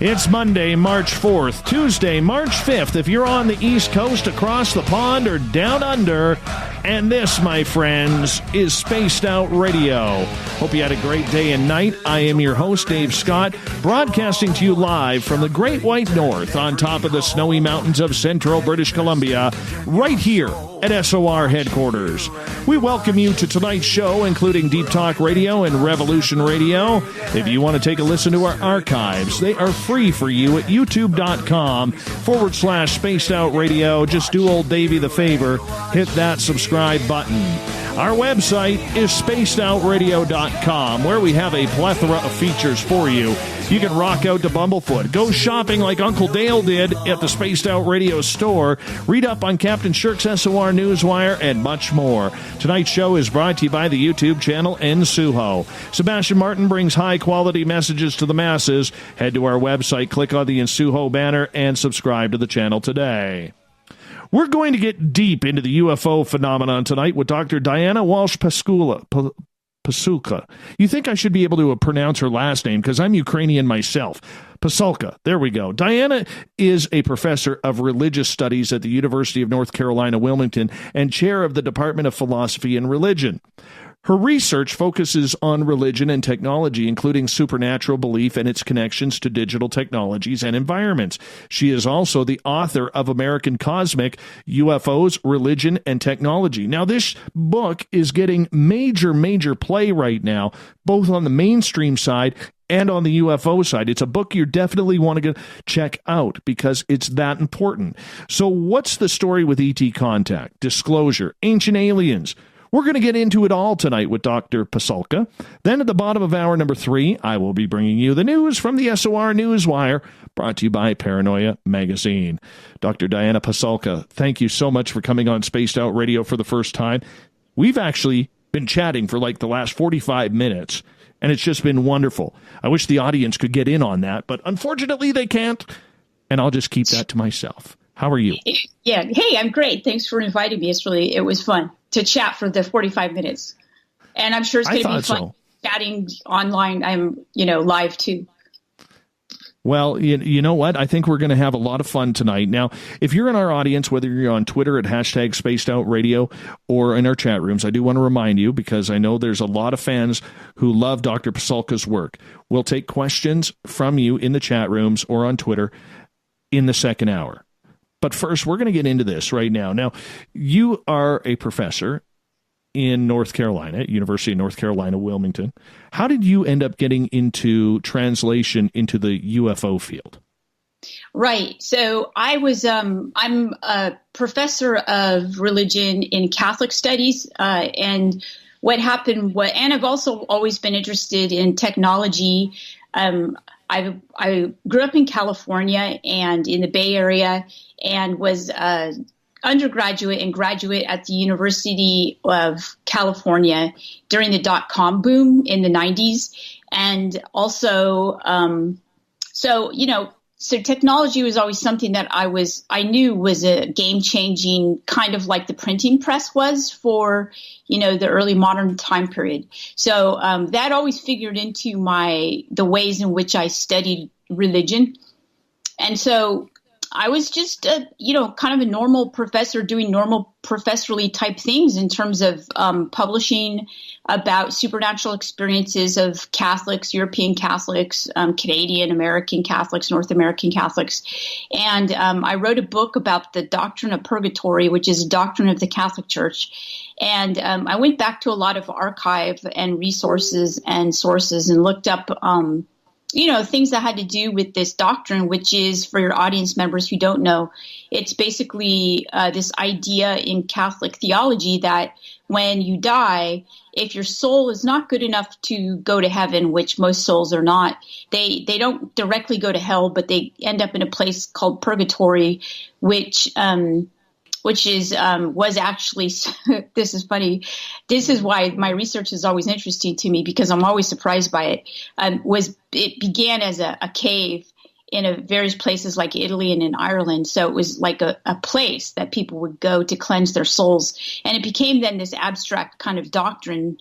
It's Monday, March 4th, Tuesday, March 5th, if you're on the East Coast, across the pond, or down under. And this, my friends, is Spaced Out Radio. Hope you had a great day and night. I am your host, Dave Scott, broadcasting to you live from the Great White North on top of the snowy mountains of central British Columbia, right here at SOR headquarters. We welcome you to tonight's show, including Deep Talk Radio and Revolution Radio. If you want to take a listen to our archives, they are free for you at youtube.com/Spaced Out Radio. Just do old Davey the favor, hit that subscribe button. Our website is spacedoutradio.com, where we have a plethora of features for you. You can rock out to Bumblefoot, go shopping like Uncle Dale did at the Spaced Out Radio store, read up on Captain Shirk's SOR Newswire, and much more. Tonight's show is brought to you by the YouTube channel Ensuho. Sebastian Martin brings high-quality messages to the masses. Head to our website, click on the Ensuho banner, and subscribe to the channel today. We're going to get deep into the UFO phenomenon tonight with Dr. Diana Walsh Pasulka. You think I should be able to pronounce her last name because I'm Ukrainian myself. Pasulka. There we go. Diana is a professor of religious studies at the University of North Carolina, Wilmington, and chair of the Department of Philosophy and Religion. Her research focuses on religion and technology, including supernatural belief and its connections to digital technologies and environments. She is also the author of American Cosmic, UFOs, Religion, and Technology. Now, this book is getting major play right now, both on the mainstream side and on the UFO side. It's a book you definitely want to check out because it's that important. So what's the story with ET contact, disclosure, ancient aliens? We're going to get into it all tonight with Dr. Pasulka. Then at the bottom of hour number 3, I will be bringing you the news from the SOR Newswire, brought to you by Paranoia Magazine. Dr. Diana Pisanka, thank you so much for coming on Spaced Out Radio for the first time. We've actually been chatting for like the last 45 minutes, and it's just been wonderful. I wish the audience could get in on that, but unfortunately they can't, and I'll just keep that to myself. How are you? Yeah. Hey, I'm great. Thanks for inviting me. It was fun to chat for the 45 minutes. And I'm sure it's going to be fun chatting online. I'm, live too. Well, you know what? I think we're going to have a lot of fun tonight. Now, if you're in our audience, whether you're on Twitter at #SpacedOutRadio or in our chat rooms, I do want to remind you, because I know there's a lot of fans who love Dr. Pasulka's work. We'll take questions from you in the chat rooms or on Twitter in the second hour. But first, we're going to get into this right now. Now, you are a professor in North Carolina, University of North Carolina, Wilmington. How did you end up getting into translation into the UFO field? Right. So I'm a professor of religion in Catholic studies. And what happened, and I've also always been interested in technology. I grew up in California and in the Bay Area, and was undergraduate and graduate at the University of California during the dot-com boom in the 90s. And also, so technology was always something that I knew was a game-changing, kind of like the printing press was for, the early modern time period. So that always figured into the ways in which I studied religion. And so I was just, kind of a normal professor doing normal professorly type things in terms of publishing about supernatural experiences of Catholics, European Catholics, Canadian American Catholics, North American Catholics. And I wrote a book about the doctrine of purgatory, which is a doctrine of the Catholic Church. And I went back to a lot of archive and resources and sources and looked up things that had to do with this doctrine, which is, for your audience members who don't know, it's basically this idea in Catholic theology that when you die, if your soul is not good enough to go to heaven, which most souls are not, they don't directly go to hell, but they end up in a place called purgatory, which was actually, this is funny. This is why my research is always interesting to me, because I'm always surprised by it. It began as a cave in various places like Italy and in Ireland. So it was like a place that people would go to cleanse their souls. And it became then this abstract kind of doctrine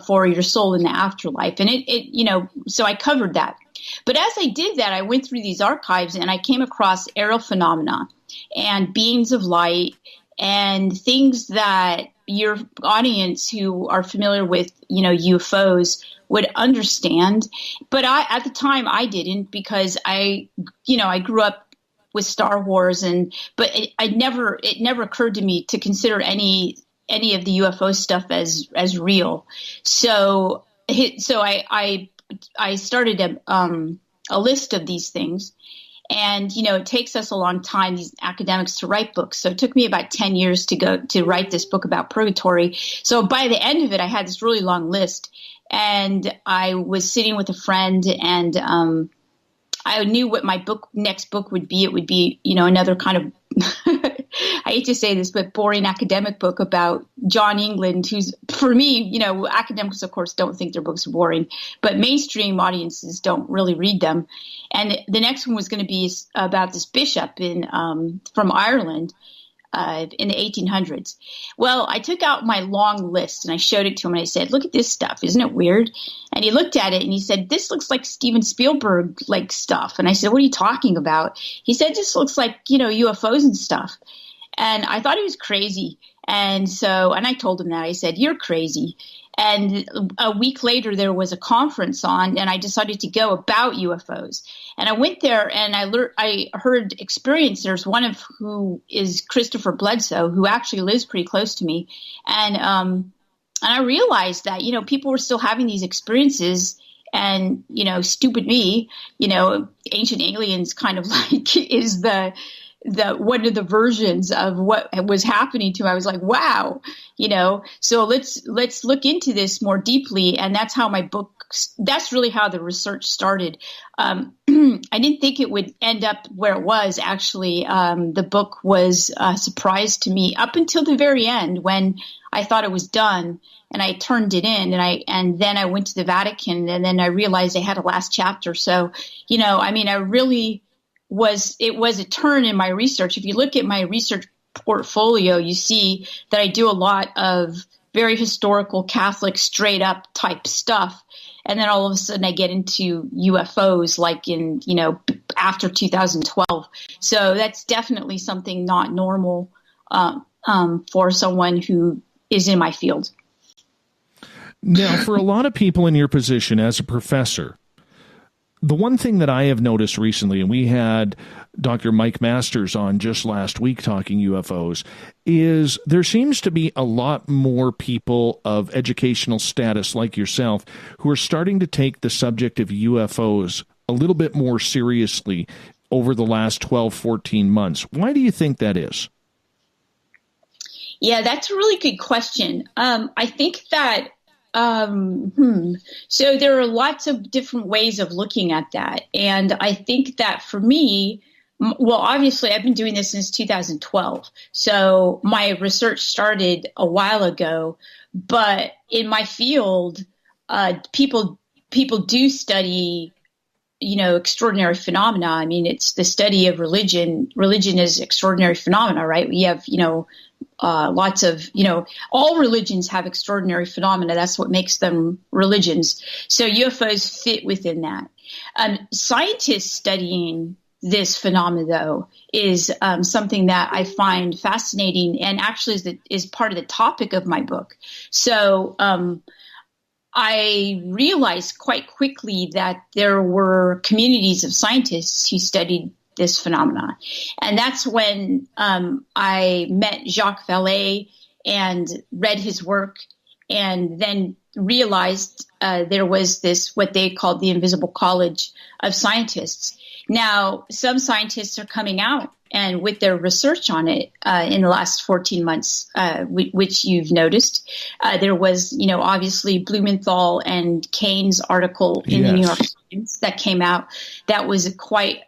for your soul in the afterlife. And so I covered that. But as I did that, I went through these archives and I came across aerial phenomena and beings of light and things that your audience who are familiar with, UFOs would understand. But at the time I didn't, because I grew up with Star Wars, but it never occurred to me to consider any of the UFO stuff as real. So I started a list of these things. And, it takes us a long time, these academics, to write books. So it took me about 10 years to write this book about purgatory. So by the end of it, I had this really long list. And I was sitting with a friend, and I knew what my next book would be. It would be, another kind of, I hate to say this, but boring academic book about John England, who's, for me, academics, of course, don't think their books are boring, but mainstream audiences don't really read them. And the next one was going to be about this bishop from Ireland in the 1800s. Well, I took out my long list and I showed it to him and I said, "Look at this stuff. Isn't it weird?" And he looked at it and he said, "This looks like Steven Spielberg like stuff." And I said, "What are you talking about?" He said, "This looks like, UFOs and stuff." And I thought he was crazy. And I told him that. I said, "You're crazy." And a week later, there was a conference on, and I decided to go about UFOs. And I went there, and I heard experiencers, one of who is Christopher Bledsoe, who actually lives pretty close to me. And I realized that, people were still having these experiences, and, stupid me, Ancient Aliens kind of like is the one of the versions of what was happening to me. I was like, wow, so let's look into this more deeply. And that's how that's really how the research started. I didn't think it would end up where it was. Actually, the book was a surprise to me up until the very end, when I thought it was done and I turned it in, and then I went to the Vatican, and then I realized I had a last chapter. So, I really it was a turn in my research. If you look at my research portfolio, you see that I do a lot of very historical Catholic straight up type stuff. And then all of a sudden I get into UFOs like in, after 2012. So that's definitely something not normal for someone who is in my field. Now, for a lot of people in your position as a professor, the one thing that I have noticed recently, and we had Dr. Mike Masters on just last week talking UFOs, is there seems to be a lot more people of educational status like yourself who are starting to take the subject of UFOs a little bit more seriously over the last 12, 14 months. Why do you think that is? Yeah, that's a really good question. I think that so there are lots of different ways of looking at that. And I think that for me, well, obviously I've been doing this since 2012. So my research started a while ago, but in my field, people do study, extraordinary phenomena. I mean, it's the study of religion. Religion is extraordinary phenomena, right? We have, lots of, all religions have extraordinary phenomena. That's what makes them religions. So UFOs fit within that. Scientists studying this phenomena, though, is something that I find fascinating, and actually is part of the topic of my book. So I realized quite quickly that there were communities of scientists who studied this phenomena. And that's when I met Jacques Vallée and read his work, and then realized there was this, what they called the Invisible College of Scientists. Now, some scientists are coming out and with their research on it in the last 14 months, which you've noticed. There was, obviously Blumenthal and Kane's article in the New York Times that came out. That was quite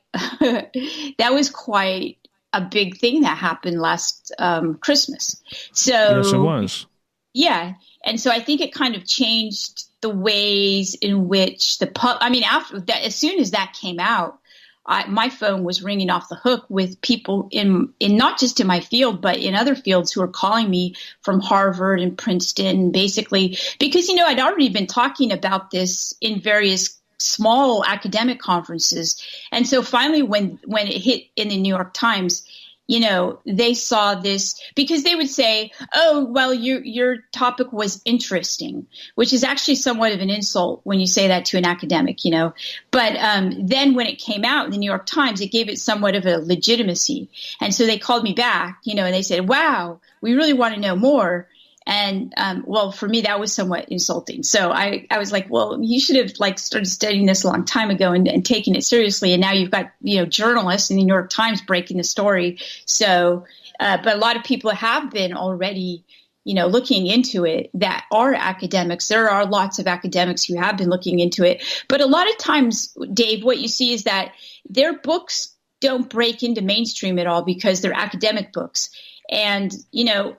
a big thing that happened last Christmas. So yes, it was. Yeah. And so I think it kind of changed the ways in which after that, as soon as that came out, my phone was ringing off the hook with people in not just in my field, but in other fields who are calling me from Harvard and Princeton, basically, because, I'd already been talking about this in various small academic conferences. And so finally, when it hit in the New York Times, they saw this, because they would say, oh, well, your topic was interesting, which is actually somewhat of an insult when you say that to an academic, But then when it came out in the New York Times, it gave it somewhat of a legitimacy. And so they called me back, and they said, wow, we really want to know more. And, well, for me, that was somewhat insulting. So I was like, well, you should have started studying this a long time ago and taking it seriously. And now you've got, journalists in the New York Times breaking the story. So, but a lot of people have been already, looking into it that are academics. There are lots of academics who have been looking into it. But a lot of times, Dave, what you see is that their books don't break into mainstream at all because they're academic books. And,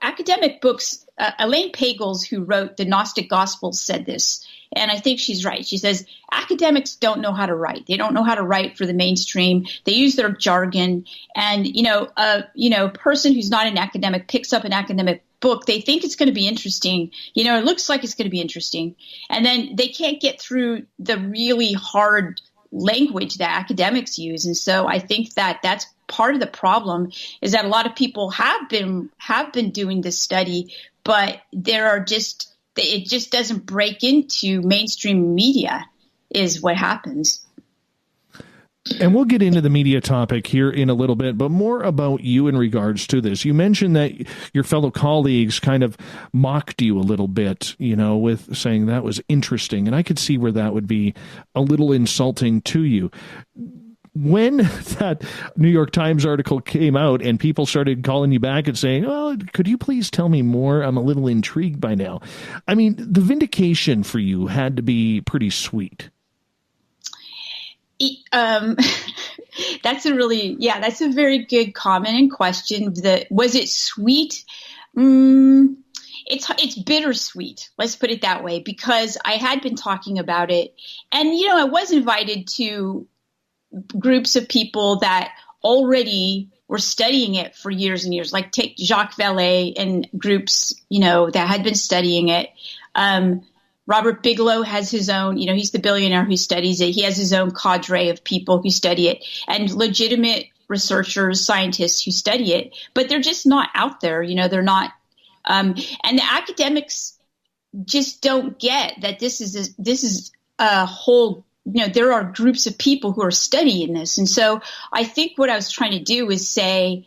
academic books, Elaine Pagels, who wrote the Gnostic Gospels, said this, and I think she's right. She says, academics don't know how to write. They don't know how to write for the mainstream. They use their jargon. And, a person who's not an academic picks up an academic book. They think it's going to be interesting. It looks like it's going to be interesting. And then they can't get through the really hard language that academics use. And so I think that that's part of the problem, is that a lot of people have been doing this study, but it just doesn't break into mainstream media is what happens. And we'll get into the media topic here in a little bit, but more about you in regards to this. You mentioned that your fellow colleagues kind of mocked you a little bit, with saying that was interesting. And I could see where that would be a little insulting to you. When that New York Times article came out and people started calling you back and saying, oh, could you please tell me more? I'm a little intrigued by now. I mean, the vindication for you had to be pretty sweet. That's a very good comment and question. Was it sweet? It's bittersweet. Let's put it that way, because I had been talking about it, and I was invited to groups of people that already were studying it for years and years, like take Jacques Vallée and groups, that had been studying it. Robert Bigelow has his own, he's the billionaire who studies it. He has his own cadre of people who study it, and legitimate researchers, scientists who study it, but they're just not out there. They're not, and the academics just don't get that this is a whole, there are groups of people who are studying this. And so I think what I was trying to do is say,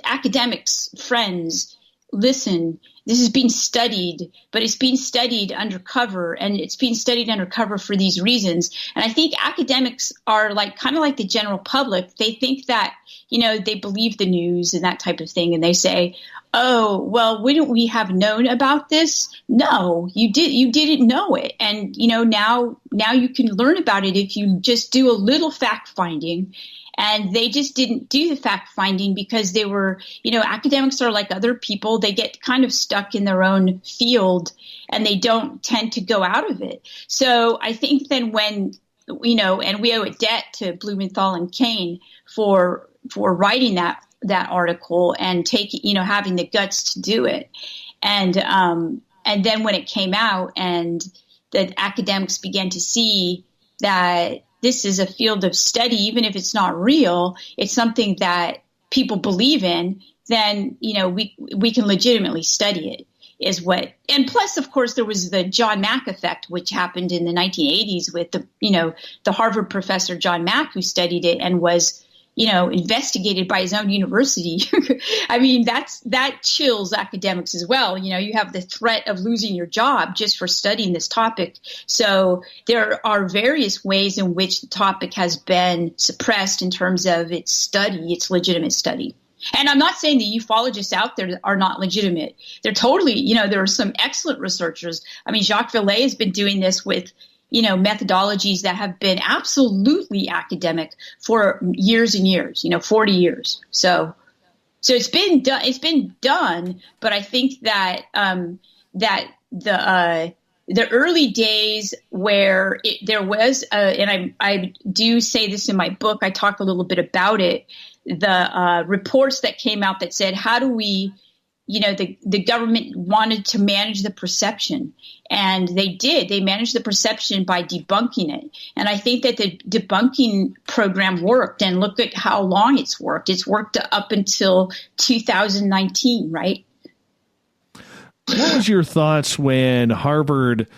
academics, friends, listen, this is being studied, but it's being studied undercover, and it's being studied undercover for these reasons. And I think academics are kind of like the general public. They think that, they believe the news and that type of thing. And they say, oh, well, wouldn't we have known about this? No, you didn't know it. And, now you can learn about it if you just do a little fact finding. And they just didn't do the fact finding because they were, academics are like other people. They get kind of stuck in their own field and they don't tend to go out of it. So I think then when, and we owe a debt to Blumenthal and Kane for writing that article and having the guts to do it. And then when it came out and the academics began to see that this is a field of study, even if it's not real, it's something that people believe in, then, we can legitimately study it is what. And plus, of course, there was the John Mack effect, which happened in the 1980s with the Harvard professor John Mack, who studied it and was, investigated by his own university. I mean, that chills academics as well. You have the threat of losing your job just for studying this topic. So there are various ways in which the topic has been suppressed in terms of its study, its legitimate study. And I'm not saying the ufologists out there are not legitimate. They're totally, there are some excellent researchers. I mean, Jacques Vallée has been doing this with methodologies that have been absolutely academic for years and years, 40 years. So it's been done, but I think that, the early days where there was, and I do say this in my book, I talk a little bit about it, the reports that came out that said, how do we, the government wanted to manage the perception, and they did. They managed the perception by debunking it. And I think that the debunking program worked, and look at how long it's worked. It's worked up until 2019, right? What was your thoughts when Harvard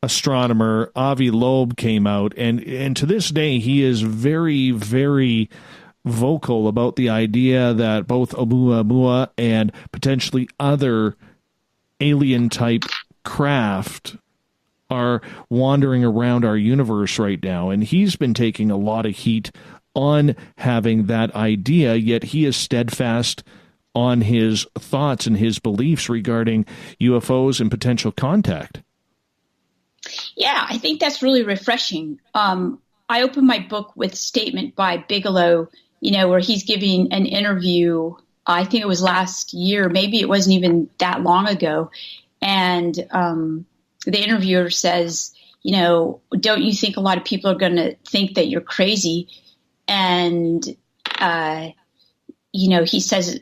astronomer Avi Loeb came out, and to this day he is very, very vocal about the idea that both Oumuamua and potentially other alien-type craft are wandering around our universe right now, and he's been taking a lot of heat on having that idea, yet he is steadfast on his thoughts and his beliefs regarding UFOs and potential contact. Yeah, I think that's really refreshing. I opened my book with a statement by Bigelow, where he's giving an interview, I think it was last year, maybe it wasn't even that long ago. And the interviewer says, don't you think a lot of people are going to think that you're crazy? And he says,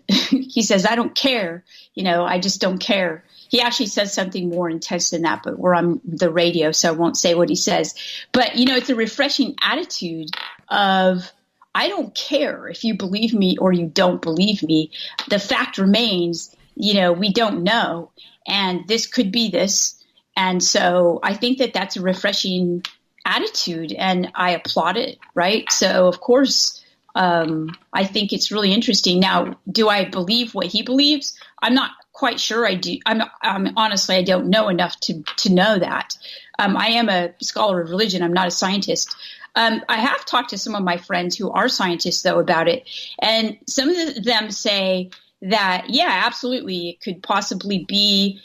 I don't care. I just don't care. He actually says something more intense than that, but we're on the radio, so I won't say what he says. But, it's a refreshing attitude of, I don't care if you believe me or you don't believe me. The fact remains, we don't know. And this could be this. And so I think that that's a refreshing attitude, and I applaud it, right? So, of course, I think it's really interesting. Now, do I believe what he believes? I'm not quite sure I do. Honestly, I don't know enough to know that. I am a scholar of religion. I'm not a scientist. I have talked to some of my friends who are scientists, though, about it. And some of them say that, yeah, absolutely, it could possibly be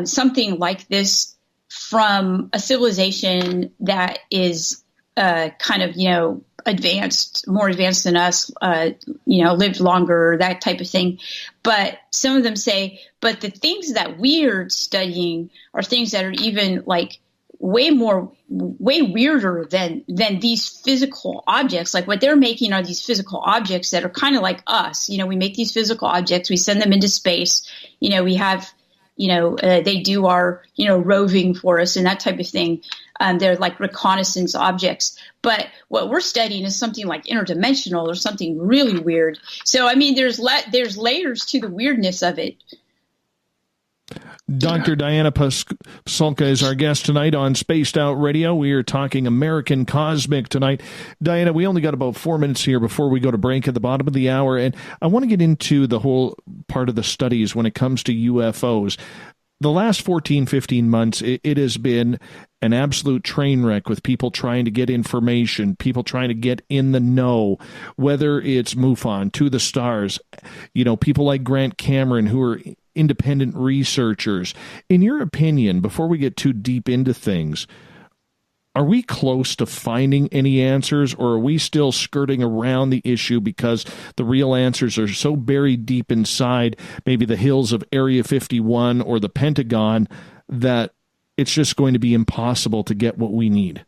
something like this from a civilization that is kind of, advanced, more advanced than us, lived longer, that type of thing. But some of them say, but the things that we're studying are things that are even like way weirder than these physical objects. Like what they're making are these physical objects that are kind of like us. We make these physical objects, we send them into space, we have, they do our, roving for us and that type of thing. They're like reconnaissance objects. But what we're studying is something like interdimensional or something really weird. So, I mean, there's layers to the weirdness of it. Dr. Diana Pisanka is our guest tonight on Spaced Out Radio. We are talking American Cosmic tonight. Diana, we only got about 4 minutes here before we go to break at the bottom of the hour, and I want to get into the whole part of the studies when it comes to UFOs. The last 14, 15 months, it has been an absolute train wreck with people trying to get information, people trying to get in the know, whether it's MUFON, To the Stars, people like Grant Cameron who are independent researchers. In your opinion, before we get too deep into things, are we close to finding any answers, or are we still skirting around the issue because the real answers are so buried deep inside maybe the hills of Area 51 or the Pentagon that it's just going to be impossible to get what we need?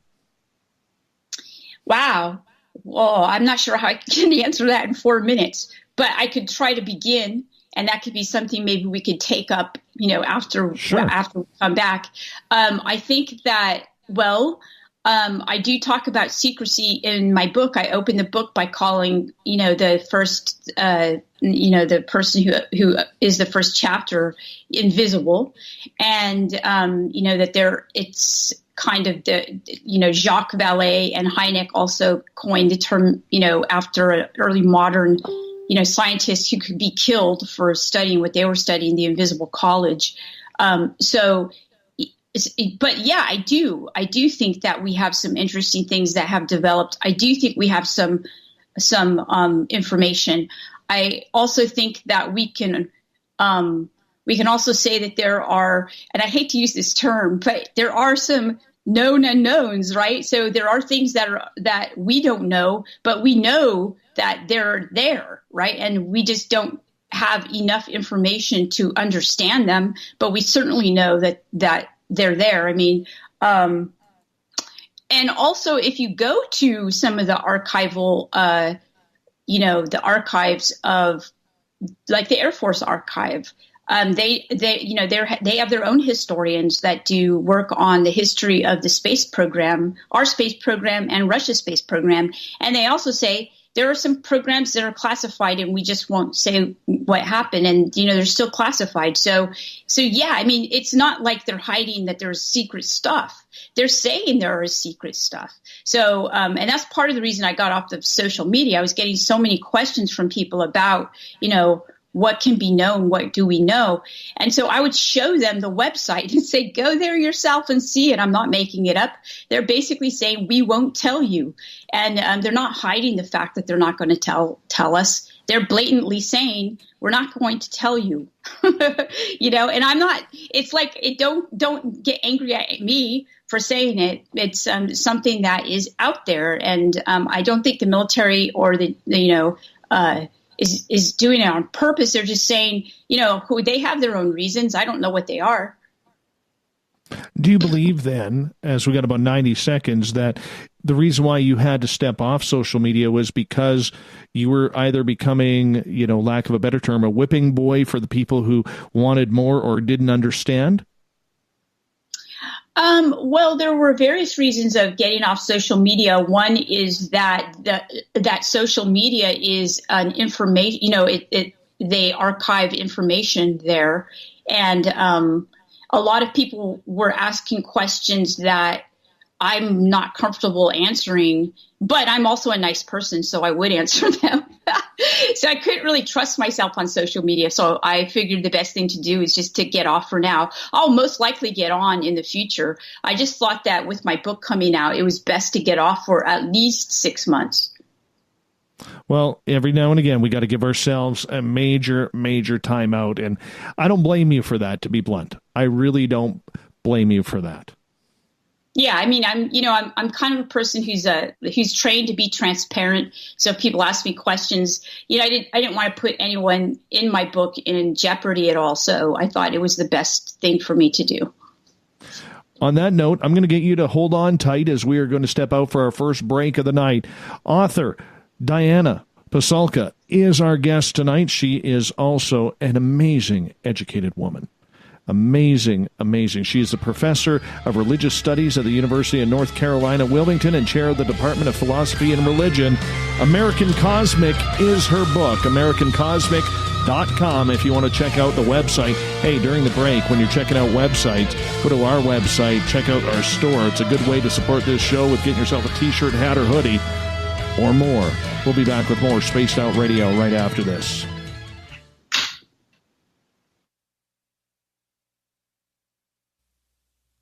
Wow. Well, I'm not sure how I can answer that in 4 minutes, but I could try to begin. And that could be something maybe we could take up, after we come back. I think that, I do talk about secrecy in my book. I open the book by calling, the first, the person who is the first chapter invisible. And, that it's kind of the, Jacques Vallée and Hynek also coined the term, after an early modern scientists who could be killed for studying what they were studying, the invisible college. But yeah, I do think that we have some interesting things that have developed. I do think we have some information. I also think that we can also say that there are, and I hate to use this term, but there are some known unknowns, right? So there are things that we don't know, but we know that they're there, right? And we just don't have enough information to understand them, but we certainly know that they're there. I mean, and also if you go to some of the archival, the archives of like the Air Force Archive, they have their own historians that do work on the history of the space program, our space program and Russia's space program. And they also say there are some programs that are classified and we just won't say what happened. And, they're still classified. So yeah, I mean, it's not like they're hiding that there's secret stuff. They're saying there is secret stuff. So, and that's part of the reason I got off of social media. I was getting so many questions from people about, what can be known? What do we know? And so I would show them the website and say, go there yourself and see it. I'm not making it up. They're basically saying, we won't tell you. And they're not hiding the fact that they're not going to tell us. They're blatantly saying, we're not going to tell you, and I'm not, it's like, don't get angry at me for saying it. It's something that is out there. And I don't think the military or is doing it on purpose. They're just saying, they have their own reasons. I don't know what they are. Do you believe then, as we got about 90 seconds, that the reason why you had to step off social media was because you were either becoming, lack of a better term, a whipping boy for the people who wanted more or didn't understand? Well, there were various reasons of getting off social media. One is that social media is an information, they archive information there. And a lot of people were asking questions that I'm not comfortable answering, but I'm also a nice person, so I would answer them. So I couldn't really trust myself on social media. So I figured the best thing to do is just to get off for now. I'll most likely get on in the future. I just thought that with my book coming out, it was best to get off for at least 6 months. Well, every now and again, we got to give ourselves a major, major timeout. And I don't blame you for that, to be blunt. I really don't blame you for that. Yeah, I mean, I'm kind of a person who's trained to be transparent. So if people ask me questions, I didn't want to put anyone in my book in jeopardy at all. So I thought it was the best thing for me to do. On that note, I'm going to get you to hold on tight as we are going to step out for our first break of the night. Author Diana Pisanka is our guest tonight. She is also an amazing educated woman. Amazing, amazing. She is a professor of religious studies at the University of North Carolina, Wilmington, and chair of the Department of Philosophy and Religion. American Cosmic is her book, AmericanCosmic.com, if you want to check out the website. Hey, during the break, when you're checking out websites, go to our website, check out our store. It's a good way to support this show with getting yourself a t-shirt, hat, or hoodie, or more. We'll be back with more Spaced Out Radio right after this.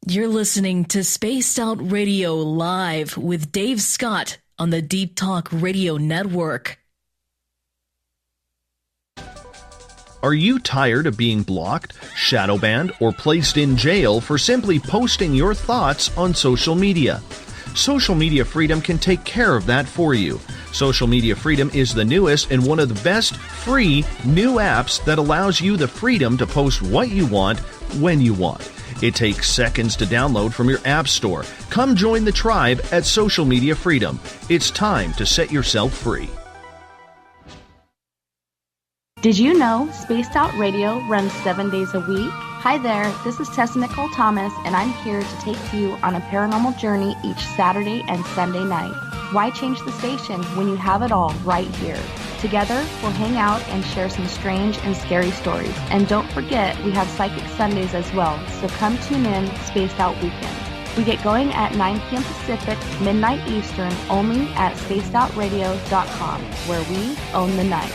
You're listening to Spaced Out Radio Live with Dave Scott on the Deep Talk Radio Network. Are you tired of being blocked, shadow banned, or placed in jail for simply posting your thoughts on social media? Social Media Freedom can take care of that for you. Social Media Freedom is the newest and one of the best free new apps that allows you the freedom to post what you want, when you want. It takes seconds to download from your app store. Come join the tribe at Social Media Freedom. It's time to set yourself free. Did you know Spaced Out Radio runs 7 days a week? Hi there, this is Tessa Nicole Thomas, and I'm here to take you on a paranormal journey each Saturday and Sunday night. Why change the station when you have it all right here? Together, we'll hang out and share some strange and scary stories. And don't forget, we have Psychic Sundays as well, so come tune in Spaced Out Weekend. We get going at 9 p.m. Pacific, midnight Eastern, only at spacedoutradio.com, where we own the night.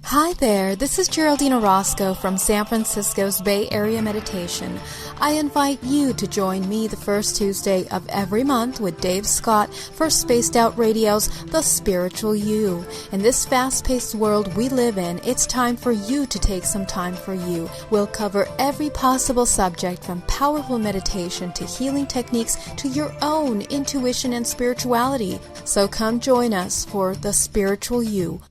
Hi there, this is Geraldine Orozco from San Francisco's Bay Area Meditation. I invite you to join me the first Tuesday of every month with Dave Scott for Spaced Out Radio's The Spiritual You. In this fast-paced world we live in, it's time for you to take some time for you. We'll cover every possible subject from powerful meditation to healing techniques to your own intuition and spirituality. So come join us for The Spiritual You.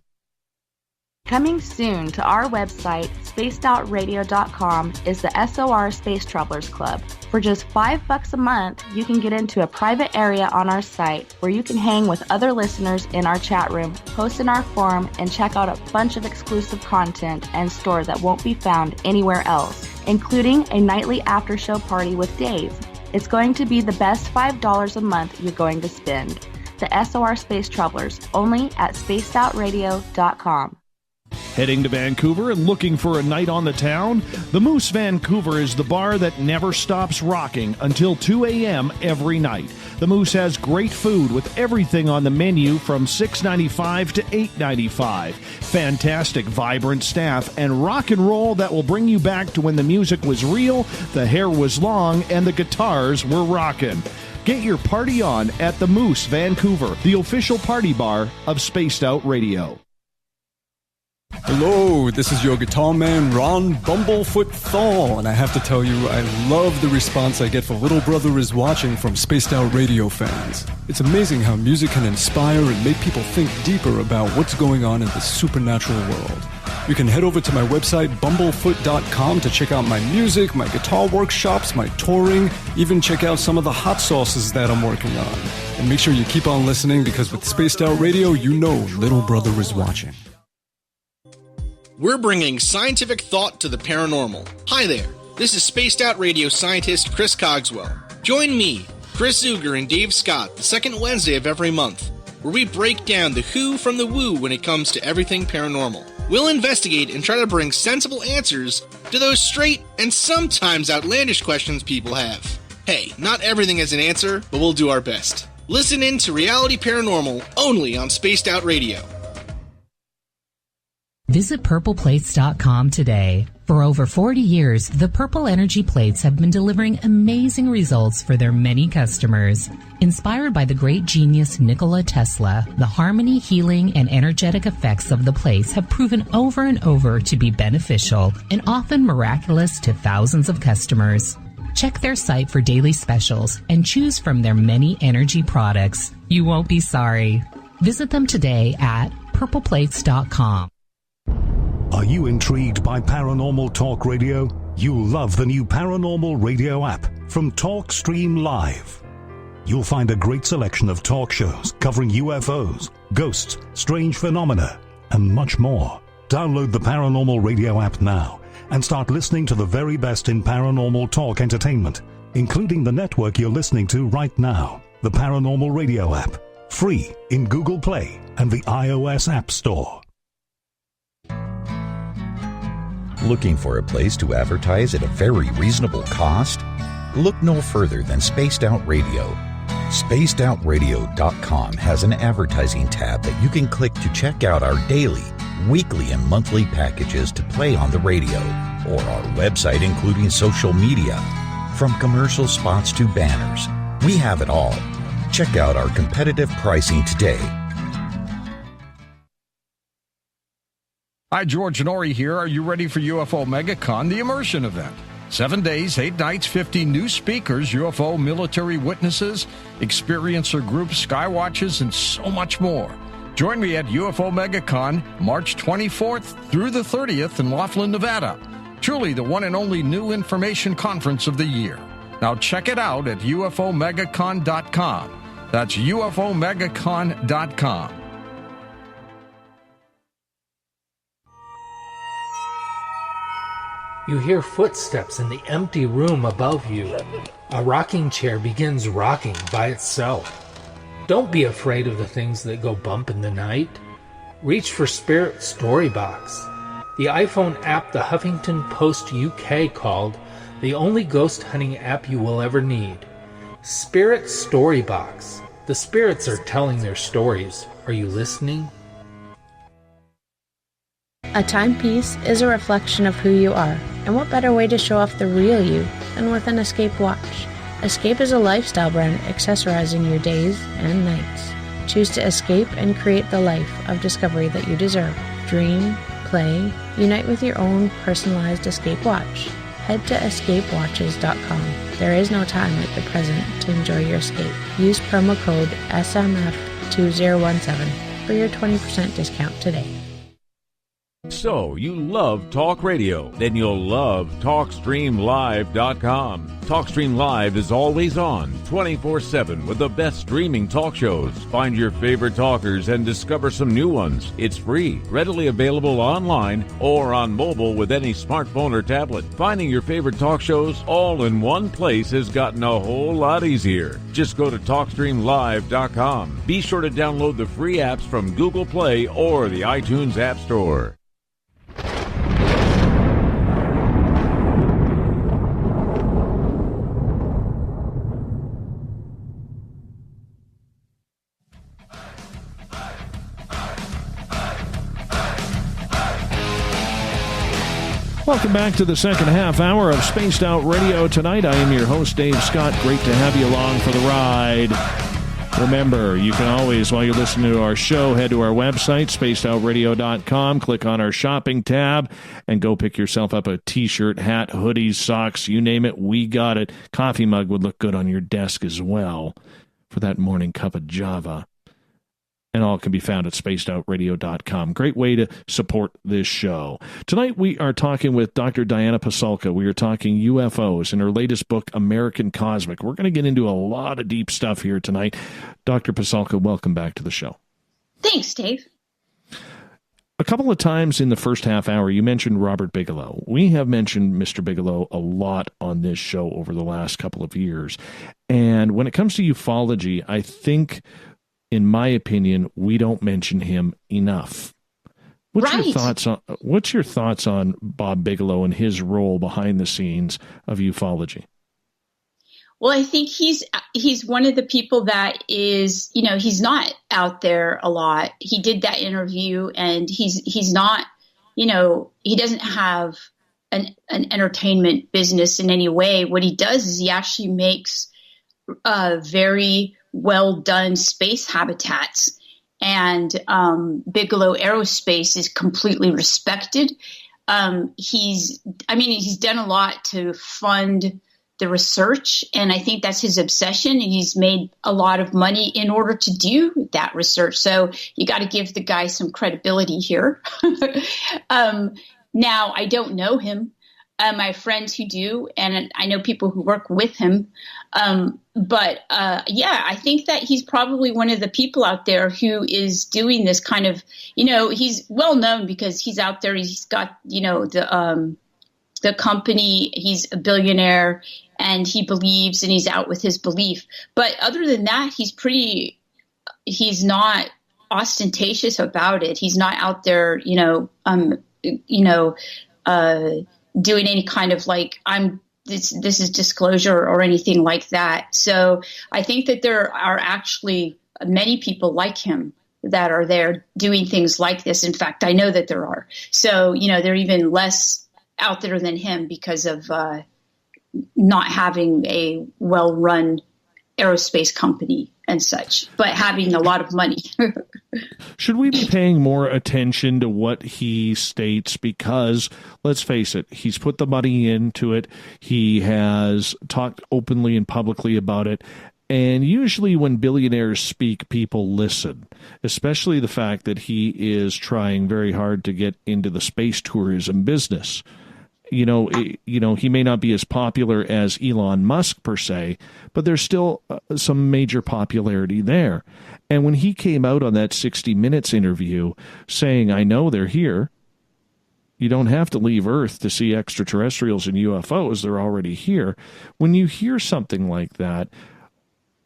Coming soon to our website, spacedoutradio.com, is the SOR Space Travelers Club. For just $5 a month, you can get into a private area on our site where you can hang with other listeners in our chat room, post in our forum, and check out a bunch of exclusive content and store that won't be found anywhere else, including a nightly after-show party with Dave. It's going to be the best $5 a month you're going to spend. The SOR Space Travelers, only at spacedoutradio.com. Heading to Vancouver and looking for a night on the town? The Moose Vancouver is the bar that never stops rocking until 2 a.m. every night. The Moose has great food with everything on the menu from $6.95 to $8.95. Fantastic, vibrant staff and rock and roll that will bring you back to when the music was real, the hair was long, and the guitars were rocking. Get your party on at the Moose Vancouver, the official party bar of Spaced Out Radio. Hello, this is your guitar man, Ron Bumblefoot Thal, and I have to tell you, I love the response I get for Little Brother is Watching from Spaced Out Radio fans. It's amazing how music can inspire and make people think deeper about what's going on in the supernatural world. You can head over to my website, bumblefoot.com, to check out my music, my guitar workshops, my touring, even check out some of the hot sauces that I'm working on. And make sure you keep on listening, because with Spaced Out Radio, you know Little Brother is watching. We're bringing scientific thought to the paranormal. Hi there, this is Spaced Out Radio scientist Chris Cogswell. Join me, Chris Zuger, and Dave Scott the second Wednesday of every month, where we break down the who from the woo when it comes to everything paranormal. We'll investigate and try to bring sensible answers to those straight and sometimes outlandish questions people have. Hey, not everything has an answer, but we'll do our best. Listen in to Reality Paranormal only on Spaced Out Radio. Visit purpleplates.com today. For over 40 years, the Purple Energy Plates have been delivering amazing results for their many customers. Inspired by the great genius Nikola Tesla, the harmony, healing, and energetic effects of the plates have proven over and over to be beneficial and often miraculous to thousands of customers. Check their site for daily specials and choose from their many energy products. You won't be sorry. Visit them today at purpleplates.com. Are you intrigued by Paranormal Talk Radio? You'll love the new Paranormal Radio app from TalkStream Live. You'll find a great selection of talk shows covering UFOs, ghosts, strange phenomena, and much more. Download the Paranormal Radio app now and start listening to the very best in paranormal talk entertainment, including the network you're listening to right now, the Paranormal Radio app, free in Google Play and the iOS App Store. Looking for a place to advertise at a very reasonable cost? Look no further than Spaced Out Radio. SpacedOutRadio.com has an advertising tab that you can click to check out our daily, weekly, and monthly packages to play on the radio, or our website including social media. From commercial spots to banners, we have it all. Check out our competitive pricing today. Hi, George Norrie here. Are you ready for UFO Megacon, the immersion event? 7 days, 8 nights, 50 new speakers, UFO military witnesses, experiencer groups, skywatches, and so much more. Join me at UFO Megacon, March 24th through the 30th in Laughlin, Nevada. Truly the one and only new information conference of the year. Now check it out at UFOMegacon.com. That's UFOMegacon.com. You hear footsteps in the empty room above you. A rocking chair begins rocking by itself. Don't be afraid of the things that go bump in the night. Reach for Spirit Storybox, the iPhone app the Huffington Post UK called the only ghost hunting app you will ever need. Spirit Storybox. The spirits are telling their stories. Are you listening? A timepiece is a reflection of who you are, and what better way to show off the real you than with an Escape watch? Escape is a lifestyle brand accessorizing your days and nights. Choose to escape and create the life of discovery that you deserve. Dream, play, unite with your own personalized Escape watch. Head to escapewatches.com. There is no time like the present to enjoy your escape. Use promo code SMF2017 for your 20% discount today. So, you love talk radio? Then you'll love TalkStreamLive.com. TalkStream Live is always on, 24/7, with the best streaming talk shows. Find your favorite talkers and discover some new ones. It's free, readily available online or on mobile with any smartphone or tablet. Finding your favorite talk shows all in one place has gotten a whole lot easier. Just go to TalkStreamLive.com. Be sure to download the free apps from Google Play or the iTunes App Store. Welcome back to the second half hour of Spaced Out Radio tonight. I am your host, Dave Scott. Great to have you along for the ride. Remember, you can always, while you're listening to our show, head to our website, spacedoutradio.com, click on our shopping tab, and go pick yourself up a t-shirt, hat, hoodies, socks, you name it, we got it. Coffee mug would look good on your desk as well for that morning cup of Java. And all can be found at spacedoutradio.com. Great way to support this show. Tonight we are talking with Dr. Diana Pisanka. We are talking UFOs in her latest book, American Cosmic. We're going to get into a lot of deep stuff here tonight. Dr. Pasulka, welcome back to the show. Thanks, Dave. A couple of times in the first half hour, you mentioned Robert Bigelow. We have mentioned Mr. Bigelow a lot on this show over the last couple of years. And when it comes to ufology, I think, in my opinion, we don't mention him enough. What's your thoughts on Bob Bigelow and his role behind the scenes of ufology? Well, I think he's one of the people that is, he's not out there a lot. He did that interview, and he's not, he doesn't have an entertainment business in any way. What he does is he actually makes very well done space habitats, and Bigelow Aerospace is completely respected. He's done a lot to fund the research, and I think that's his obsession, and he's made a lot of money in order to do that research. So you got to give the guy some credibility here. Now, I don't know him. I have friends who do, and I know people who work with him. I think that he's probably one of the people out there who is doing this kind of, he's well known because he's out there. He's got, the company, he's a billionaire, and he believes, and he's out with his belief. But other than that, he's not ostentatious about it. He's not out there, doing any kind of like, this is disclosure or anything like that. So I think that there are actually many people like him that are there doing things like this. In fact, I know that there are. So, they're even less out there than him because of not having a well-run aerospace company and such, but having a lot of money. Should we be paying more attention to what he states? Because, let's face it, he's put the money into it. He has talked openly and publicly about it. And usually when billionaires speak, people listen, especially the fact that he is trying very hard to get into the space tourism business. He may not be as popular as Elon Musk per se, but there's still some major popularity there. And when he came out on that 60 Minutes interview saying, I know they're here, you don't have to leave Earth to see extraterrestrials and UFOs, they're already here. When you hear something like that,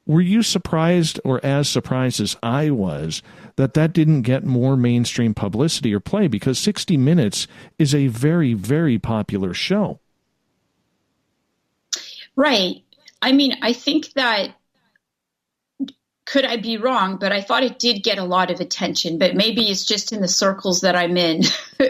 were you surprised, or as surprised as I was, that didn't get more mainstream publicity or play? Because 60 Minutes is a very, very popular show. Right. I think that, could I be wrong, but I thought it did get a lot of attention, but maybe it's just in the circles that I'm in.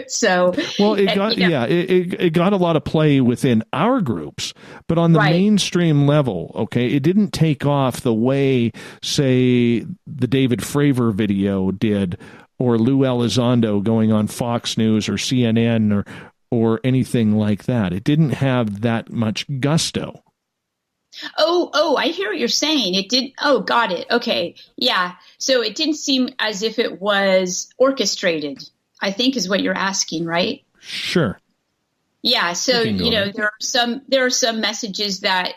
So, well, it got a lot of play within our groups, but on the mainstream level, okay, it didn't take off the way, say, the David Fravor video did, or Lou Elizondo going on Fox News or CNN or anything like that. It didn't have that much gusto. Oh, I hear what you're saying. It did. Oh, got it. Okay. Yeah. So it didn't seem as if it was orchestrated. I think is what you're asking, right? Sure. Yeah. So, there are some messages that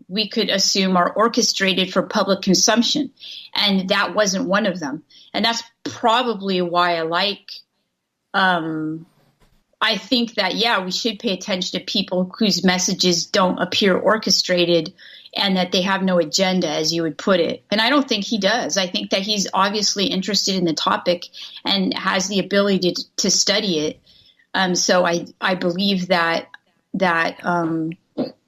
we could assume are orchestrated for public consumption. And that wasn't one of them. And that's probably why I think that, we should pay attention to people whose messages don't appear orchestrated and that they have no agenda, as you would put it. And I don't think he does. I think that he's obviously interested in the topic and has the ability to study it. So I believe that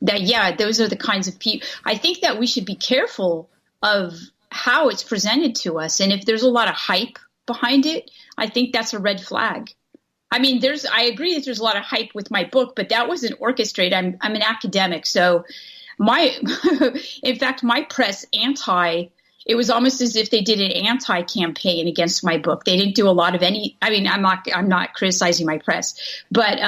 those are the kinds of people. I think that we should be careful of how it's presented to us. And if there's a lot of hype behind it, I think that's a red flag. I mean, I agree that there's a lot of hype with my book, but that wasn't orchestrated. I'm an academic. So in fact, my press it was almost as if they did an anti-campaign against my book. They didn't do a lot of I'm not criticizing my press, but,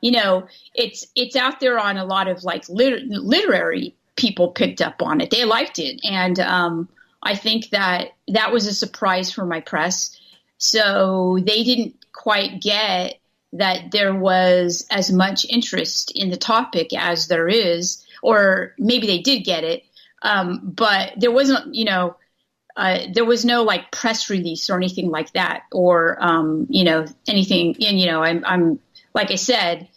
it's out there on a lot of like literary people picked up on it. They liked it. And, I think that was a surprise for my press. So they didn't quite get that there was as much interest in the topic as there is, or maybe they did get it. But there wasn't, there was no like press release or anything like that, or, anything. And, I'm, like I said,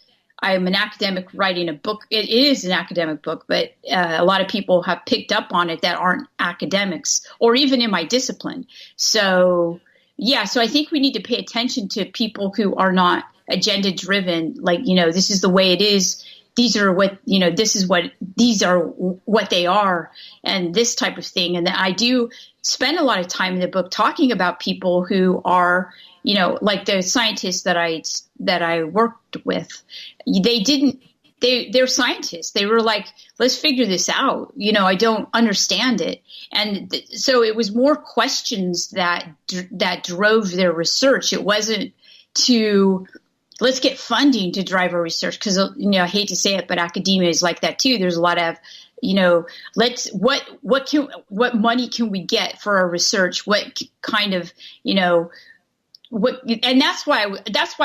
I'm an academic writing a book. It is an academic book, but a lot of people have picked up on it that aren't academics or even in my discipline. So, so I think we need to pay attention to people who are not agenda driven. Like, this is the way it is. These are what, these are what they are, and this type of thing. And I do spend a lot of time in the book talking about people who are, like the scientists that I worked with. They're scientists. They were like, let's figure this out. I don't understand it. And so it was more questions that drove their research. It wasn't let's get funding to drive our research, because, I hate to say it, but academia is like that too. There's a lot of, what money can we get for our research? What kind of, and that's why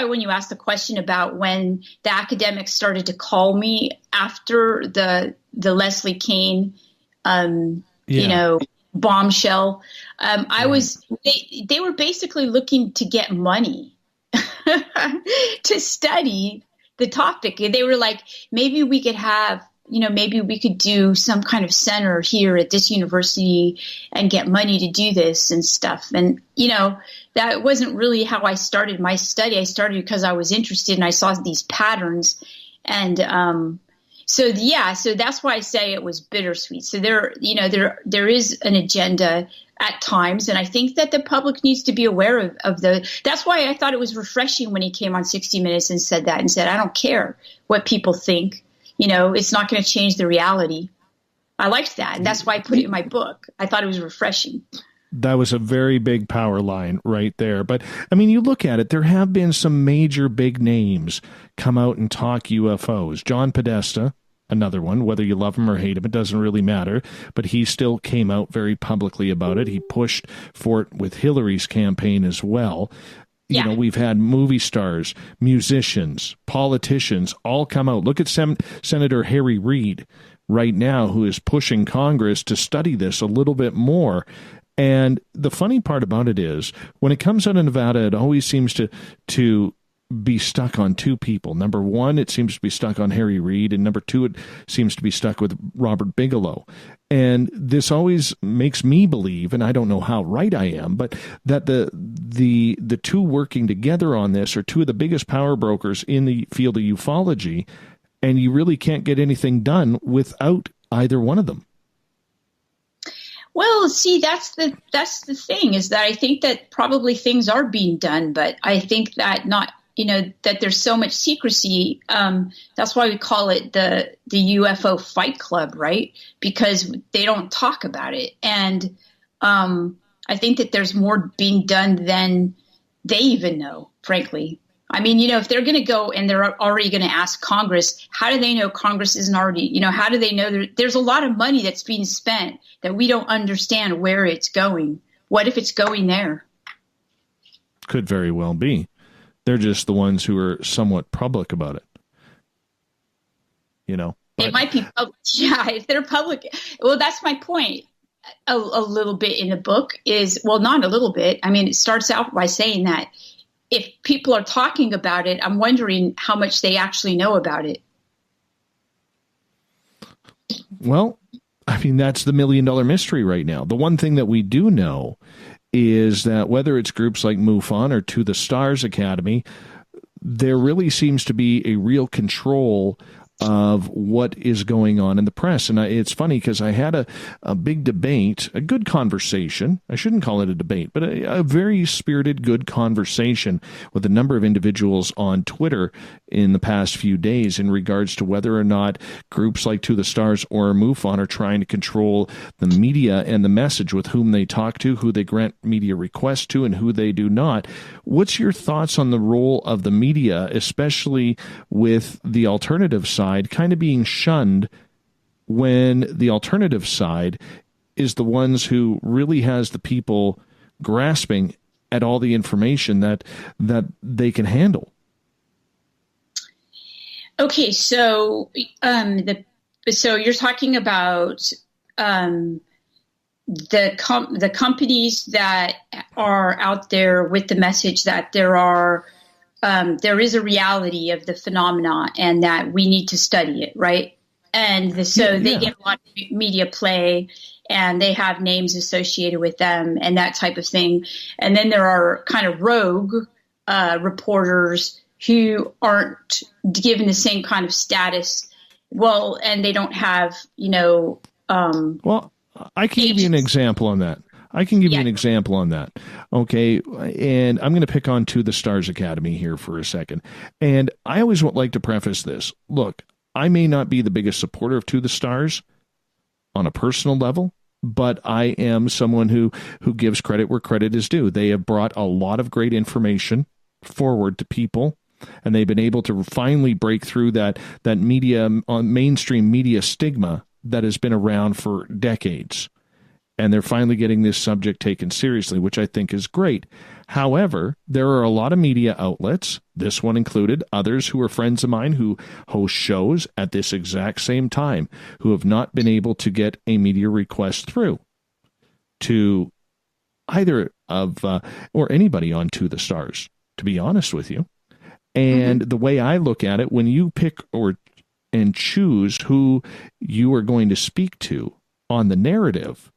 when you ask the question about when the academics started to call me after the Leslie Kean, bombshell, they were basically looking to get money to study the topic. They were like, maybe we could have, maybe we could do some kind of center here at this university and get money to do this and stuff. And, that wasn't really how I started my study. I started because I was interested and I saw these patterns. And so that's why I say it was bittersweet. So there is an agenda at times. And I think that the public needs to be aware of that's why I thought it was refreshing when he came on 60 Minutes and said, I don't care what people think. It's not going to change the reality. I liked that. And that's why I put it in my book. I thought it was refreshing. That was a very big power line right there. But, you look at it, there have been some major big names come out and talk UFOs. John Podesta, another one, whether you love him or hate him, it doesn't really matter. But he still came out very publicly about it. He pushed for it with Hillary's campaign as well. We've had movie stars, musicians, politicians all come out. Look at Senator Harry Reid right now, who is pushing Congress to study this a little bit more. And the funny part about it is, when it comes out of Nevada, it always seems to be stuck on two people. Number one, it seems to be stuck on Harry Reid, and number two, it seems to be stuck with Robert Bigelow. And this always makes me believe, and I don't know how right I am, but that the two working together on this are two of the biggest power brokers in the field of ufology, and you really can't get anything done without either one of them. Well, see, that's the thing, is that I think that probably things are being done, but I think that that there's so much secrecy. That's why we call it the UFO Fight Club, right? Because they don't talk about it. And I think that there's more being done than they even know, frankly. If they're going to go and they're already going to ask Congress, how do they know Congress isn't already, how do they know there's a lot of money that's being spent that we don't understand where it's going? What if it's going there? Could very well be. They're just the ones who are somewhat public about it. It might be public. Yeah, if they're public. Well, that's my point. A little bit in the book is, well, not a little bit. I mean, it starts out by saying that if people are talking about it, I'm wondering how much they actually know about it. Well, I mean, that's the $1 million mystery right now. The one thing that we do know is that whether it's groups like MUFON or To the Stars Academy, there really seems to be a real control of what is going on in the press. And it's funny because I had a big debate, a good conversation. I shouldn't call it a debate, but a very spirited, good conversation with a number of individuals on Twitter in the past few days in regards to whether or not groups like To the Stars or MUFON are trying to control the media and the message with whom they talk to, who they grant media requests to, and who they do not. What's your thoughts on the role of the media, especially with the alternative side kind of being shunned when the alternative side is the ones who really has the people grasping at all the information that they can handle? Okay, so so you're talking about the companies that are out there with the message that there is a reality of the phenomena and that we need to study it, right? And they get a lot of media play and they have names associated with them and that type of thing. And then there are kind of rogue reporters who aren't given the same kind of status. Well, and they don't have, well, I can give you an example on that. Okay. And I'm going to pick on To the Stars Academy here for a second. And I always would like to preface this. Look, I may not be the biggest supporter of To the Stars on a personal level, but I am someone who gives credit where credit is due. They have brought a lot of great information forward to people, and they've been able to finally break through that media, mainstream media stigma that has been around for decades. And they're finally getting this subject taken seriously, which I think is great. However, there are a lot of media outlets, this one included, others who are friends of mine who host shows at this exact same time, who have not been able to get a media request through to either of or anybody on To the Stars, to be honest with you. And the way I look at it, when you pick and choose who you are going to speak to on the narrative,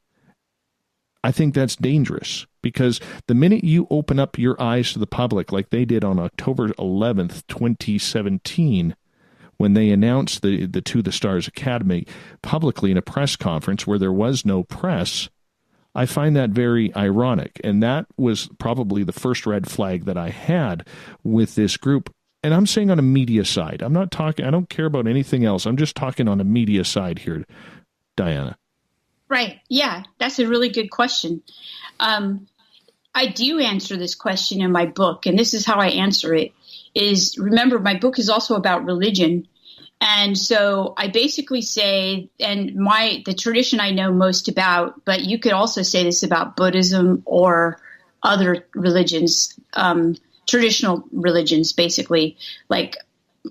I think that's dangerous, because the minute you open up your eyes to the public, like they did on October 11th, 2017, when they announced the To the Stars Academy publicly in a press conference where there was no press, I find that very ironic. And that was probably the first red flag that I had with this group. And I'm saying on a media side. I don't care about anything else. I'm just talking on a media side here, Diana. Right. Yeah, that's a really good question. I do answer this question in my book, and this is how I answer it. Is, remember, my book is also about religion. And so I basically say, and the tradition I know most about, but you could also say this about Buddhism or other religions, traditional religions, basically, like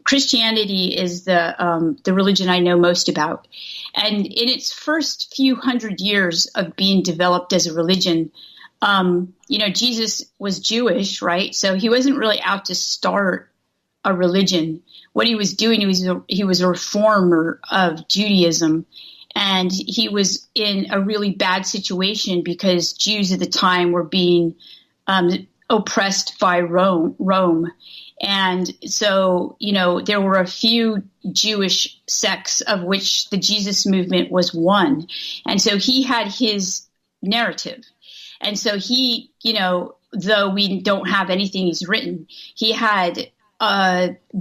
Christianity is the religion I know most about. And in its first few hundred years of being developed as a religion, Jesus was Jewish, right? So he wasn't really out to start a religion. What he was doing, he was a reformer of Judaism. And he was in a really bad situation because Jews at the time were being oppressed by Rome. And so, there were a few Jewish sects of which the Jesus movement was one. And so he had his narrative. And so he, though we don't have anything he's written, he had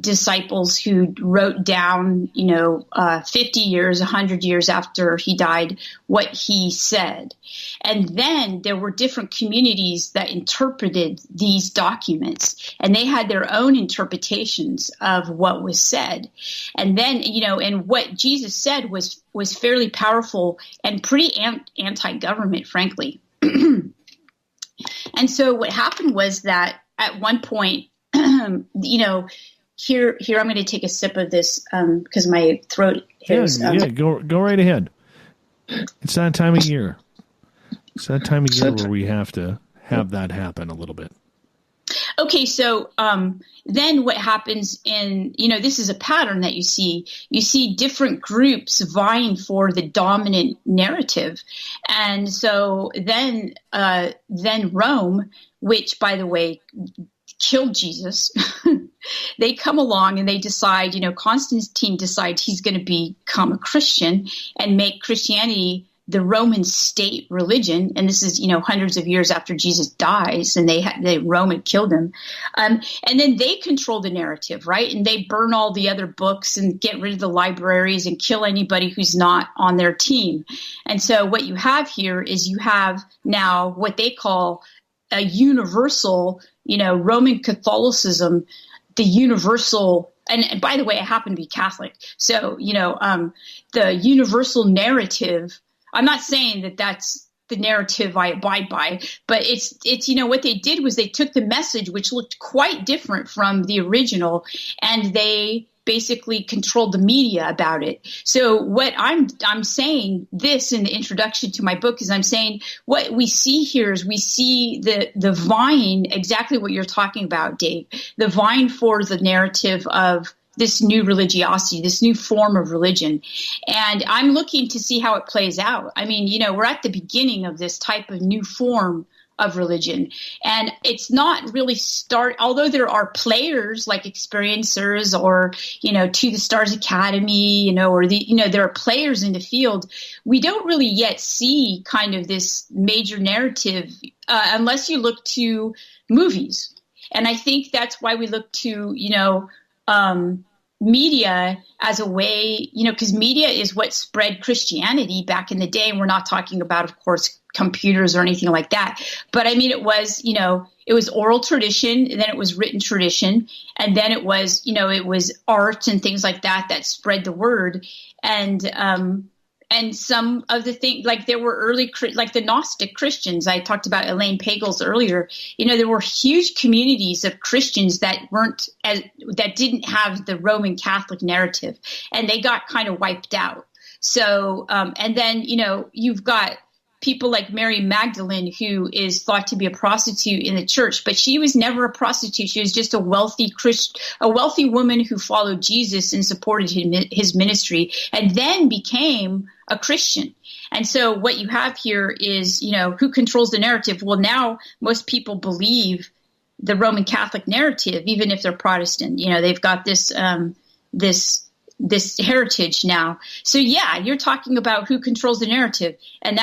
disciples who wrote down, 50 years, 100 years after he died, what he said. And then there were different communities that interpreted these documents, and they had their own interpretations of what was said. And then, and what Jesus said was fairly powerful and pretty anti-government, frankly. And so what happened was that at one point, here I'm going to take a sip of this because my throat is. Go right ahead. It's that time of year. It's that time of year where we have to have that happen a little bit. Okay, so then what happens this is a pattern that you see. You see different groups vying for the dominant narrative. And so then Rome, which, by the way, killed Jesus, they come along and they decide, Constantine decides he's going to become a Christian and make Christianity the Roman state religion. And this is, hundreds of years after Jesus dies, and Rome had killed him. And then they control the narrative, right? And they burn all the other books and get rid of the libraries and kill anybody who's not on their team. And so what you have here is you have now what they call a universal, Roman Catholicism, the universal. And by the way, I happen to be Catholic. So, the universal narrative, I'm not saying that that's the narrative I abide by, but it's what they did was they took the message, which looked quite different from the original, and they basically controlled the media about it. So what I'm saying this in the introduction to my book is I'm saying what we see here is we see the vying, exactly what you're talking about, Dave, the vying for the narrative of this new religiosity, this new form of religion. And I'm looking to see how it plays out. I mean, we're at the beginning of this type of new form of religion. And it's not really although there are players like experiencers or, To the Stars Academy, or there are players in the field. We don't really yet see kind of this major narrative unless you look to movies. And I think that's why we look to, media as a way, because media is what spread Christianity back in the day. And we're not talking about, of course, computers or anything like that. But I mean, it was oral tradition, and then it was written tradition. And then it was, it was art and things like that spread the word. And some of the things, like there were early, like the Gnostic Christians, I talked about Elaine Pagels earlier, there were huge communities of Christians that didn't have the Roman Catholic narrative, and they got kind of wiped out. So, and then, you've got people like Mary Magdalene, who is thought to be a prostitute in the church, but she was never a prostitute. She was just a wealthy woman who followed Jesus and supported his ministry, and then became a Christian. And so what you have here is, who controls the narrative? Well, now most people believe the Roman Catholic narrative, even if they're Protestant. They've got this heritage now. So yeah, you're talking about who controls the narrative, and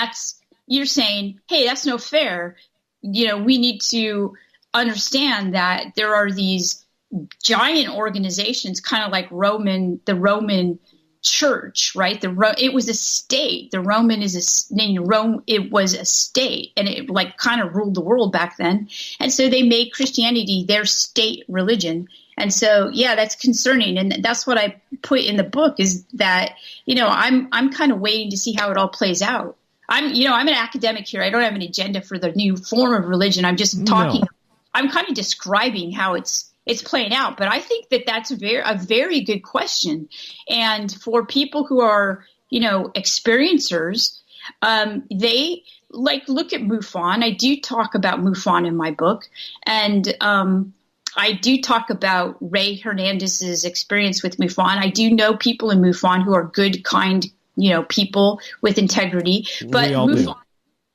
you're saying, hey, that's no fair. We need to understand that there are these giant organizations, kind of like the Roman Church, right? It was a state. The Roman Rome. It was a state, and it kind of ruled the world back then. And so they made Christianity their state religion. And so, yeah, that's concerning. And that's what I put in the book is that, I'm kind of waiting to see how it all plays out. I'm an academic here. I don't have an agenda for the new form of religion. I'm just talking. No. I'm kind of describing how it's playing out. But I think that that's a very good question. And for people who are, experiencers, they look at MUFON. I do talk about MUFON in my book. And I do talk about Ray Hernandez's experience with MUFON. I do know people in MUFON who are good, kind, people with integrity. But MUFON,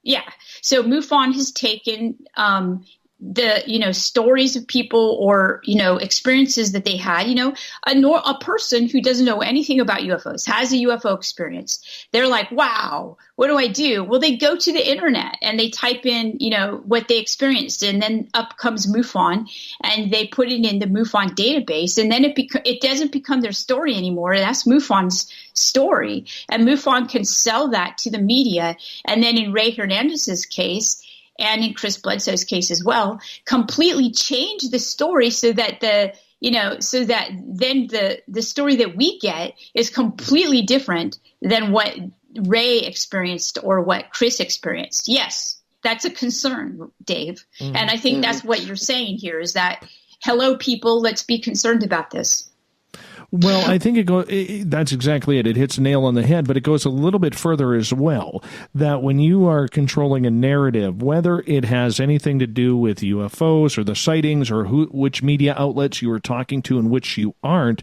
yeah. So MUFON has taken the stories of people or experiences that they had. A person who doesn't know anything about UFOs has a UFO experience. They're like, wow, what do I do? Well, they go to the internet and they type in what they experienced, and then up comes MUFON, and they put it in the MUFON database, and then it doesn't become their story anymore. That's MUFON's story, and MUFON can sell that to the media. And then in Ray Hernandez's case, and in Chris Bledsoe's case as well, completely change the story so that then the story that we get is completely different than what Ray experienced or what Chris experienced. Yes, that's a concern, Dave. Mm-hmm. And I think that's what you're saying here is that hello, people, let's be concerned about this. Well, I think that's exactly it. It hits a nail on the head, but it goes a little bit further as well, that when you are controlling a narrative, whether it has anything to do with UFOs or the sightings or which media outlets you are talking to and which you aren't,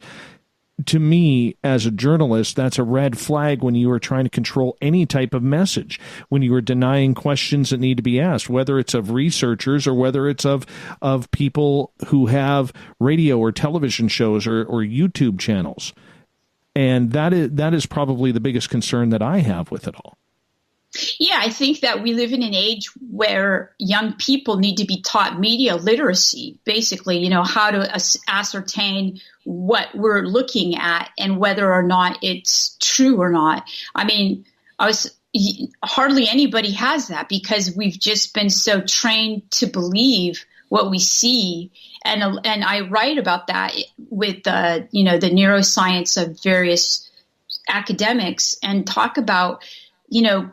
to me, as a journalist, that's a red flag when you are trying to control any type of message, when you are denying questions that need to be asked, whether it's of researchers or whether it's of people who have radio or television shows or YouTube channels. And that is probably the biggest concern that I have with it all. Yeah, I think that we live in an age where young people need to be taught media literacy, basically, how to ascertain what we're looking at and whether or not it's true or not. I mean, hardly anybody has that because we've just been so trained to believe what we see. And I write about that with, the neuroscience of various academics and talk about,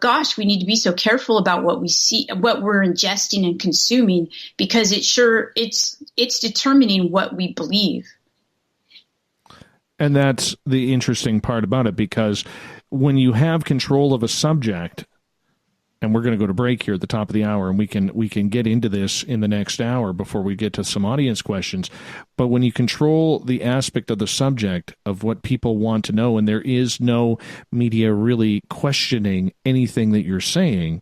gosh, we need to be so careful about what we see, what we're ingesting and consuming, because it's determining what we believe. And that's the interesting part about it, because when you have control of a subject, and we're going to go to break here at the top of the hour, and we can get into this in the next hour before we get to some audience questions. But when you control the aspect of the subject of what people want to know, and there is no media really questioning anything that you're saying,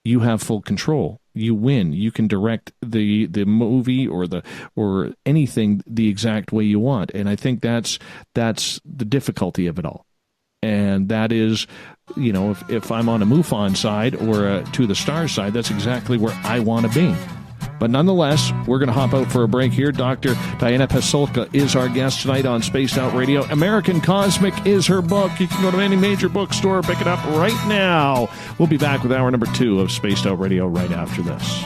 you have full control. You win. You can direct the movie or anything the exact way you want. And I think that's the difficulty of it all. And that is, if I'm on a MUFON side or a To the Stars side, that's exactly where I want to be. But nonetheless, we're going to hop out for a break here. Dr. Diana Pasulka is our guest tonight on Spaced Out Radio. American Cosmic is her book. You can go to any major bookstore, pick it up right now. We'll be back with hour number 2 of Spaced Out Radio right after this.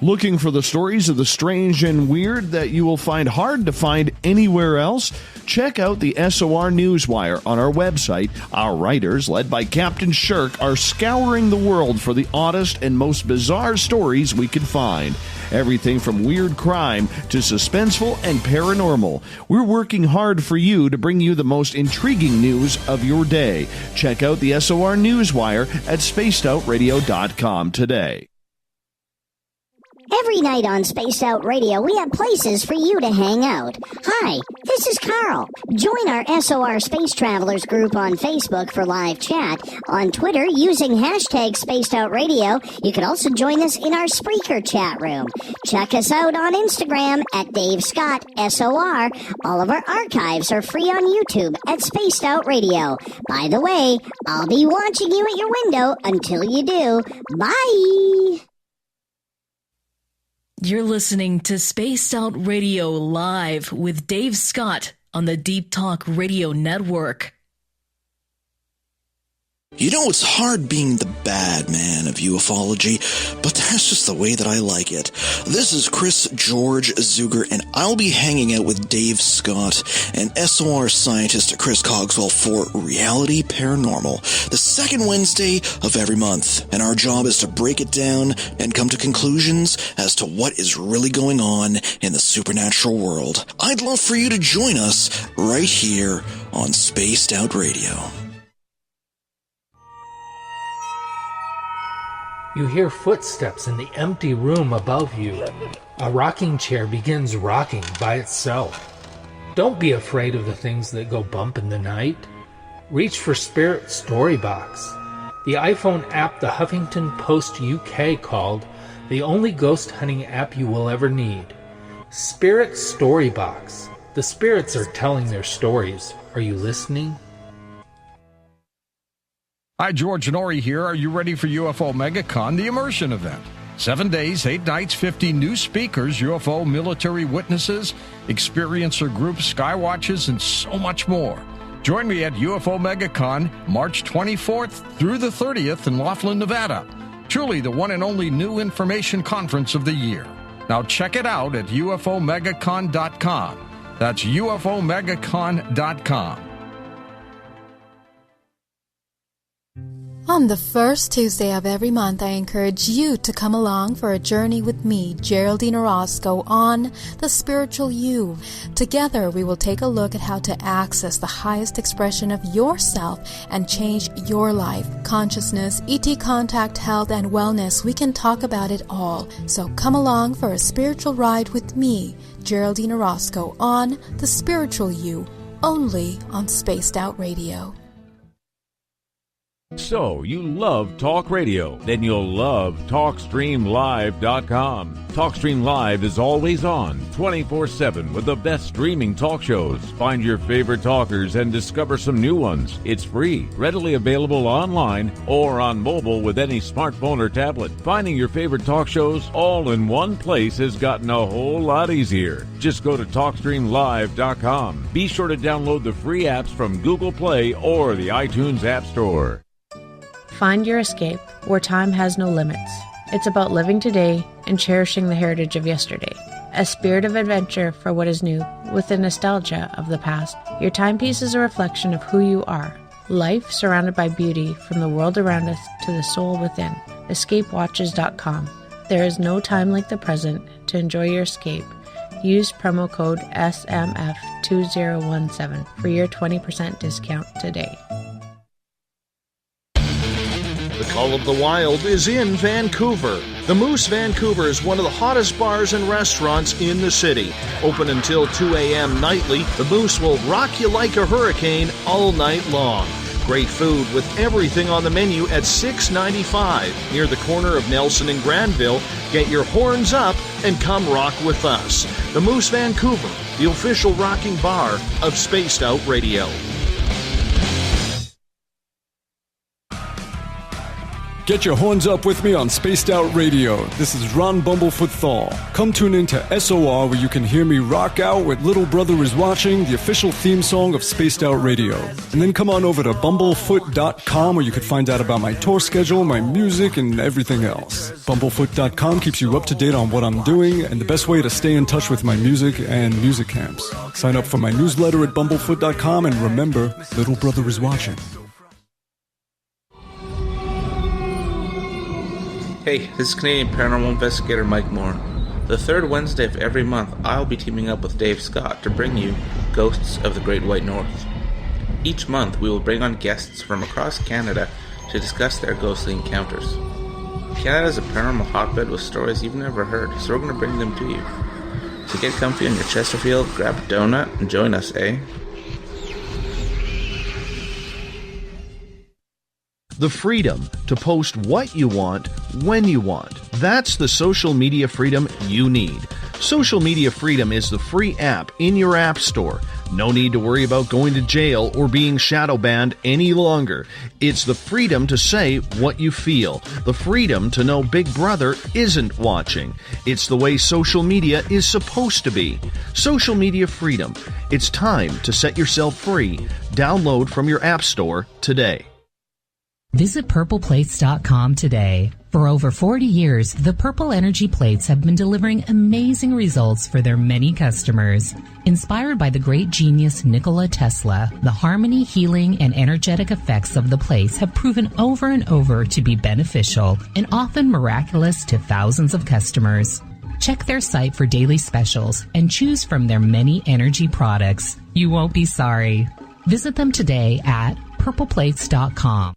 Looking for the stories of the strange and weird that you will find hard to find anywhere else? Check out the SOR Newswire on our website. Our writers, led by Captain Shirk, are scouring the world for the oddest and most bizarre stories we can find. Everything from weird crime to suspenseful and paranormal. We're working hard for you to bring you the most intriguing news of your day. Check out the SOR Newswire at spacedoutradio.com today. Every night on Spaced Out Radio, we have places for you to hang out. Hi, this is Carl. Join our SOR Space Travelers group on Facebook for live chat. On Twitter, using hashtag Spaced Out Radio, you can also join us in our Spreaker chat room. Check us out on Instagram at Dave Scott SOR. All of our archives are free on YouTube at Spaced Out Radio. By the way, I'll be watching you at your window until you do. Bye! You're listening to Spaced Out Radio Live with Dave Scott on the Deep Talk Radio Network. You know, it's hard being the bad man of ufology, but that's just the way that I like it. This is Chris George Zuger, and I'll be hanging out with Dave Scott and SOR scientist Chris Cogswell for Reality Paranormal, the second Wednesday of every month. And our job is to break it down and come to conclusions as to what is really going on in the supernatural world. I'd love for you to join us right here on Spaced Out Radio. You hear footsteps in the empty room above you. A rocking chair begins rocking by itself. Don't be afraid of the things that go bump in the night. Reach for Spirit Storybox, the iPhone app the Huffington Post UK called the only ghost hunting app you will ever need. Spirit Storybox. The spirits are telling their stories. Are you listening? Hi, George Norrie here. Are you ready for UFO Megacon, the immersion event? 7 days, 8 nights, 50 new speakers, UFO military witnesses, experiencer groups, skywatches, and so much more. Join me at UFO Megacon, March 24th through the 30th in Laughlin, Nevada. Truly the one and only new information conference of the year. Now check it out at UFOMegacon.com. That's UFOMegacon.com. On the first Tuesday of every month, I encourage you to come along for a journey with me, Geraldine Orozco, on The Spiritual You. Together, we will take a look at how to access the highest expression of yourself and change your life. Consciousness, ET contact, health, and wellness, we can talk about it all. So come along for a spiritual ride with me, Geraldine Orozco, on The Spiritual You, only on Spaced Out Radio. So, you love talk radio? Then you'll love TalkStreamLive.com. TalkStream Live is always on, 24/7, with the best streaming talk shows. Find your favorite talkers and discover some new ones. It's free, readily available online or on mobile with any smartphone or tablet. Finding your favorite talk shows all in one place has gotten a whole lot easier. Just go to TalkStreamLive.com. Be sure to download the free apps from Google Play or the iTunes App Store. Find your escape where time has no limits. It's about living today and cherishing the heritage of yesterday. A spirit of adventure for what is new, with the nostalgia of the past. Your timepiece is a reflection of who you are. Life surrounded by beauty from the world around us to the soul within. EscapeWatches.com. There is no time like the present to enjoy your escape. Use promo code SMF2017 for your 20% discount today. The Call of the Wild is in Vancouver. The Moose Vancouver is one of the hottest bars and restaurants in the city. Open until 2 a.m. nightly, the Moose will rock you like a hurricane all night long. Great food with everything on the menu at $6.95 near the corner of Nelson and Granville. Get your horns up and come rock with us. The Moose Vancouver, the official rocking bar of Spaced Out Radio. Get your horns up with me on Spaced Out Radio. This is Ron Bumblefoot Thal. Come tune in to SOR where you can hear me rock out with Little Brother Is Watching, the official theme song of Spaced Out Radio. And then come on over to bumblefoot.com where you can find out about my tour schedule, my music, and everything else. Bumblefoot.com keeps you up to date on what I'm doing and the best way to stay in touch with my music and music camps. Sign up for my newsletter at bumblefoot.com and remember, Little Brother Is Watching. Hey, this is Canadian Paranormal Investigator Mike Moore. The third Wednesday of every month, I'll be teaming up with Dave Scott to bring you Ghosts of the Great White North. Each month, we will bring on guests from across Canada to discuss their ghostly encounters. Canada is a paranormal hotbed with stories you've never heard, so we're going to bring them to you. So get comfy on your Chesterfield, grab a donut, and join us, eh? The freedom to post what you want, when you want. That's the social media freedom you need. Social media freedom is the free app in your app store. No need to worry about going to jail or being shadow banned any longer. It's the freedom to say what you feel. The freedom to know Big Brother isn't watching. It's the way social media is supposed to be. Social media freedom. It's time to set yourself free. Download from your app store today. Visit purpleplates.com today. For over 40 years, the Purple Energy Plates have been delivering amazing results for their many customers. Inspired by the great genius Nikola Tesla, the harmony, healing, and energetic effects of the plates have proven over and over to be beneficial and often miraculous to thousands of customers. Check their site for daily specials and choose from their many energy products. You won't be sorry. Visit them today at purpleplates.com.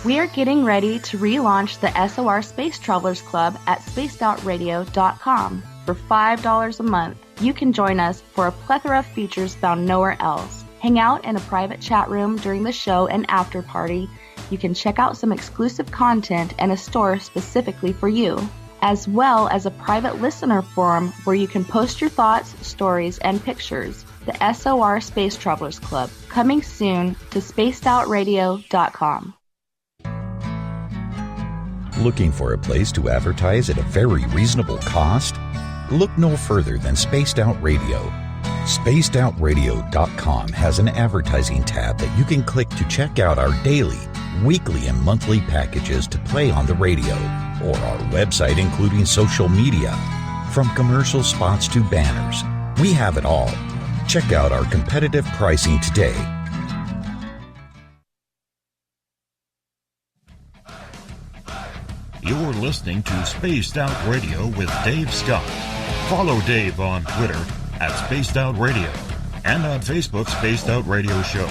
We are getting ready to relaunch the SOR Space Travelers Club at spacedoutradio.com. For $5 a month, you can join us for a plethora of features found nowhere else. Hang out in a private chat room during the show and after party. You can check out some exclusive content and a store specifically for you, as well as a private listener forum where you can post your thoughts, stories, and pictures. The SOR Space Travelers Club, coming soon to spacedoutradio.com. Looking for a place to advertise at a very reasonable cost? Look no further than Spaced Out Radio. SpacedOutRadio.com has an advertising tab that you can click to check out our daily, weekly, and monthly packages to play on the radio, or our website including social media. From commercial spots to banners, we have it all. Check out our competitive pricing today. You're listening to Spaced Out Radio with Dave Scott. Follow Dave on Twitter at Spaced Out Radio and on Facebook, Spaced Out Radio Show.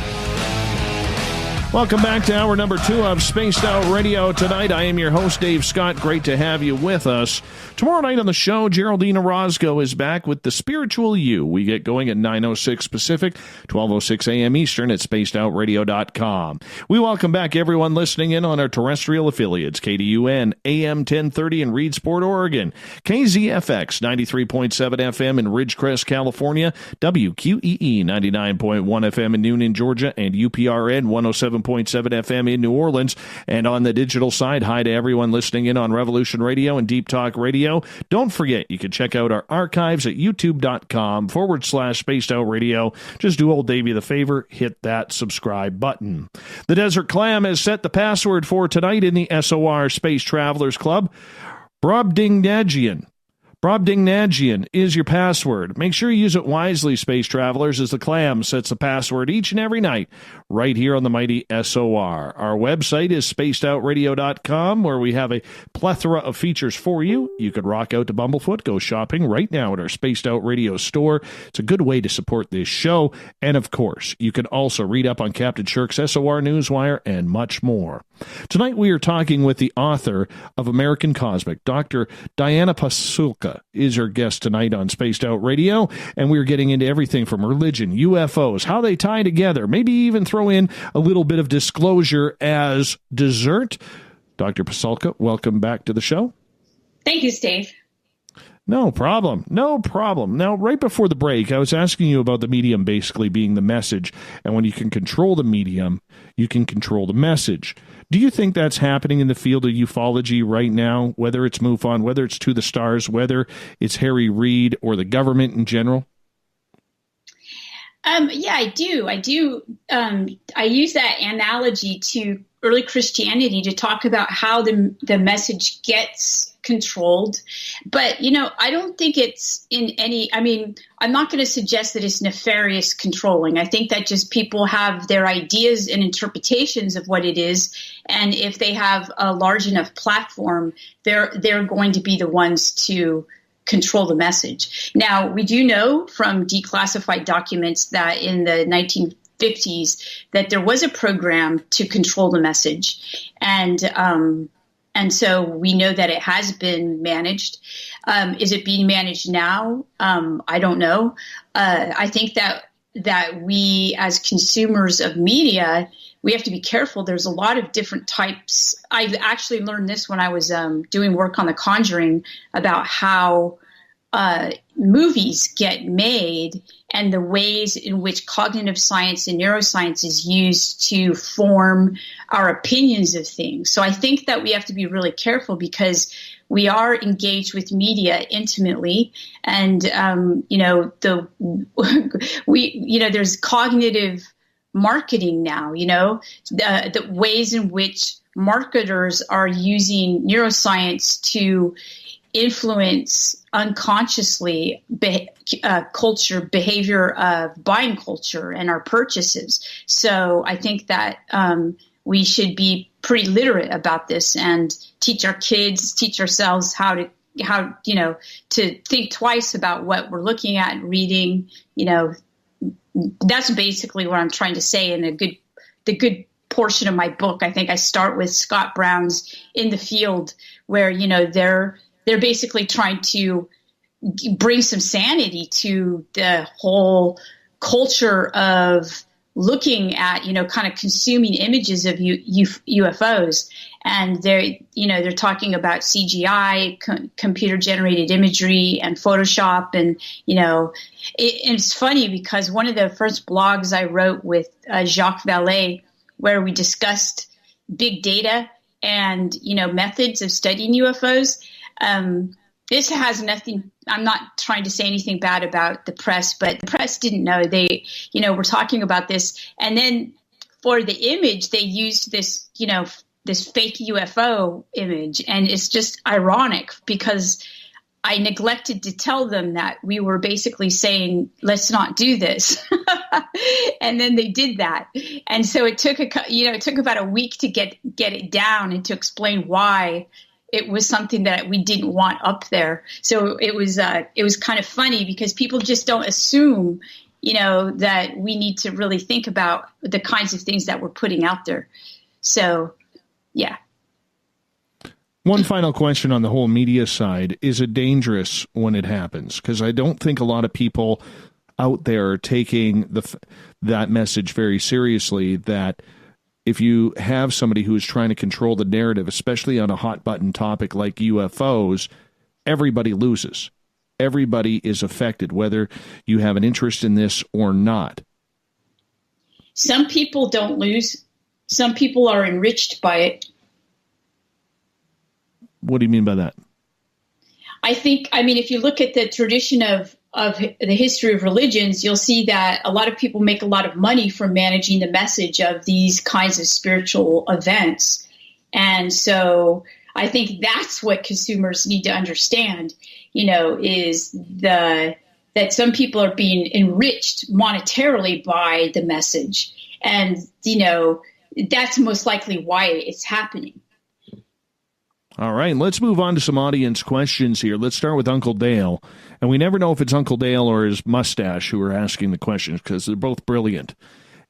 Welcome back to hour number 2 of Spaced Out Radio tonight. I am your host, Dave Scott. Great to have you with us. Tomorrow night on the show, Geraldine Orozco is back with The Spiritual You. We get going at 9:06 Pacific, 12:06 a.m. Eastern at spacedoutradio.com. We welcome back everyone listening in on our terrestrial affiliates, KDUN, AM 1030 in Reedsport, Oregon, KZFX 93.7 FM in Ridgecrest, California, WQEE 99.1 FM in Noonan, Georgia, and UPRN 107.7 FM in New Orleans. And on the digital side, hi to everyone listening in on Revolution Radio and Deep Talk Radio. Don't forget, you can check out our archives at youtube.com/Spaced Out Radio. Just do old Davey the favor, hit that subscribe button. The Desert Clam has set the password for tonight in the SOR Space Travelers Club. Brobdingnagian. Brobdingnagian is your password. Make sure you use it wisely, Space Travelers, as the Clam sets the password each and every night right here on the mighty SOR. Our website is spacedoutradio.com, where we have a plethora of features for you. You could rock out to Bumblefoot, go shopping right now at our Spaced Out Radio store. It's a good way to support this show. And, of course, you can also read up on Captain Shirk's SOR Newswire and much more. Tonight we are talking with the author of American Cosmic, Dr. Diana Pasulka is our guest tonight on Spaced Out Radio, and we're getting into everything from religion, UFOs, how they tie together, maybe even throw in a little bit of disclosure as dessert. Dr. Pasulka, welcome back to the show. Thank you, Steve. No problem. No problem. Now, right before the break, I was asking you about the medium basically being the message, and when you can control the medium, you can control the message. Do you think that's happening in the field of ufology right now, whether it's MUFON, whether it's To the Stars, whether it's Harry Reid or the government in general? Yeah, I do. I use that analogy to early Christianity to talk about how the message gets controlled. But, I don't think it's I'm not going to suggest that it's nefarious controlling. I think that just people have their ideas and interpretations of what it is. And if they have a large enough platform, they're going to be the ones to control the message. Now, we do know from declassified documents that in the 1950s that there was a program to control the message. And so we know that it has been managed. Is it being managed now? I don't know. I think that we as consumers of media, we have to be careful. There's a lot of different types. I actually learned this when I was doing work on The Conjuring about how movies get made and the ways in which cognitive science and neuroscience is used to form our opinions of things. So I think that we have to be really careful because we are engaged with media intimately, and there's cognitive marketing now. The ways in which marketers are using neuroscience to influence unconsciously culture, behavior of buying culture and our purchases. So I think that we should be pretty literate about this and teach our kids, teach ourselves how to think twice about what we're looking at, reading. That's basically what I'm trying to say in the good portion of my book. I think I start with Scott Brown's In the Field, where they're basically trying to bring some sanity to the whole culture of looking at, kind of consuming images of UFOs. And they're talking about CGI, computer generated imagery and Photoshop. And, it's funny because one of the first blogs I wrote with Jacques Vallée, where we discussed big data and, methods of studying UFOs, this has nothing. I'm not trying to say anything bad about the press, but the press didn't know. They, were talking about this. And then for the image, they used this, this fake UFO image. And it's just ironic because I neglected to tell them that we were basically saying, let's not do this. And then they did that. And so it took about a week to get it down and to explain why it was something that we didn't want up there. So it was kind of funny because people just don't assume, that we need to really think about the kinds of things that we're putting out there. So, yeah. One final question on the whole media side. Is it dangerous when it happens? Because I don't think a lot of people out there are taking that message very seriously, that if you have somebody who is trying to control the narrative, especially on a hot button topic like UFOs, everybody loses. Everybody is affected, whether you have an interest in this or not. Some people don't lose. Some people are enriched by it. What do you mean by that? I mean, if you look at the tradition of the history of religions, you'll see that a lot of people make a lot of money from managing the message of these kinds of spiritual events. And so I think that's what consumers need to understand, is that some people are being enriched monetarily by the message. And, that's most likely why it's happening. All right, let's move on to some audience questions here. Let's start with Uncle Dale. And we never know if it's Uncle Dale or his mustache who are asking the questions because they're both brilliant.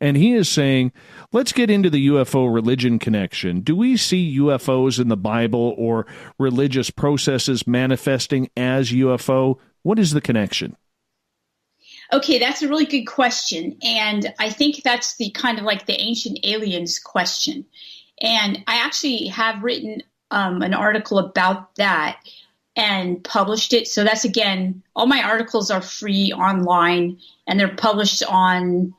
And he is saying, let's get into the UFO religion connection. Do we see UFOs in the Bible or religious processes manifesting as UFO? What is the connection? Okay, that's a really good question. And I think that's the kind of like the ancient aliens question. And I actually have written an article about that and published it. So that's, again, all my articles are free online, and they're published on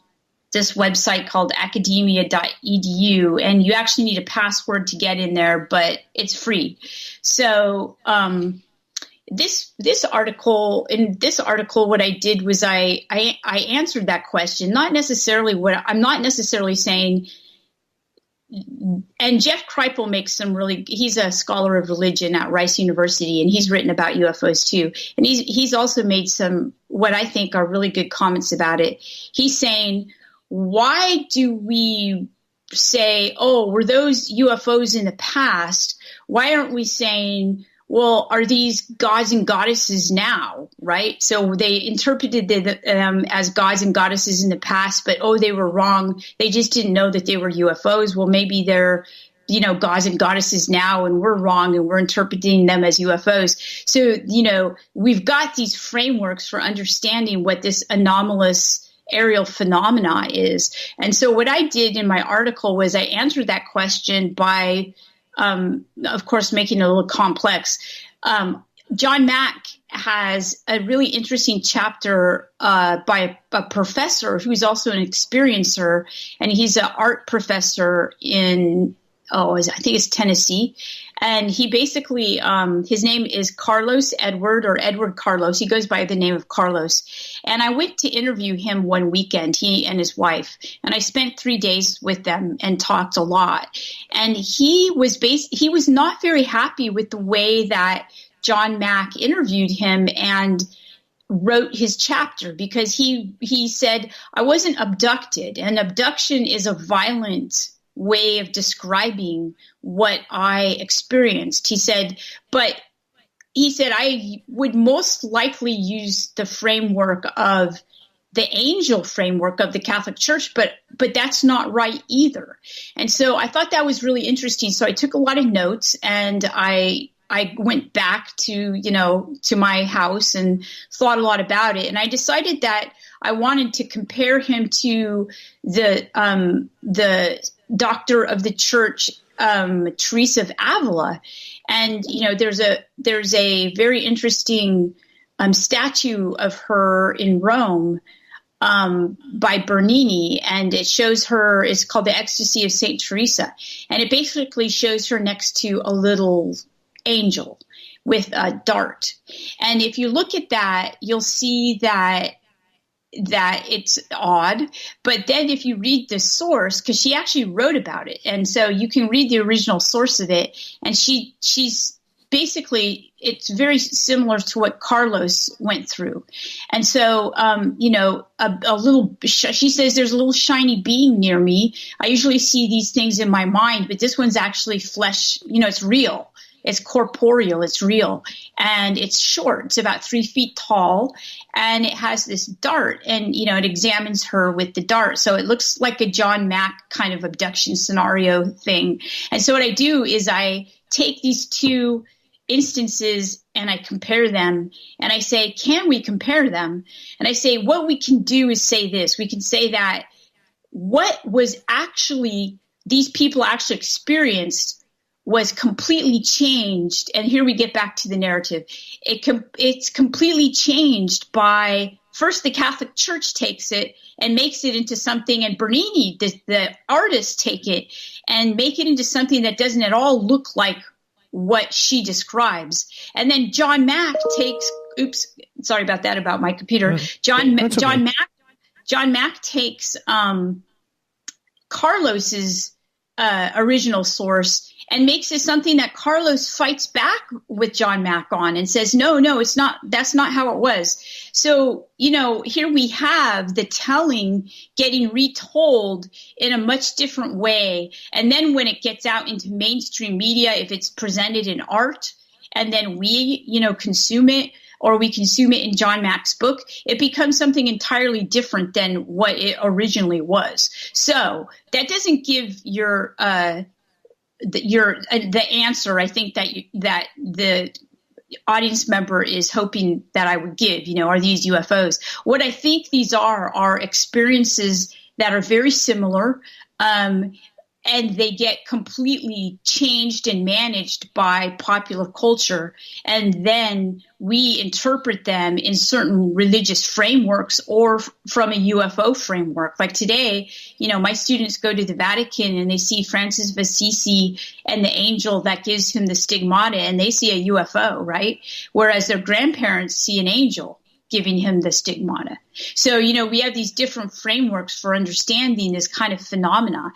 this website called academia.edu. And you actually need a password to get in there, but it's free. So this article, what I did was I answered that question. I'm not necessarily saying. And Jeff Kripal he's a scholar of religion at Rice University, and he's written about UFOs too. And he's also made some, what I think are really good comments about it. He's saying, why do we say, oh, were those UFOs in the past? Why aren't we saying, well, are these gods and goddesses now, right? So they interpreted them as gods and goddesses in the past, but, they were wrong. They just didn't know that they were UFOs. Well, maybe they're, gods and goddesses now, and we're wrong, and we're interpreting them as UFOs. So, we've got these frameworks for understanding what this anomalous aerial phenomena is. And so what I did in my article was I answered that question by of course, making it a little complex. John Mack has a really interesting chapter by a professor who's also an experiencer, and he's an art professor in, I think it's Tennessee. And he basically, his name is Carlos Edward, or Edward Carlos. He goes by the name of Carlos. And I went to interview him one weekend, he and his wife. And I spent 3 days with them and talked a lot. And he was not very happy with the way that John Mack interviewed him and wrote his chapter, because he said, I wasn't abducted. And abduction is a violent way of describing what I experienced. He said, I would most likely use the framework of the angel framework of the Catholic Church, but that's not right either. And so I thought that was really interesting. So I took a lot of notes, and I went back to my house and thought a lot about it. And I decided that I wanted to compare him to the doctor of the church, Teresa of Avila. And, there's a very interesting statue of her in Rome by Bernini, and it shows her, it's called the Ecstasy of St. Teresa. And it basically shows her next to a little angel with a dart. And if you look at that, you'll see that it's odd. But then if you read the source, because she actually wrote about it, and so you can read the original source of it, and she's basically, it's very similar to what Carlos went through. And so, she says, there's a little shiny being near me. I usually see these things in my mind, but this one's actually flesh, it's real. It's corporeal. It's real. And it's short. It's about 3 feet tall. And it has this dart. And, it examines her with the dart. So it looks like a John Mack kind of abduction scenario thing. And so what I do is I take these two instances and I compare them, and I say, can we compare them? And I say, what we can do is say this. We can say that what was actually these people actually experienced was completely changed. And here we get back to the narrative. It's completely changed by, first, the Catholic Church takes it and makes it into something, and Bernini, the artist, take it and make it into something that doesn't at all look like what she describes. And then John Mack takes, sorry about that, about my computer. John Mack takes Carlos's original source and makes it something that Carlos fights back with John Mack on and says, no, it's not, that's not how it was. So, here we have the telling getting retold in a much different way. And then when it gets out into mainstream media, if it's presented in art and then we, consume it, or we consume it in John Mack's book, it becomes something entirely different than what it originally was. So that doesn't give the answer, I think, that the audience member is hoping that I would give. Are these UFOs? What I think these are experiences that are very similar, and they get completely changed and managed by popular culture. And then we interpret them in certain religious frameworks or from a UFO framework. Like today, my students go to the Vatican and they see Francis of Assisi and the angel that gives him the stigmata, and they see a UFO, right? Whereas their grandparents see an angel giving him the stigmata. So, we have these different frameworks for understanding this kind of phenomena.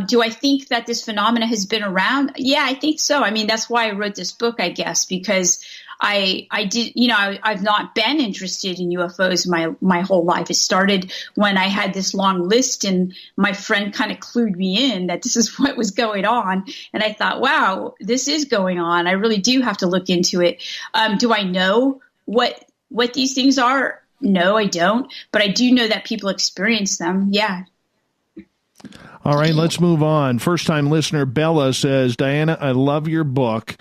Do I think that this phenomena has been around? Yeah, I think so. I mean, that's why I wrote this book, I guess, because I've not been interested in UFOs my whole life. It started when I had this long list and my friend kind of clued me in that this is what was going on. And I thought, wow, this is going on. I really do have to look into it. Do I know what these things are? No, I don't. But I do know that people experience them. Yeah. All right, let's move on. First-time listener Bella says, Diana, I love your book.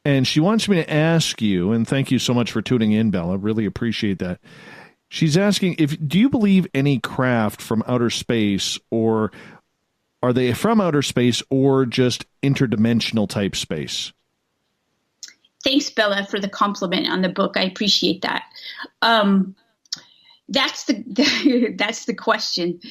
And she wants me to ask you, and thank you so much for tuning in, Bella. Really appreciate that. She's asking, do you believe any craft from outer space, or are they from outer space or just interdimensional type space? Thanks, Bella, for the compliment on the book. I appreciate that. That's the question.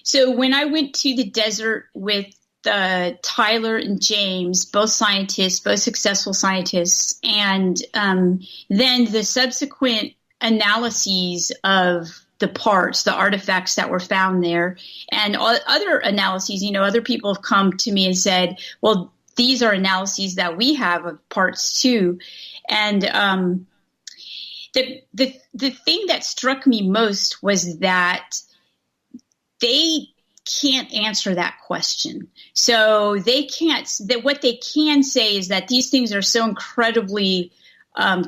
So when I went to the desert with Tyler and James, both scientists, both successful scientists, and then the subsequent analyses of the parts, the artifacts that were found there, and other analyses, other people have come to me and said, well, these are analyses that we have of parts too. And the thing that struck me most was that they can't answer that question. So they can't, that what they can say is that these things are so incredibly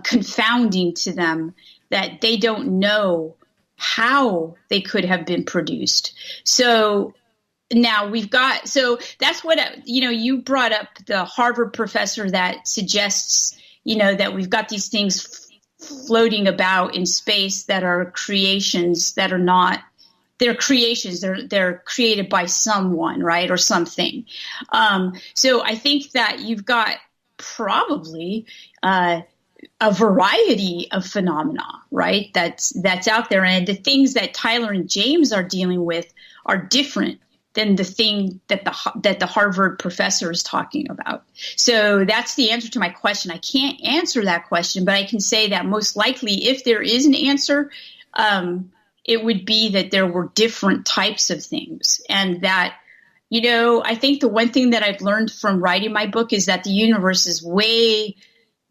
confounding to them that they don't know how they could have been produced. So now so that's what, you brought up the Harvard professor that suggests, that we've got these things floating about in space that are creations that are not, they're creations. They're created by someone, right? Or something. So I think that you've got probably, a variety of phenomena, right? That's out there. And the things that Tyler and James are dealing with are different than the thing that the Harvard professor is talking about. So that's the answer to my question. I can't answer that question, but I can say that most likely if there is an answer, it would be that there were different types of things. And that, I think the one thing that I've learned from writing my book is that the universe is way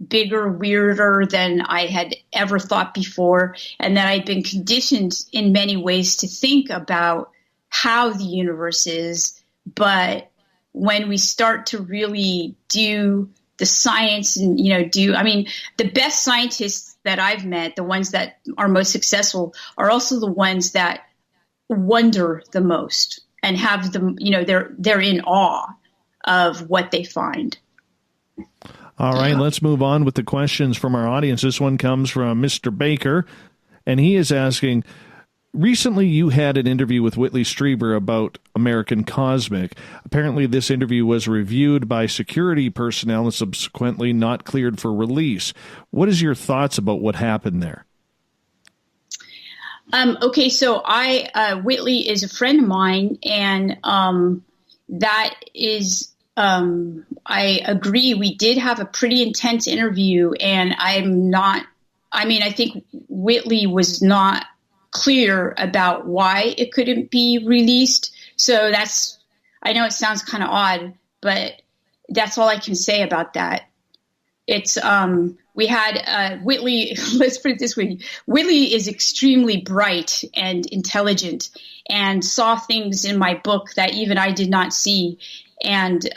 bigger, weirder than I had ever thought before. And that I've been conditioned in many ways to think about how the universe is, but when we start to really do the science and, the best scientists that I've met, the ones that are most successful, are also the ones that wonder the most and have them, they're in awe of what they find. All right, let's move on with the questions from our audience. This one comes from Mr. Baker, and he is asking, recently you had an interview with Whitley Strieber about American Cosmic. Apparently this interview was reviewed by security personnel and subsequently not cleared for release. What is your thoughts about what happened there? Okay, so Whitley is a friend of mine, and that is, I agree. We did have a pretty intense interview, and I think Whitley was not clear about why it couldn't be released. So I know it sounds kind of odd, but that's all I can say about that. It's, we had Whitley, let's put it this way. Whitley is extremely bright and intelligent and saw things in my book that even I did not see. And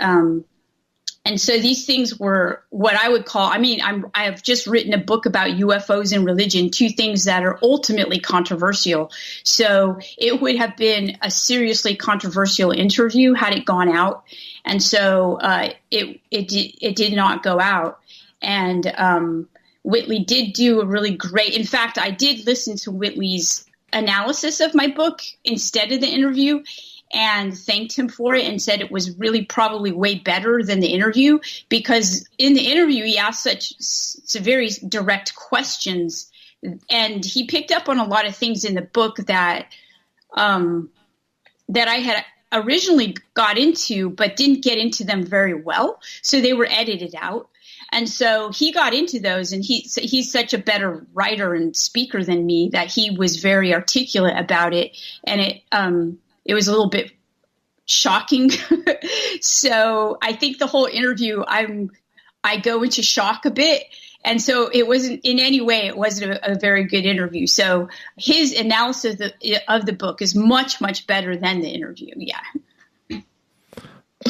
so these things were what I would call, I have just written a book about UFOs and religion, two things that are ultimately controversial. So it would have been a seriously controversial interview had it gone out. And so it did not go out. And Whitley did do a really great, in fact, I did listen to Whitley's analysis of my book instead of the interview, and thanked him for it and said it was really probably way better than the interview, because in the interview he asked such very direct questions, and he picked up on a lot of things in the book that that I had originally got into but didn't get into them very well, so they were edited out. And so he got into those, and he's such a better writer and speaker than me that he was very articulate about it, and it was a little bit shocking. So I think the whole interview, I go into shock a bit. And so it wasn't in any way, it wasn't a very good interview. So his analysis of the book is much, much better than the interview. Yeah.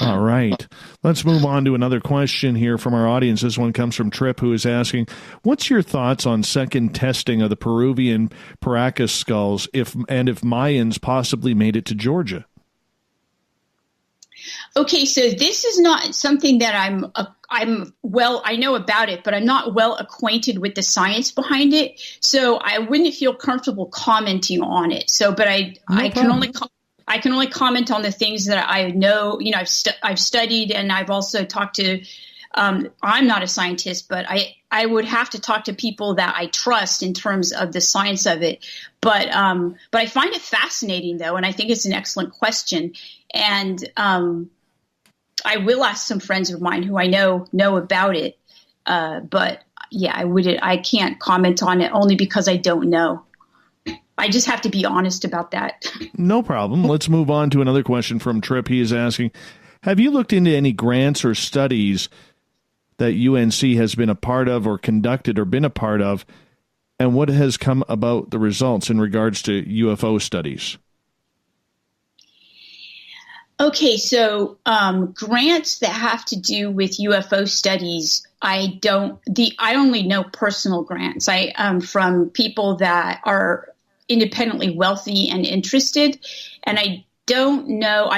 All right. Let's move on to another question here from our audience. This one comes from Tripp, who is asking, what's your thoughts on second testing of the Peruvian Paracas skulls if Mayans possibly made it to Georgia? Okay, so this is not something that I know about it, but I'm not well acquainted with the science behind it. So I wouldn't feel comfortable commenting on it. So, but I can only comment on the things that I know. I've studied, and I've also talked to. I'm not a scientist, but I would have to talk to people that I trust in terms of the science of it. But I find it fascinating, though, and I think it's an excellent question. And I will ask some friends of mine who I know about it. But yeah, I can't comment on it only because I don't know. I just have to be honest about that. No problem. Let's move on to another question from Tripp. He is asking, have you looked into any grants or studies that UNC has been a part of or conducted or been a part of, and what has come about the results in regards to UFO studies? Okay, so grants that have to do with UFO studies, I only know personal grants. From people that are independently wealthy and interested, and I don't know.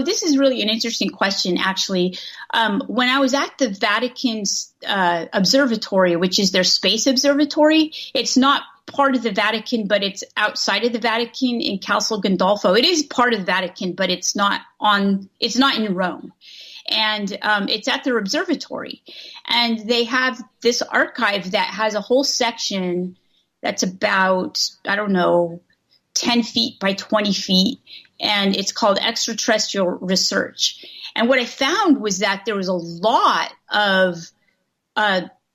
This is really an interesting question, actually. When I was at the Vatican's observatory, which is their space observatory, it's not part of the Vatican, but it's outside of the Vatican in Castel Gandolfo. It is part of the Vatican, but it's not in Rome. And it's at their observatory. And they have this archive that has a whole section that's about, 10 feet by 20 feet. And it's called Extraterrestrial Research. And what I found was that there was a lot of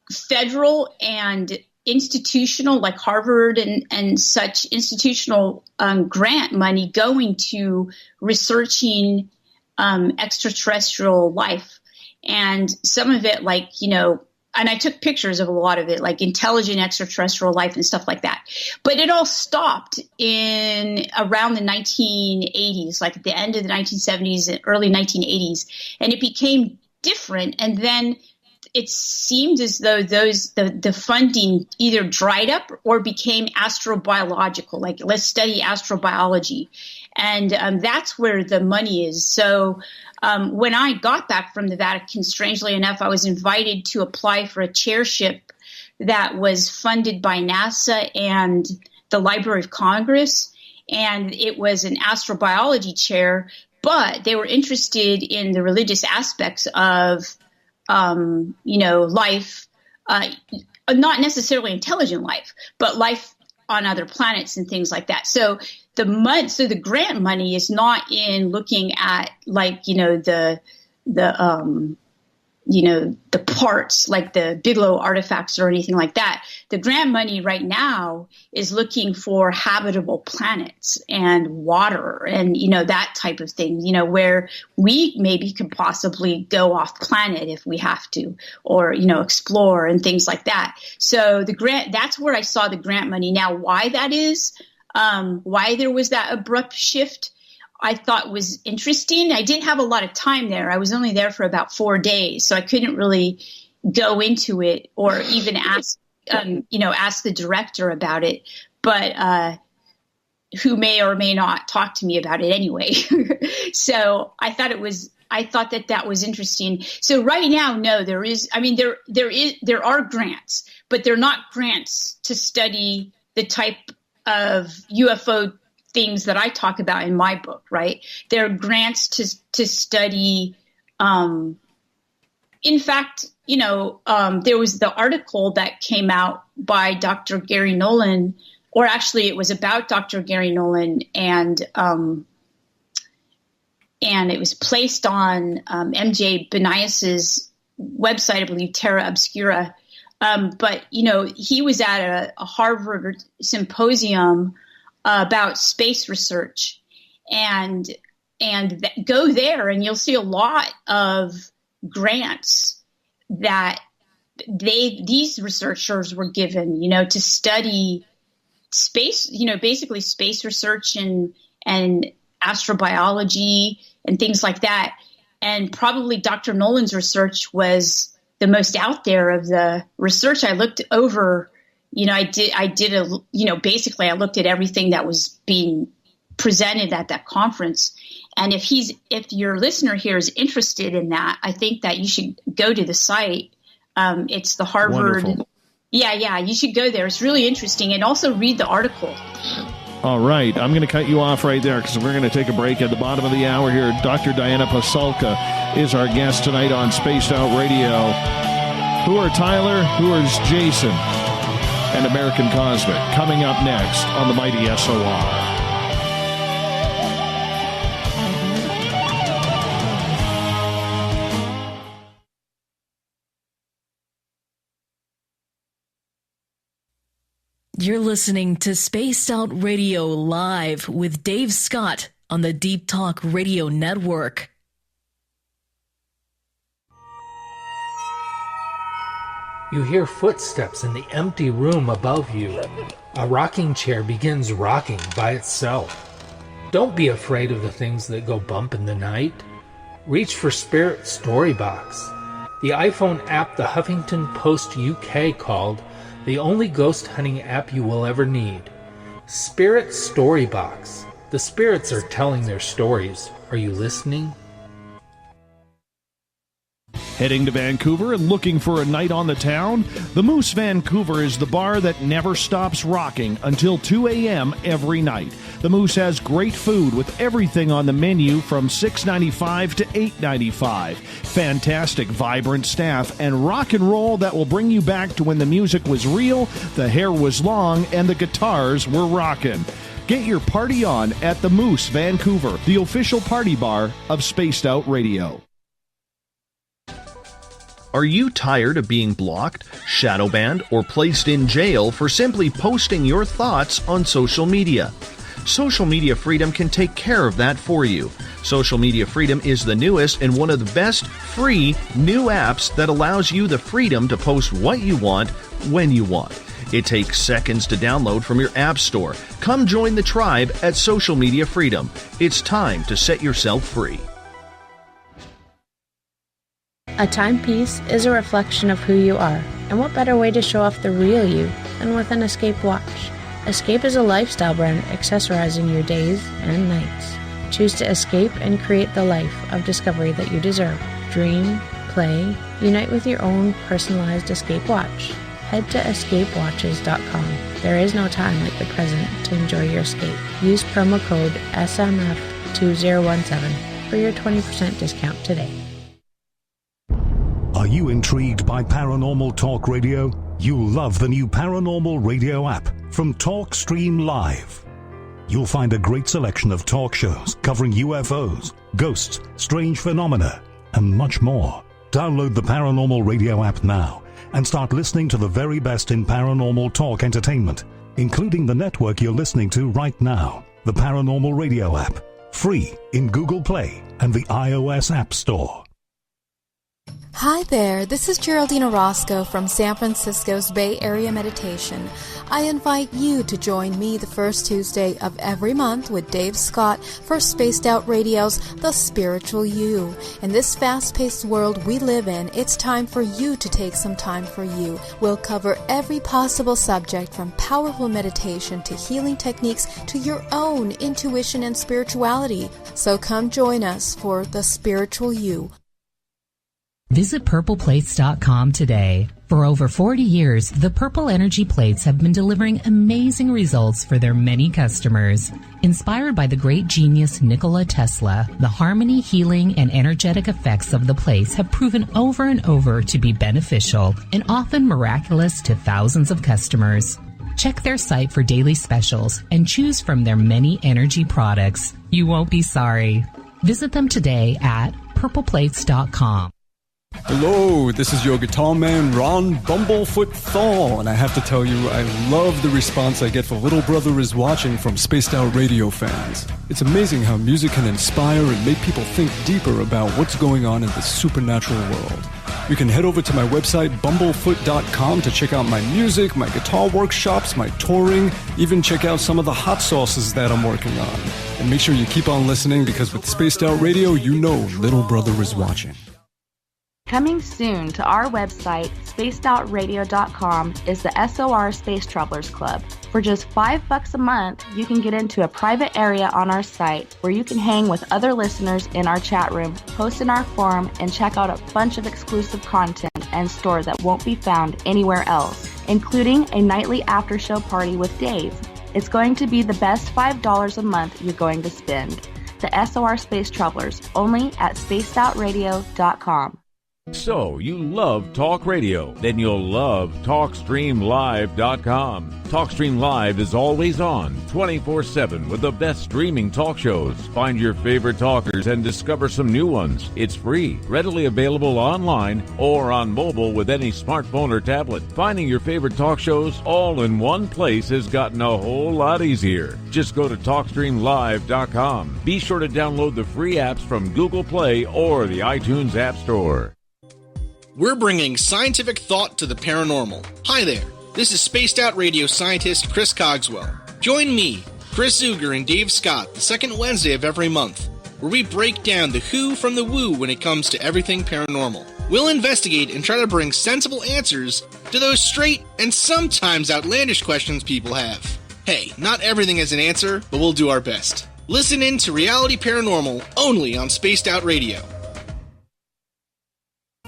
federal and institutional, like Harvard and such institutional grant money going to researching extraterrestrial life. And some of it, and I took pictures of a lot of it, like intelligent extraterrestrial life and stuff like that. But it all stopped in around the 1980s, like at the end of the 1970s and early 1980s, and it became different. And then it seemed as though the funding either dried up or became astrobiological, like let's study astrobiology. And that's where the money is. So when I got back from the Vatican, strangely enough, I was invited to apply for a chairship that was funded by NASA and the Library of Congress. And it was an astrobiology chair, but they were interested in the religious aspects of, life, not necessarily intelligent life, but life on other planets and things like that. So the grant money is not in looking at the parts like the Bigelow artifacts or anything like that. The grant money right now is looking for habitable planets and water and, that type of thing, where we maybe could possibly go off planet if we have to, or, explore and things like that. So that's where I saw the grant money. Now, why that is, why there was that abrupt shift, I thought was interesting. I didn't have a lot of time there. I was only there for about 4 days, so I couldn't really go into it or even ask the director about it, but who may or may not talk to me about it anyway. So I thought that was interesting. So right now, no, there are grants, but they're not grants to study the type of UFO things that I talk about in my book, right? They're grants to study. In fact, there was the article that came out by Dr. Gary Nolan, or actually it was about Dr. Gary Nolan, and it was placed on MJ Benias's website, I believe, Terra Obscura. But he was at a Harvard symposium about space research, and go there and you'll see a lot of grants that these researchers were given, to study space, basically space research and astrobiology and things like that. And probably Dr. Nolan's research was the most out there of the research I looked over. Basically I looked at everything that was being presented at that conference. And if your listener here is interested in that, I think that you should go to the site. It's the Harvard. Wonderful. Yeah. You should go there. It's really interesting. And also read the article. All right. I'm going to cut you off right there because we're going to take a break at the bottom of the hour here. Dr. Diana Pasulka is our guest tonight on Spaced Out Radio. Who are Tyler? Who is Jason? And American Cosmic coming up next on the mighty SOR. You're listening to Spaced Out Radio Live with Dave Scott on the Deep Talk Radio Network. You hear footsteps in the empty room above you. A rocking chair begins rocking by itself. Don't be afraid of the things that go bump in the night. Reach for Spirit Storybox, the iPhone app the Huffington Post UK called the only ghost hunting app you will ever need. Spirit Storybox. The spirits are telling their stories. Are you listening? Heading to Vancouver and looking for a night on the town? The Moose Vancouver is the bar that never stops rocking until 2 a.m. every night. The Moose has great food with everything on the menu from $6.95 to $8.95. Fantastic, vibrant staff and rock and roll that will bring you back to when the music was real, the hair was long, and the guitars were rocking. Get your party on at the Moose Vancouver, the official party bar of Spaced Out Radio. Are you tired of being blocked, shadow banned, or placed in jail for simply posting your thoughts on social media? Social media freedom can take care of that for you. Social Media Freedom is the newest and one of the best free new apps that allows you the freedom to post what you want when you want. It takes seconds to download from your app store. Come join the tribe at Social Media Freedom. It's time to set yourself free. A timepiece is a reflection of who you are, and what better way to show off the real you than with an Escape watch? Escape is a lifestyle brand accessorizing your days and nights. Choose to escape and create the life of discovery that you deserve. Dream, play, unite with your own personalized Escape watch. Head to escapewatches.com. There is no time like the present to enjoy your escape. Use promo code SMF2017 for your 20% discount today. Are you intrigued by Paranormal Talk Radio? You'll love the new Paranormal Radio app from TalkStream Live. You'll find a great selection of talk shows covering UFOs, ghosts, strange phenomena, and much more. Download the Paranormal Radio app now and start listening to the very best in paranormal talk entertainment, including the network you're listening to right now, the Paranormal Radio app, free in Google Play and the iOS App Store. Hi there, this is Geraldine Orozco from San Francisco's Bay Area Meditation. I invite you to join me the first Tuesday of every month with Dave Scott for Spaced Out Radio's The Spiritual You. In this fast-paced world we live in, it's time for you to take some time for you. We'll cover every possible subject from powerful meditation to healing techniques to your own intuition and spirituality. So come join us for The Spiritual You. Visit purpleplates.com today. For over 40 years, the Purple Energy Plates have been delivering amazing results for their many customers. Inspired by the great genius Nikola Tesla, the harmony, healing, and energetic effects of the plates have proven over and over to be beneficial and often miraculous to thousands of customers. Check their site for daily specials and choose from their many energy products. You won't be sorry. Visit them today at purpleplates.com. Hello, this is your guitar man, Ron Bumblefoot Thal, and I have to tell you, I love the response I get for Little Brother is Watching from Spaced Out Radio fans. It's amazing how music can inspire and make people think deeper about what's going on in the supernatural world. You can head over to my website, bumblefoot.com, to check out my music, my guitar workshops, my touring, even check out some of the hot sauces that I'm working on. And make sure you keep on listening, because with Spaced Out Radio, you know Little Brother is watching. Coming soon to our website, spacedoutradio.com, is the SOR Space Travelers Club. For just $5 a month, you can get into a private area on our site where you can hang with other listeners in our chat room, post in our forum, and check out a bunch of exclusive content and store that won't be found anywhere else, including a nightly after-show party with Dave. It's going to be the best $5 a month you're going to spend. The SOR Space Travelers, only at spacedoutradio.com. So, you love talk radio? Then you'll love TalkStreamLive.com. TalkStream Live is always on, 24/7, with the best streaming talk shows. Find your favorite talkers and discover some new ones. It's free, readily available online or on mobile with any smartphone or tablet. Finding your favorite talk shows all in one place has gotten a whole lot easier. Just go to TalkStreamLive.com. Be sure to download the free apps from Google Play or the iTunes App Store. We're bringing scientific thought to the paranormal. Hi there, this is Spaced Out Radio scientist Chris Cogswell. Join me, Chris Zuger, and Dave Scott the second Wednesday of every month, where we break down the who from the woo when it comes to everything paranormal. We'll investigate and try to bring sensible answers to those straight and sometimes outlandish questions people have. Hey, not everything has an answer, but we'll do our best. Listen in to Reality Paranormal only on Spaced Out Radio.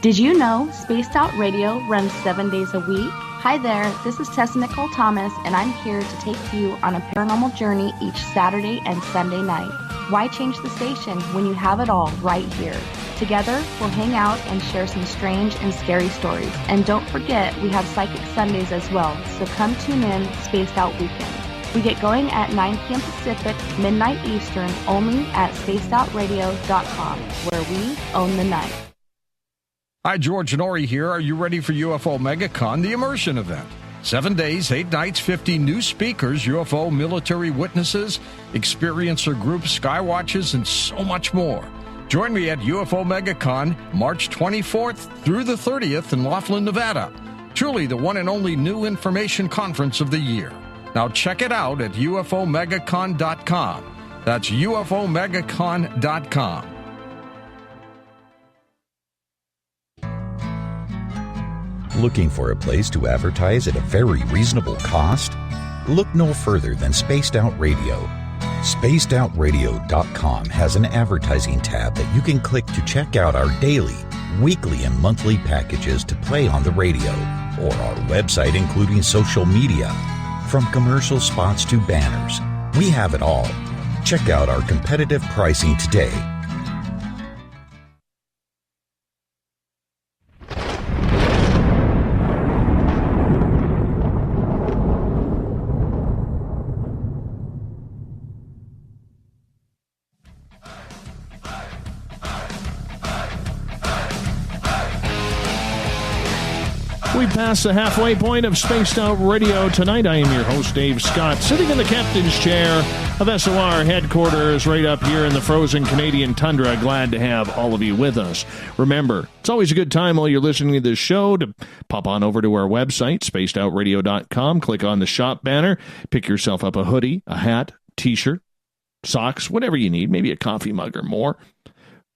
Did you know Spaced Out Radio runs 7 days a week? Hi there, this is Tessa Nicole Thomas, and I'm here to take you on a paranormal journey each Saturday and Sunday night. Why change the station when you have it all right here? Together, we'll hang out and share some strange and scary stories. And don't forget, we have Psychic Sundays as well, so come tune in Spaced Out Weekend. We get going at 9 p.m. Pacific, midnight Eastern, only at spacedoutradio.com, where we own the night. Hi, George Norrie here. Are you ready for UFO Megacon, the immersion event? 7 days, 8 nights, 50 new speakers, UFO military witnesses, experiencer groups, skywatches, and so much more. Join me at UFO Megacon, March 24th through the 30th in Laughlin, Nevada. Truly the one and only new information conference of the year. Now check it out at UFOMegacon.com. That's UFOMegacon.com. Looking for a place to advertise at a very reasonable cost? Look no further than Spaced Out Radio. SpacedOutRadio.com has an advertising tab that you can click to check out our daily, weekly, and monthly packages to play on the radio, or our website including social media. From commercial spots to banners, we have it all. Check out our competitive pricing today. We passed the halfway point of Spaced Out Radio tonight. I am your host, Dave Scott, sitting in the captain's chair of SOR headquarters right up here in the frozen Canadian tundra. Glad to have all of you with us. Remember, it's always a good time while you're listening to this show to pop on over to our website, spacedoutradio.com, click on the shop banner, pick yourself up a hoodie, a hat, t-shirt, socks, whatever you need, maybe a coffee mug or more,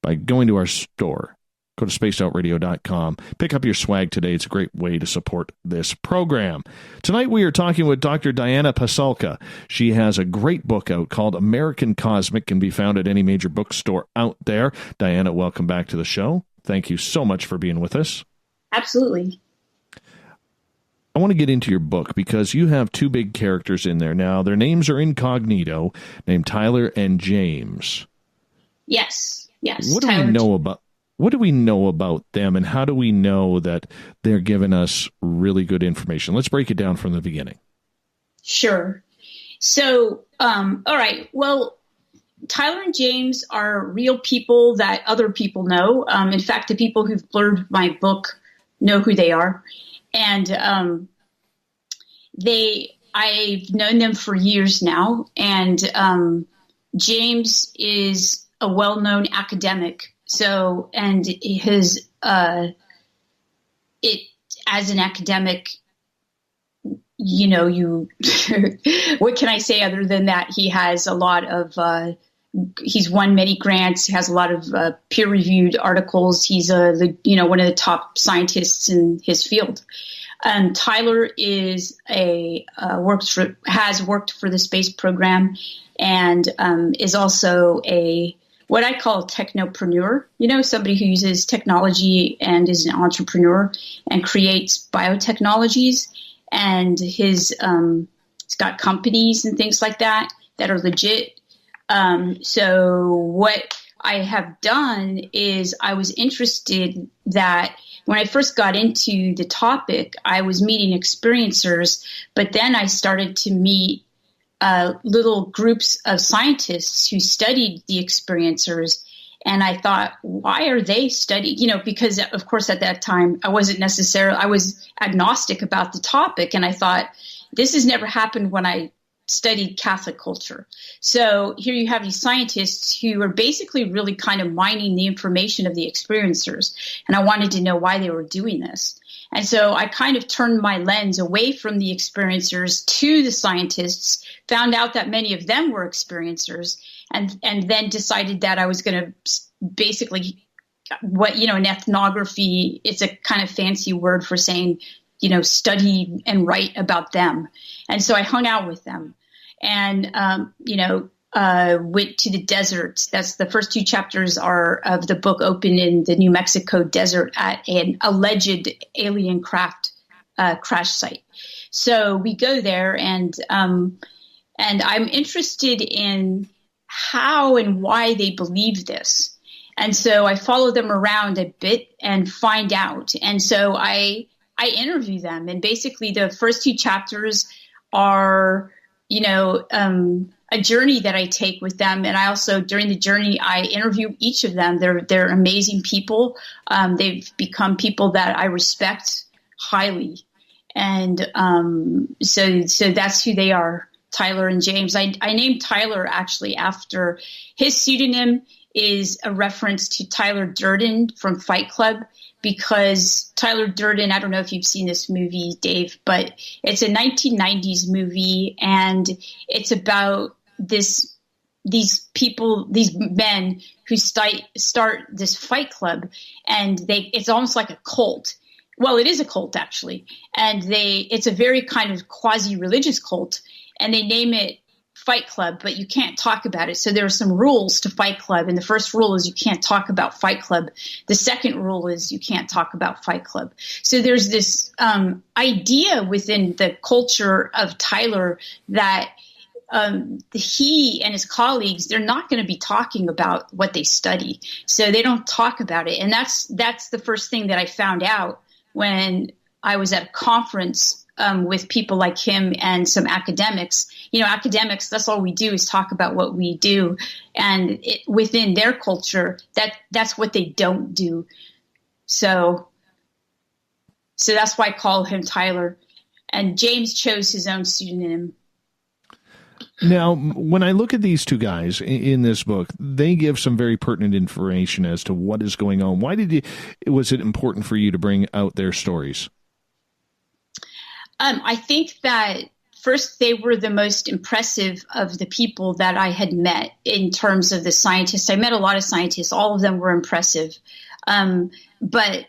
by going to our store. Go to spacedoutradio.com. Pick up your swag today. It's a great way to support this program. Tonight we are talking with Dr. Diana Pisanka. She has a great book out called American Cosmic, can be found at any major bookstore out there. Diana, welcome back to the show. Thank you so much for being with us. Absolutely. I want to get into your book because you have two big characters in there. Now, their names are incognito, named Tyler and James. Yes. What do we know about them, and how do we know that they're giving us really good information? Let's break it down from the beginning. Sure. So, all right. Well, Tyler and James are real people that other people know. In fact, the people who've blurred my book know who they are. And I've known them for years now. And James is a well-known academic. So, and his, as an academic, you know, what can I say other than that? He has a lot of, he's won many grants, has a lot of peer-reviewed articles. He's one of the top scientists in his field. Tyler is has worked for the space program and is also what I call a technopreneur, somebody who uses technology and is an entrepreneur and creates biotechnologies. And he's got companies and things like that are legit. So what I have done is I was interested that when I first got into the topic, I was meeting experiencers, but then I started to meet little groups of scientists who studied the experiencers. And I thought, why are they studying? Because of course at that time I was agnostic about the topic. And I thought, this has never happened when I studied Catholic culture. So here you have these scientists who are basically really kind of mining the information of the experiencers. And I wanted to know why they were doing this. And so I kind of turned my lens away from the experiencers to the scientists, found out that many of them were experiencers, and then decided that I was going to basically an ethnography, it's a kind of fancy word for saying, study and write about them. And so I hung out with them and, went to the desert. That's the first two chapters of the book open in the New Mexico desert at an alleged alien craft crash site. So we go there and I'm interested in how and why they believe this. And so I follow them around a bit and find out. And so I interview them. And basically the first two chapters are, a journey that I take with them. And I also, during the journey, I interview each of them. They're amazing people. They've become people that I respect highly. And so that's who they are, Tyler and James. I named Tyler actually after his pseudonym is a reference to Tyler Durden from Fight Club, because Tyler Durden, I don't know if you've seen this movie, Dave, but it's a 1990s movie, and it's about these people, these men who start this fight club, and it's almost like a cult. Well, it is a cult, actually, and it's a very kind of quasi-religious cult, and they name it Fight Club, but you can't talk about it. So there are some rules to Fight Club, and the first rule is you can't talk about Fight Club. The second rule is you can't talk about Fight Club. So there's this idea within the culture of Tyler that he and his colleagues, they're not going to be talking about what they study. So they don't talk about it. And that's the first thing that I found out when I was at a conference with people like him and some academics. Academics, that's all we do is talk about what we do. And within their culture, that's what they don't do. So that's why I call him Tyler. And James chose his own pseudonym. Now, when I look at these two guys in this book, they give some very pertinent information as to what is going on. Why was it important for you to bring out their stories? I think that first, they were the most impressive of the people that I had met in terms of the scientists. I met a lot of scientists. All of them were impressive. But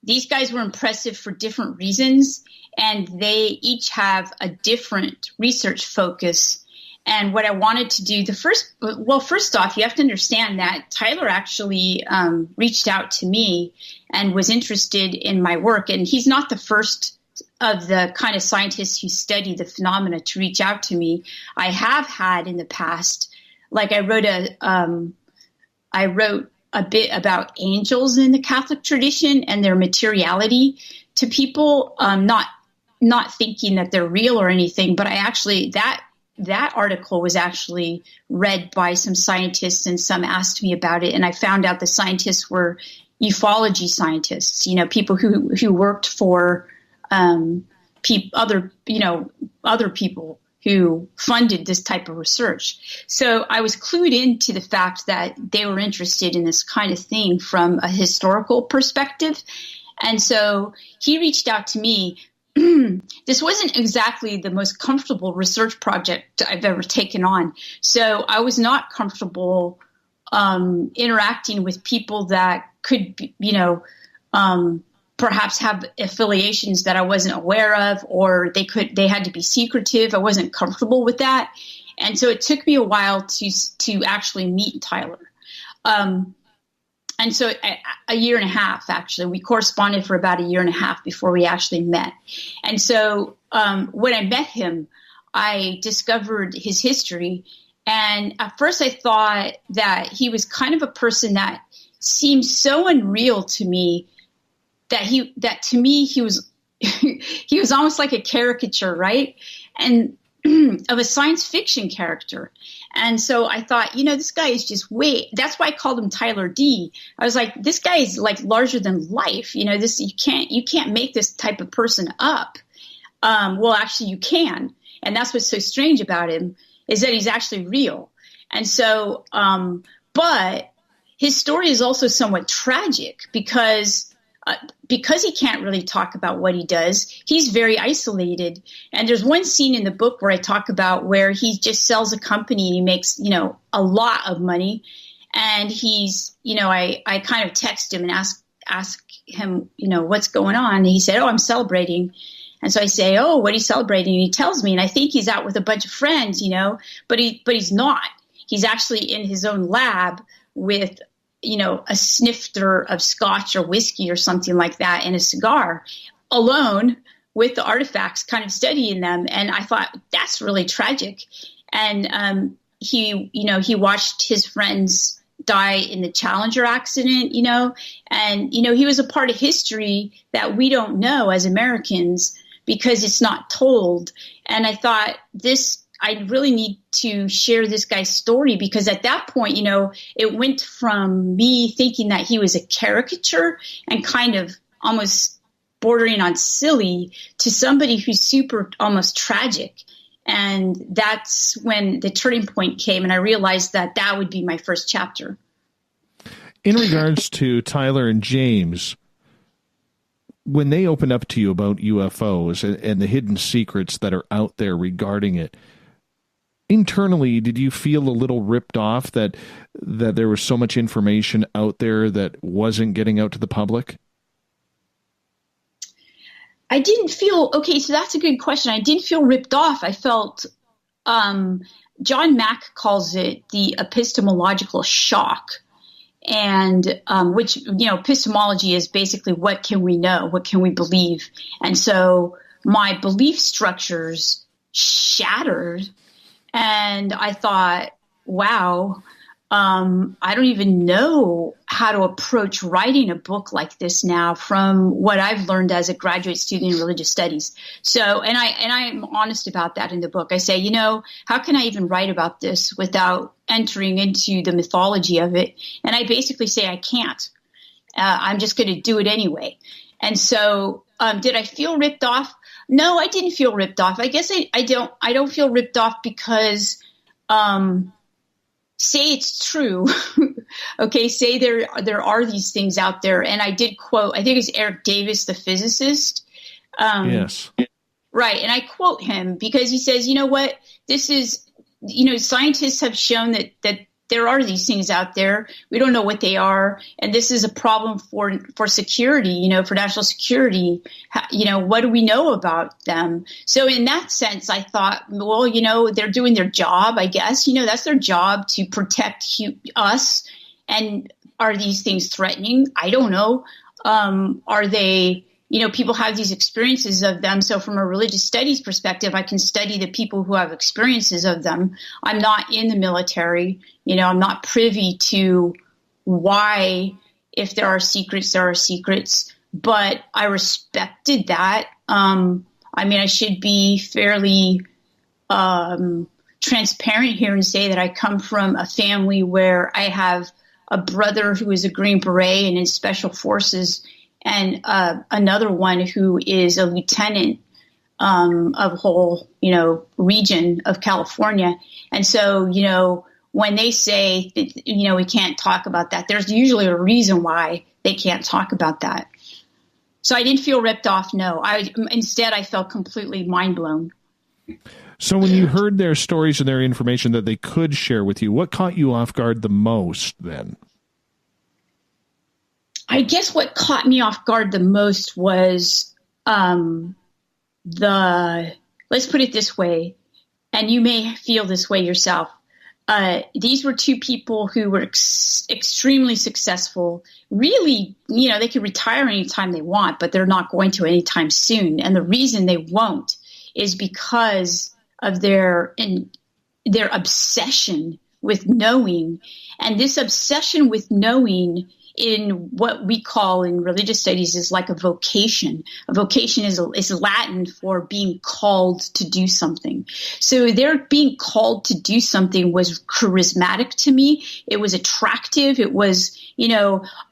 these guys were impressive for different reasons, and they each have a different research focus. And what I wanted to do, first off, you have to understand that Tyler actually reached out to me and was interested in my work. And he's not the first of the kind of scientists who study the phenomena to reach out to me. I have had in the past, like I wrote a bit about angels in the Catholic tradition and their materiality to people, not thinking that they're real or anything, but I actually, that article was actually read by some scientists, and some asked me about it. And I found out the scientists were ufology scientists, people who worked for other people who funded this type of research. So I was clued into the fact that they were interested in this kind of thing from a historical perspective. And so he reached out to me. This wasn't exactly the most comfortable research project I've ever taken on. So I was not comfortable interacting with people that could, perhaps have affiliations that I wasn't aware of, or they had to be secretive. I wasn't comfortable with that. And so it took me a while to actually meet Tyler. And so a year and a half, actually, we corresponded for about a year and a half before we actually met. And so when I met him, I discovered his history. And at first I thought that he was kind of a person that seemed so unreal to me that to me he was he was almost like a caricature, right? And of a science fiction character. And so I thought, this guy is just that's why I called him Tyler D. I was like, this guy is like larger than life. You can't make this type of person up. Well, actually you can. And that's what's so strange about him, is that he's actually real. And so, but his story is also somewhat tragic because he can't really talk about what he does. He's very isolated. And there's one scene in the book where I talk about where he just sells a company and he makes, a lot of money. And he's, I kind of text him and ask him, what's going on? And he said, I'm celebrating. And so I say, what are you celebrating? And he tells me, and I think he's out with a bunch of friends, but he's not. He's actually in his own lab with a snifter of scotch or whiskey or something like that and a cigar, alone with the artifacts, kind of studying them. And I thought, that's really tragic. And he watched his friends die in the Challenger accident, and, he was a part of history that we don't know as Americans because it's not told. And I thought, I really need to share this guy's story, because at that point, it went from me thinking that he was a caricature and kind of almost bordering on silly to somebody who's super almost tragic. And that's when the turning point came, and I realized that that would be my first chapter. In regards to Tyler and James, when they opened up to you about UFOs and the hidden secrets that are out there regarding it, internally, did you feel a little ripped off that there was so much information out there that wasn't getting out to the public? I didn't feel, okay, so that's a good question. I didn't feel ripped off. I felt, John Mack calls it the epistemological shock. And which, epistemology is basically what can we know? What can we believe? And so my belief structures shattered. And I thought, wow, I don't even know how to approach writing a book like this now from what I've learned as a graduate student in religious studies. So, and I'm honest about that in the book. I say, how can I even write about this without entering into the mythology of it? And I basically say I can't. I'm just going to do it anyway. And so, did I feel ripped off? No, I didn't feel ripped off. I guess I don't feel ripped off because, say it's true. Okay. Say there are these things out there. And I did quote, I think it's Eric Davis, the physicist. Yes. Right. And I quote him because he says, you know what, this is, scientists have shown that there are these things out there. We don't know what they are. And this is a problem for security, for national security. What do we know about them? So in that sense, I thought, well, they're doing their job, I guess. That's their job to protect us. And are these things threatening? I don't know. Are they... people have these experiences of them. So from a religious studies perspective, I can study the people who have experiences of them. I'm not in the military. I'm not privy to why, if there are secrets, there are secrets. But I respected that. I should be fairly transparent here and say that I come from a family where I have a brother who is a Green Beret and in Special Forces, and another one who is a lieutenant of whole, region of California. And so, when they say, that, we can't talk about that, there's usually a reason why they can't talk about that. So I didn't feel ripped off, no. Instead, I felt completely mind blown. So when you heard their stories and their information that they could share with you, what caught you off guard the most then? I guess what caught me off guard the most was let's put it this way, and you may feel this way yourself. These were two people who were extremely successful. Really, they could retire anytime they want, but they're not going to anytime soon. And the reason they won't is because of their obsession with knowing. And this obsession with knowing in what we call in religious studies is like a vocation. A vocation is Latin for being called to do something. So their being called to do something was charismatic to me. It was attractive. It was,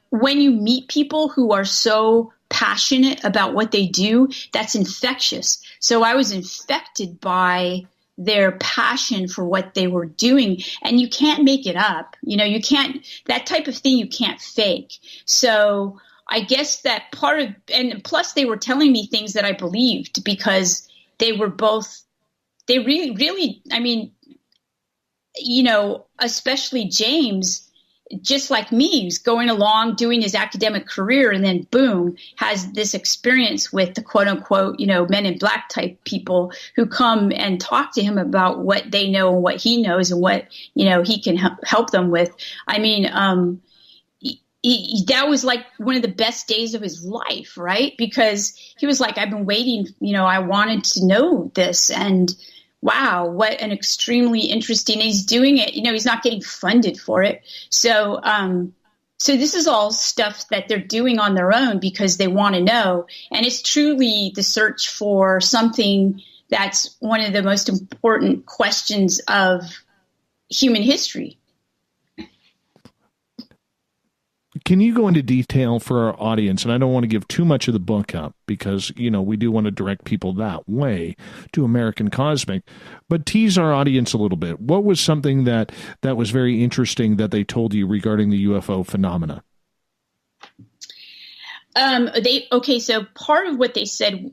when you meet people who are so passionate about what they do, that's infectious. So I was infected by their passion for what they were doing, and you can't make it up. You can't, that type of thing you can't fake. So I guess that part of, and plus they were telling me things that I believed because they were both, they really, especially James, just like me, he's going along doing his academic career and then boom, has this experience with the quote unquote, men in black type people who come and talk to him about what they know and what he knows and what, he can help them with. That was like one of the best days of his life, right? Because he was like, I've been waiting, I wanted to know this, and wow, what an extremely interesting, he's doing it, he's not getting funded for it. So, so this is all stuff that they're doing on their own because they want to know. And it's truly the search for something that's one of the most important questions of human history. Can you go into detail for our audience? And I don't want to give too much of the book up because, we do want to direct people that way to American Cosmic, but tease our audience a little bit. What was something that was very interesting that they told you regarding the UFO phenomena? So part of what they said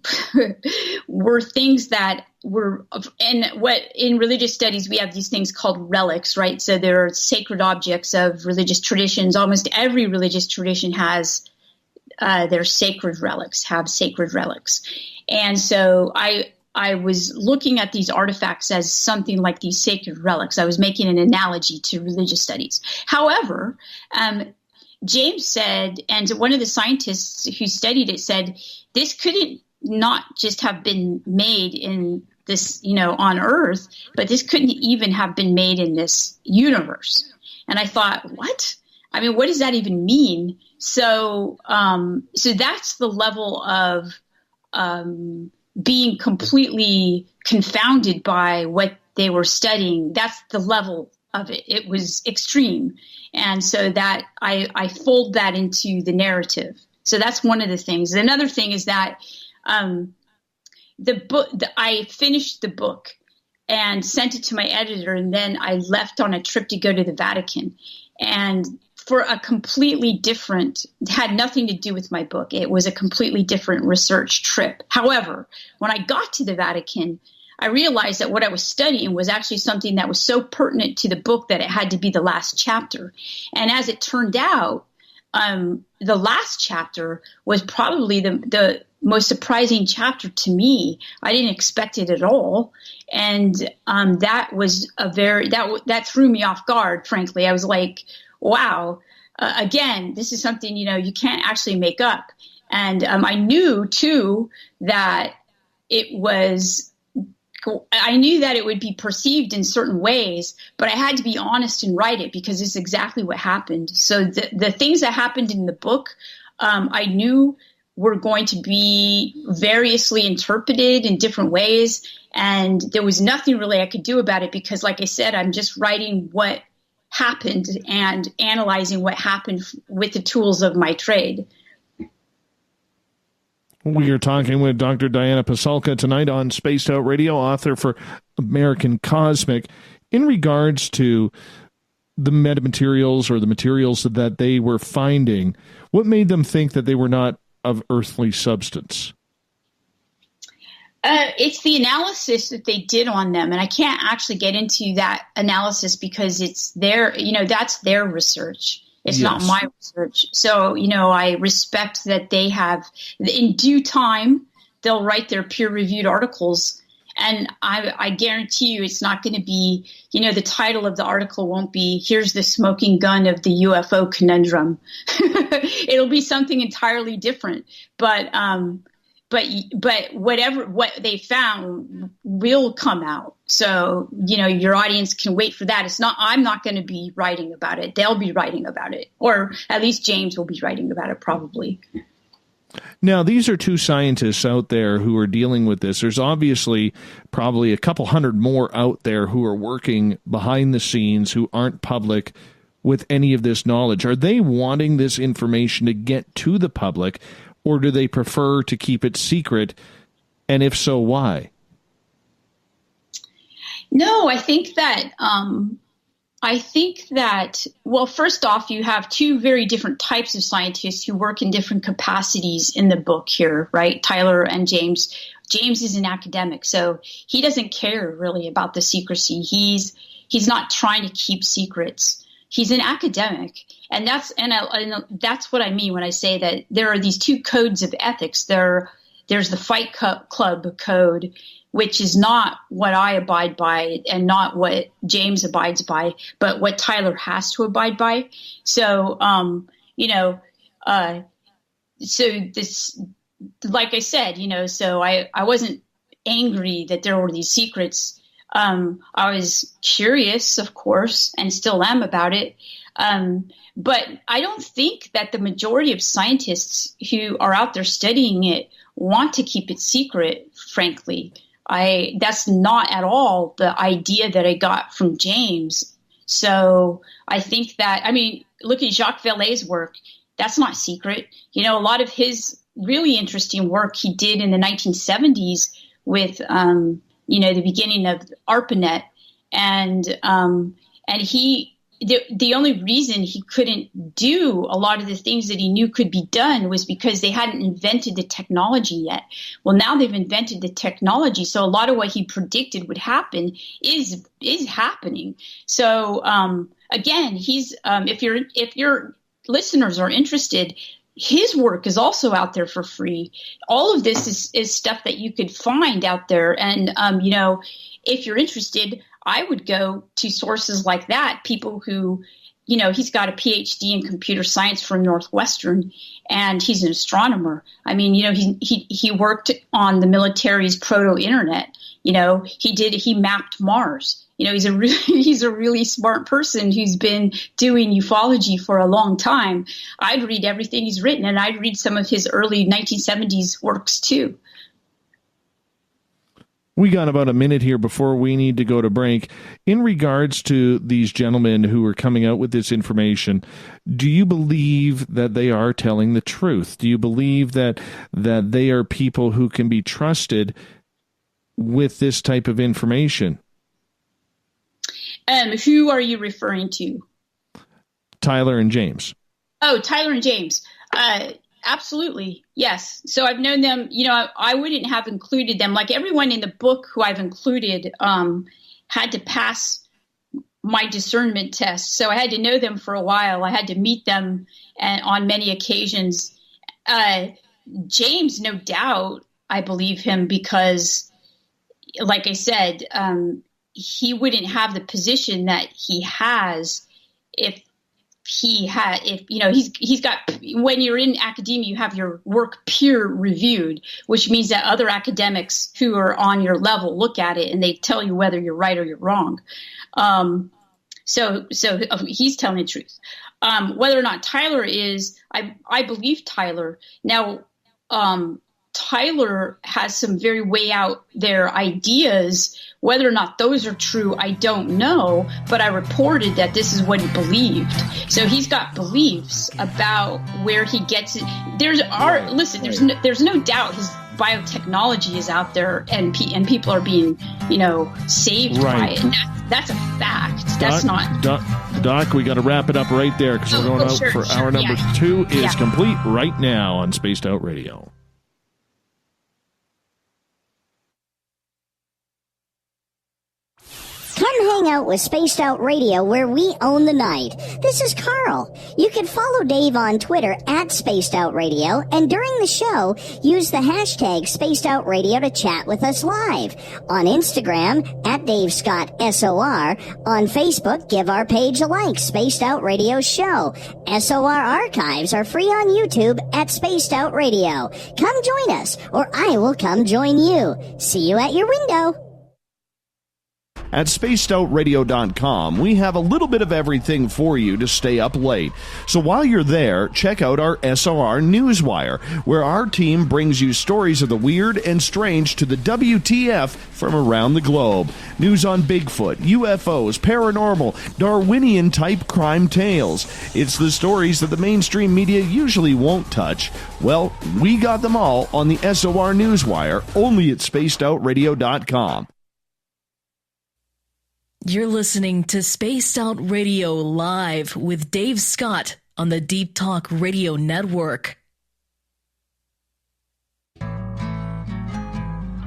were things that were, and what in religious studies, we have these things called relics, right? So there are sacred objects of religious traditions. Almost every religious tradition has their sacred relics, And so I was looking at these artifacts as something like these sacred relics. I was making an analogy to religious studies. However, James said, and one of the scientists who studied it said, this couldn't not just have been made in this, on Earth, but this couldn't even have been made in this universe. And I thought, what? I mean, what does that even mean? So that's the level of being completely confounded by what they were studying. That's the level of it. It was extreme. And so that I fold that into the narrative. So that's one of the things. Another thing is that I finished the book and sent it to my editor, and then I left on a trip to go to the Vatican. And for a completely different, had nothing to do with my book. It was a completely different research trip. However, when I got to the Vatican, I realized that what I was studying was actually something that was so pertinent to the book that it had to be the last chapter. And as it turned out, the last chapter was probably the most surprising chapter to me. I didn't expect it at all. And that was that threw me off guard, frankly. I was like, wow, again, this is something, you can't actually make up. And I knew, too, that I knew that it would be perceived in certain ways, but I had to be honest and write it because it's exactly what happened. So the things that happened in the book, I knew were going to be variously interpreted in different ways. And there was nothing really I could do about it because, like I said, I'm just writing what happened and analyzing what happened with the tools of my trade. We are talking with Dr. Diana Pisanka tonight on Spaced Out Radio, author for American Cosmic, in regards to the metamaterials or the materials that they were finding. What made them think that they were not of earthly substance? It's the analysis that they did on them, and I can't actually get into that analysis because it's that's their research. It's not my research. So, I respect that they have, in due time, they'll write their peer-reviewed articles. And I guarantee you it's not going to be, the title of the article won't be, "Here's the smoking gun of the UFO conundrum." It'll be something entirely different. But what they found will come out. So, your audience can wait for that. I'm not going to be writing about it. They'll be writing about it, or at least James will be writing about it probably. Now, these are two scientists out there who are dealing with this. There's obviously probably a couple hundred more out there who are working behind the scenes who aren't public with any of this knowledge. Are they wanting this information to get to the public, or do they prefer to keep it secret? And if so, why? No, I think that, well, first off, you have two very different types of scientists who work in different capacities in the book here, right? Tyler and James. James is an academic, so he doesn't care really about the secrecy. He's not trying to keep secrets. He's an academic, and that's what I mean when I say that there are these two codes of ethics. There's the Fight Club code, which is not what I abide by and not what James abides by, but what Tyler has to abide by. So, so this, like I said, so I wasn't angry that there were these secrets. I was curious, of course, and still am about it. But I don't think that the majority of scientists who are out there studying it want to keep it secret, frankly. That's not at all the idea that I got from James. So I think that, look at Jacques Vallée's work. That's not secret. You know, a lot of his really interesting work he did in the 1970s with, you know, the beginning of ARPANET. And the only reason he couldn't do a lot of the things that he knew could be done was because they hadn't invented the technology yet. Well, now they've invented the technology, so a lot of what he predicted would happen is happening. So again, he's if your listeners are interested, his work is also out there for free. All of this is stuff that you could find out there, and you know, if you're interested, I would go to sources like that, people who, you know, he's got a PhD in computer science from Northwestern, and he's an astronomer. I mean, you know, he worked on the military's proto-internet. You know, he mapped Mars. You know, he's a really smart person who's been doing ufology for a long time. I'd read everything he's written, and I'd read some of his early 1970s works too. We got about a minute here before we need to go to break. In regards to these gentlemen who are coming out with this information, do you believe that they are telling the truth? Do you believe that they are people who can be trusted with this type of information? Who are you referring to? Tyler and James. Oh, Tyler and James. Absolutely. Yes. So I've known them, you know, I wouldn't have included them. Like everyone in the book who I've included had to pass my discernment test. So I had to know them for a while. I had to meet them on many occasions. James, no doubt, I believe him because, like I said, he wouldn't have the position that he has if you know, he's got, when you're in academia, you have your work peer reviewed, which means that other academics who are on your level look at it and they tell you whether you're right or you're wrong. So he's telling the truth. Whether or not Tyler is, I believe Tyler. Now, Tyler has some very way out there ideas. Whether or not those are true, I don't know, but I reported that this is what he believed. So he's got beliefs about where he gets it. There's no doubt his biotechnology is out there, and people are being, you know, saved by it. And that's a fact. That's not. Doc, we got to wrap it up right there because we're going out for hour number 2 is complete right now on Spaced Out Radio. Come hang out with Spaced Out Radio, where we own the night. This is Carl. You can follow Dave on Twitter at Spaced Out Radio, and during the show, use the hashtag Spaced Out Radio to chat with us live. On Instagram, at Dave Scott SOR. On Facebook, give our page a like, Spaced Out Radio Show. SOR archives are free on YouTube at Spaced Out Radio. Come join us, or I will come join you. See you at your window. At spacedoutradio.com, we have a little bit of everything for you to stay up late. So while you're there, check out our SOR Newswire, where our team brings you stories of the weird and strange to the WTF from around the globe. News on Bigfoot, UFOs, paranormal, Darwinian-type crime tales. It's the stories that the mainstream media usually won't touch. Well, we got them all on the SOR Newswire, only at spacedoutradio.com. You're listening to Spaced Out Radio Live with Dave Scott on the Deep Talk Radio Network.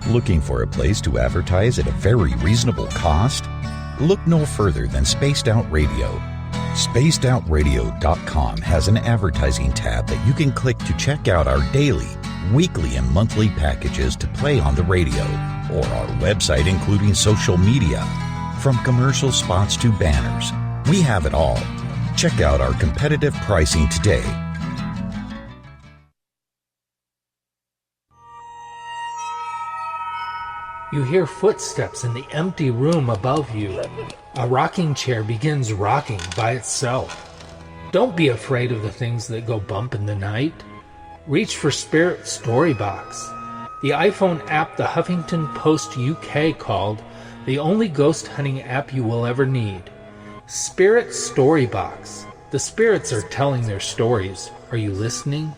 Looking for a place to advertise at a very reasonable cost? Look no further than Spaced Out Radio. SpacedOutRadio.com has an advertising tab that you can click to check out our daily, weekly, and monthly packages to play on the radio, or our website including social media. From commercial spots to banners, we have it all. Check out our competitive pricing today. You hear footsteps in the empty room above you. A rocking chair begins rocking by itself. Don't be afraid of the things that go bump in the night. Reach for Spirit Storybox, the iPhone app the Huffington Post UK called the only ghost hunting app you will ever need. Spirit Storybox. The spirits are telling their stories. Are you listening?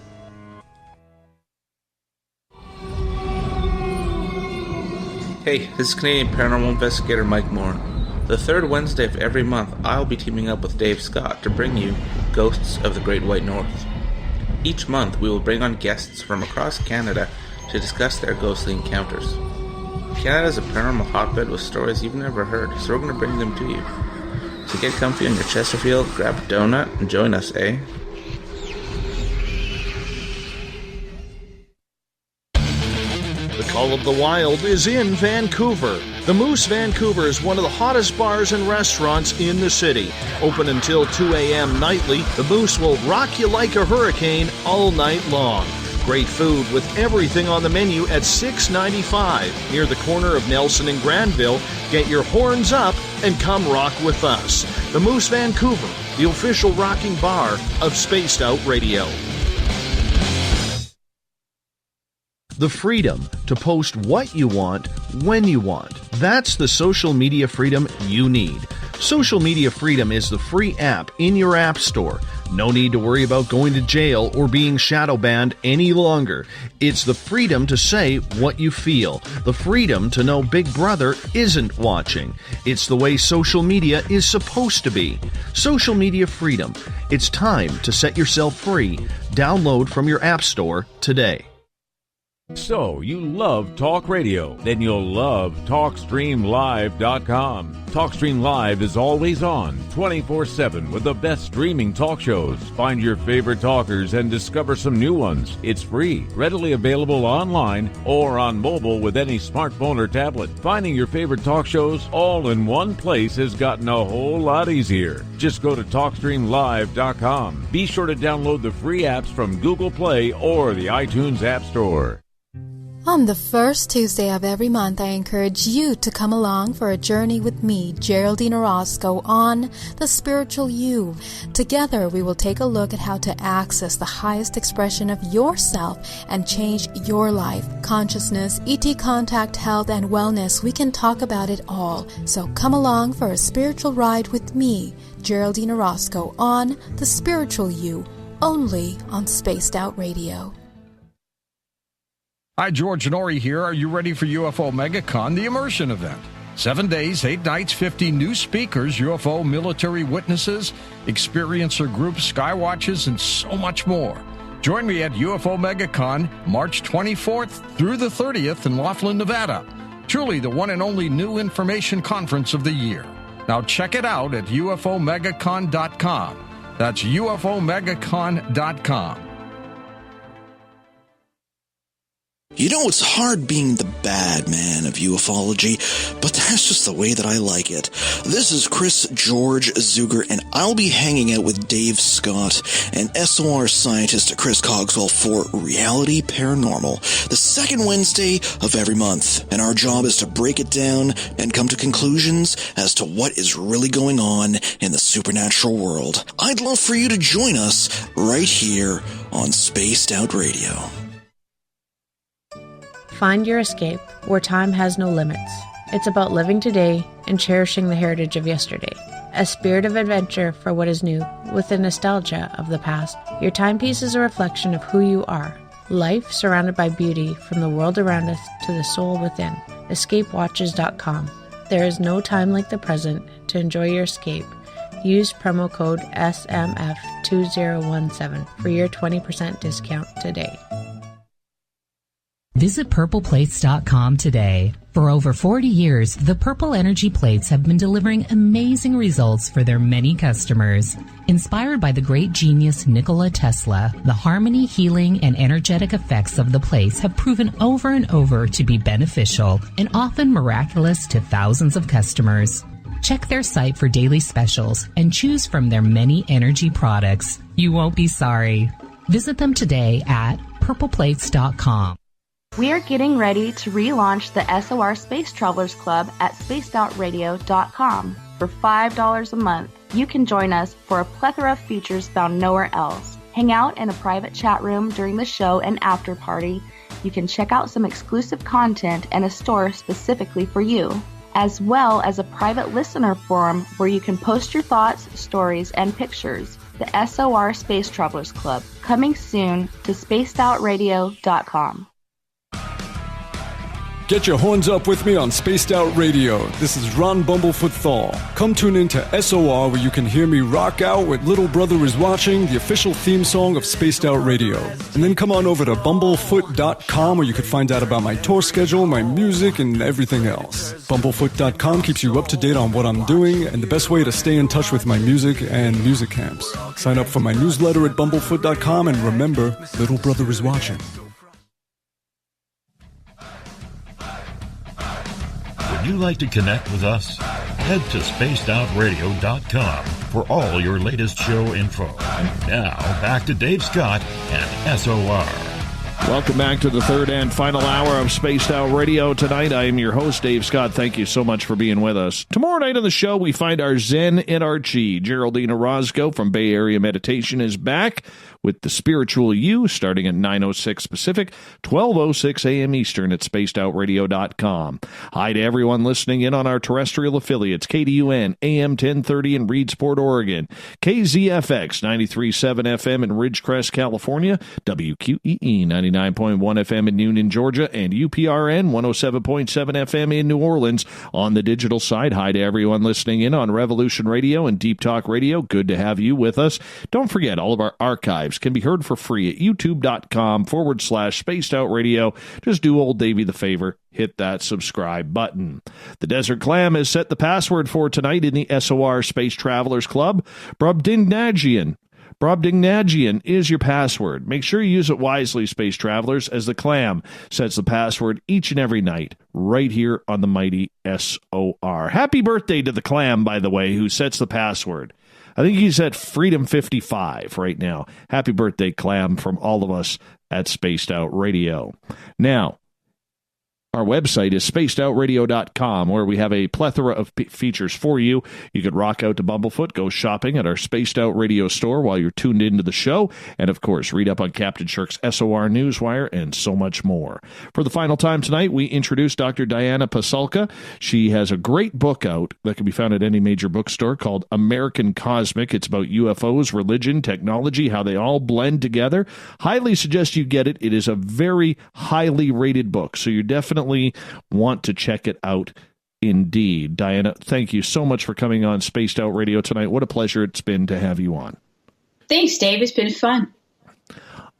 Hey, this is Canadian Paranormal Investigator Mike Moore. The third Wednesday of every month, I'll be teaming up with Dave Scott to bring you Ghosts of the Great White North. Each month, we will bring on guests from across Canada to discuss their ghostly encounters. Canada is a paranormal hotbed with stories you've never heard, so we're going to bring them to you. So get comfy on your Chesterfield, grab a donut, and join us, eh? The Call of the Wild is in Vancouver. The Moose Vancouver is one of the hottest bars and restaurants in the city. Open until 2 a.m. nightly, the Moose will rock you like a hurricane all night long. Great food with everything on the menu at $6.95 near the corner of Nelson and Granville. Get your horns up and come rock with us. The Moose Vancouver, the official rocking bar of Spaced Out Radio. The freedom to post what you want, when you want. That's the social media freedom you need. Social Media Freedom is the free app in your app store. No need to worry about going to jail or being shadow banned any longer. It's the freedom to say what you feel. The freedom to know Big Brother isn't watching. It's the way social media is supposed to be. Social Media Freedom. It's time to set yourself free. Download from your app store today. So, you love talk radio? Then you'll love TalkStreamLive.com. TalkStream Live is always on, 24/7 with the best streaming talk shows. Find your favorite talkers and discover some new ones. It's free, readily available online or on mobile with any smartphone or tablet. Finding your favorite talk shows all in one place has gotten a whole lot easier. Just go to TalkStreamLive.com. Be sure to download the free apps from Google Play or the iTunes App Store. On the first Tuesday of every month, I encourage you to come along for a journey with me, Geraldine Orozco, on The Spiritual You. Together, we will take a look at how to access the highest expression of yourself and change your life. Consciousness, ET contact, health, and wellness, we can talk about it all. So come along for a spiritual ride with me, Geraldine Orozco, on The Spiritual You, only on Spaced Out Radio. Hi, George Norrie here. Are you ready for UFO Megacon, the immersion event? 7 days, 8 nights, 50 new speakers, UFO military witnesses, experiencer groups, skywatches, and so much more. Join me at UFO Megacon, March 24th through the 30th in Laughlin, Nevada. Truly the one and only new information conference of the year. Now check it out at UFOMegacon.com. That's UFOMegacon.com. You know, it's hard being the bad man of ufology, but that's just the way that I like it. This is Chris George Zuger, and I'll be hanging out with Dave Scott and SOR scientist Chris Cogswell for Reality Paranormal, the second Wednesday of every month. And our job is to break it down and come to conclusions as to what is really going on in the supernatural world. I'd love for you to join us right here on Spaced Out Radio. Find your escape where time has no limits. It's about living today and cherishing the heritage of yesterday. A spirit of adventure for what is new, with the nostalgia of the past. Your timepiece is a reflection of who you are. Life surrounded by beauty from the world around us to the soul within. EscapeWatches.com. There is no time like the present to enjoy your escape. Use promo code SMF2017 for your 20% discount today. Visit purpleplates.com today. For over 40 years, the Purple Energy Plates have been delivering amazing results for their many customers. Inspired by the great genius Nikola Tesla, the harmony, healing, and energetic effects of the plates have proven over and over to be beneficial and often miraculous to thousands of customers. Check their site for daily specials and choose from their many energy products. You won't be sorry. Visit them today at purpleplates.com. We are getting ready to relaunch the SOR Space Travelers Club at spacedoutradio.com. For $5 a month, you can join us for a plethora of features found nowhere else. Hang out in a private chat room during the show and after party. You can check out some exclusive content and a store specifically for you, as well as a private listener forum where you can post your thoughts, stories, and pictures. the SOR Space Travelers Club, coming soon to spacedoutradio.com. Get your horns up with me on Spaced Out Radio. This is Ron Bumblefoot Thal. Come tune in to SOR where you can hear me rock out with Little Brother is Watching, the official theme song of Spaced Out Radio. And then come on over to bumblefoot.com where you can find out about my tour schedule, my music, and everything else. Bumblefoot.com keeps you up to date on what I'm doing and the best way to stay in touch with my music and music camps. Sign up for my newsletter at bumblefoot.com and remember, Little Brother is Watching. Would you like to connect with us? Head to spacedoutradio.com for all your latest show info. Now, back to Dave Scott and SOR. Welcome back to the third and final hour of Spaced Out Radio. Tonight, I am your host, Dave Scott. Thank you so much for being with us. Tomorrow night on the show, we find our Zen and Archie. Geraldine Orozco from Bay Area Meditation is back with the Spiritual You, starting at 9:06 Pacific, 12:06 a.m. Eastern at spacedoutradio.com. Hi to everyone listening in on our terrestrial affiliates, KDUN, AM 1030 in Reedsport, Oregon, KZFX 93.7 FM in Ridgecrest, California, WQEE 99.1 FM in Noonan, Georgia, and UPRN 107.7 FM in New Orleans. On the digital side, hi to everyone listening in on Revolution Radio and Deep Talk Radio. Good to have you with us. Don't forget, all of our archives can be heard for free at youtube.com/spaced out radio. Just do old Davey the favor, hit that subscribe button. The Desert Clam has set the password for tonight in the SOR Space Travelers Club. Brobdingnagian. Brobdingnagian is your password. Make sure you use it wisely, Space Travelers, as the Clam sets the password each and every night right here on the mighty SOR. Happy birthday to the Clam, by the way, who sets the password. I think he's at Freedom 55 right now. Happy birthday, Clam, from all of us at Spaced Out Radio. Now, our website is spacedoutradio.com, where we have a plethora of features for you. You could rock out to Bumblefoot, go shopping at our Spaced Out Radio store while you're tuned into the show, and of course, read up on Captain Shirk's SOR Newswire, and so much more. For the final time tonight, we introduce Dr. Diana Pisanka. She has a great book out that can be found at any major bookstore called American Cosmic. It's about UFOs, religion, technology, how they all blend together. Highly suggest you get it. It is a very highly rated book, so you definitely want to check it out indeed. Diana, thank you so much for coming on Spaced Out Radio tonight. What a pleasure it's been to have you on. Thanks, Dave. It's been fun.